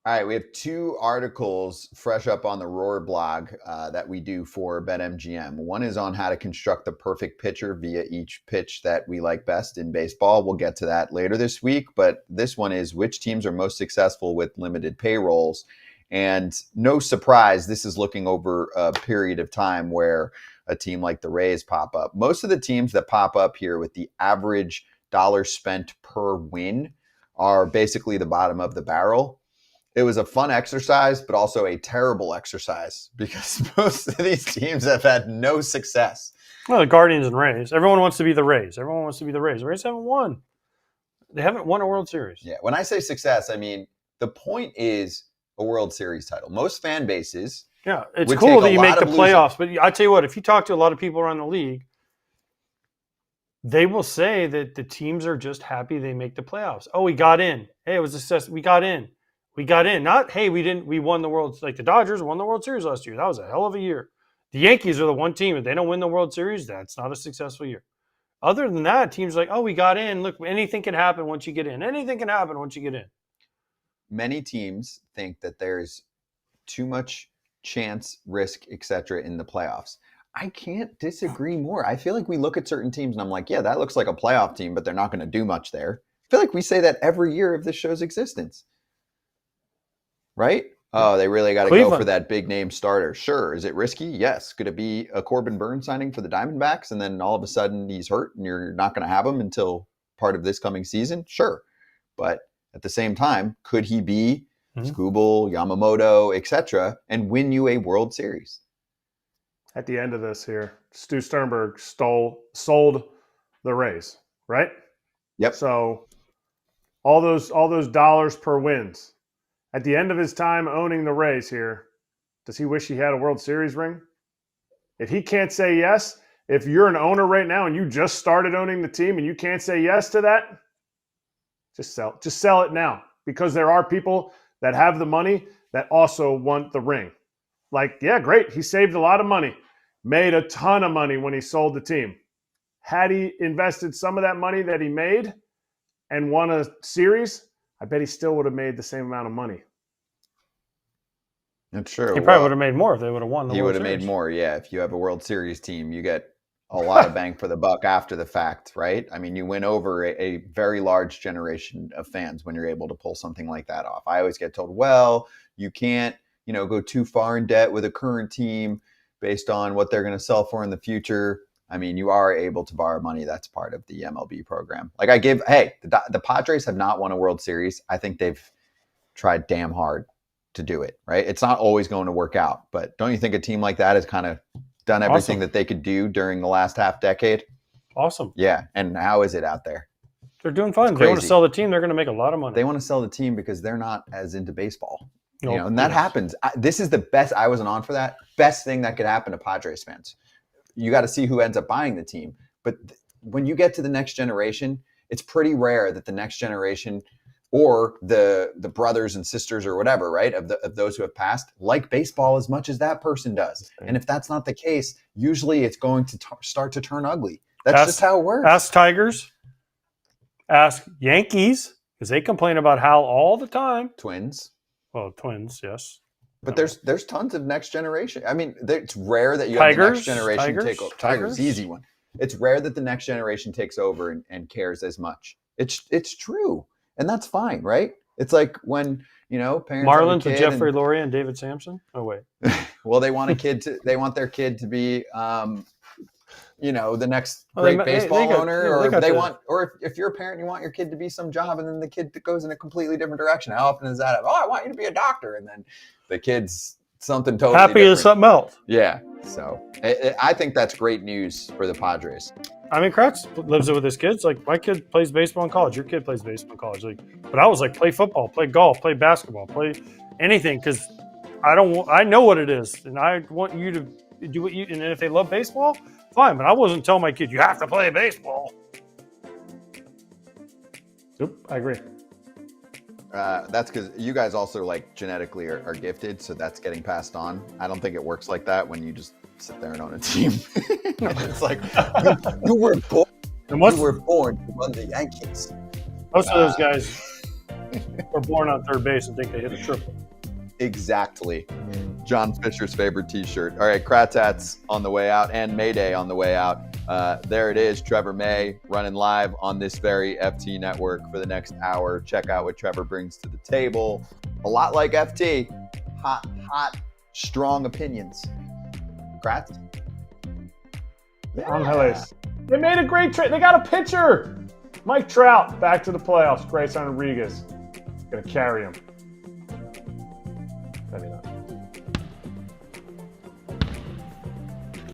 All right, we have 2 articles fresh up on the Roar blog that we do for BetMGM. One is on how to construct the perfect pitcher via each pitch that we like best in baseball. We'll get to that later this week, but this one is which teams are most successful with limited payrolls. And no surprise, this is looking over a period of time where a team like the Rays pop up. Most of the teams that pop up here with the average dollars spent per win are basically the bottom of the barrel. It was a fun exercise, but also a terrible exercise because most of these teams have had no success. Well, the Guardians and Rays. Everyone wants to be the Rays. The Rays haven't won. They haven't won a World Series. Yeah, when I say success, I mean the point is a World Series title. Most fan bases. Yeah, it's cool that you make the playoffs, but I tell you what, if you talk to a lot of people around the league, they will say that the teams are just happy they make the playoffs. Oh, we got in. Hey, it was a success. We got in. Not, hey, we won the World, like the Dodgers won the World Series last year. That was a hell of a year. The Yankees are the one team. If they don't win the World Series, that's not a successful year. Other than that, teams like, oh, we got in. Look, anything can happen once you get in. Anything can happen once you get in. Many teams think that there's too much chance, risk, etc. in the playoffs. I can't disagree more. I feel like we look at certain teams and I'm like, yeah, that looks like a playoff team, but they're not going to do much there. I feel like we say that every year of this show's existence. Right? Oh, they really got to go for that big name starter. Sure. Is it risky? Yes. Could it be a Corbin Burns signing for the Diamondbacks and then all of a sudden he's hurt and you're not going to have him until part of this coming season? Sure. But at the same time, could he be Skubal, Yamamoto, etc., and win you a World Series? At the end of this here, Stu Sternberg sold the Rays, right? Yep. So all those dollars per wins. At the end of his time owning the Rays here, does he wish he had a World Series ring? If he can't say yes, if you're an owner right now and you just started owning the team and you can't say yes to that, just sell it now, because there are people that have the money that also want the ring. Like, yeah, great. He saved a lot of money, made a ton of money when he sold the team. Had he invested some of that money that he made and won a series, I bet he still would have made the same amount of money. That's true. He probably would have made more if they would have won the He World would have Series. made more, yeah. If you have a World Series team, you get a lot of bang for the buck after the fact, right? I mean, you win over a very large generation of fans when you're able to pull something like that off. I always get told, well, you can't, go too far in debt with a current team based on what they're going to sell for in the future. I mean, you are able to borrow money. That's part of the MLB program. Like the Padres have not won a World Series. I think they've tried damn hard to do it, right? It's not always going to work out, but don't you think a team like that has kind of done everything that they could do during the last half decade? Awesome. Yeah. And how is it out there? They're doing fine. If they want to sell the team, they're going to make a lot of money. They want to sell the team because they're not as into baseball. No, and that happens. This is the best. I wasn't on for that. Best thing that could happen to Padres fans. You got to see who ends up buying the team. But when you get to the next generation, it's pretty rare that the next generation or the brothers and sisters or whatever, right, of those who have passed, like baseball as much as that person does. And if that's not the case, usually it's going to start to turn ugly. That's just how it works. Ask Tigers. Ask Yankees, because they complain about Hal all the time. Twins. Well, Twins, yes. But there's tons of next generation. I mean, it's rare that you have the next generation take over. Tigers, easy one. It's rare that the next generation takes over and cares as much. It's true. And that's fine, right? It's like when, parents Marlins with Jeffrey Lurie and David Sampson. Oh wait. Well, they want their kid to be the next great baseball owner, or if you're a parent, you want your kid to be some job, and then the kid goes in a completely different direction. How often is that? Oh, I want you to be a doctor, and then the kid's something totally happy different. Is something else. Yeah. So I think that's great news for the Padres. I mean, Kratz lives it with his kids. Like, my kid plays baseball in college. Your kid plays baseball in college. But I was like, play football, play golf, play basketball, play anything, because I know what it is, and I want you to do what you. And if they love baseball, fine. But I wasn't telling my kid you have to play baseball. Nope, I agree. That's because you guys also genetically are gifted, so that's getting passed on. I don't think it works like that when you just sit there and own a team. It's like you were born to run the Yankees. Most of those guys were born on third base and think they hit a triple. Exactly. John Fisher's favorite T-shirt. All right, Kratz on the way out and Mayday on the way out. There it is, Trevor May running live on this very FT network for the next hour. Check out what Trevor brings to the table. A lot like FT. Hot, strong opinions. Kratz? Angeles. They made a great trade. They got a pitcher. Mike Trout back to the playoffs. Grayson Rodriguez. Gonna carry him.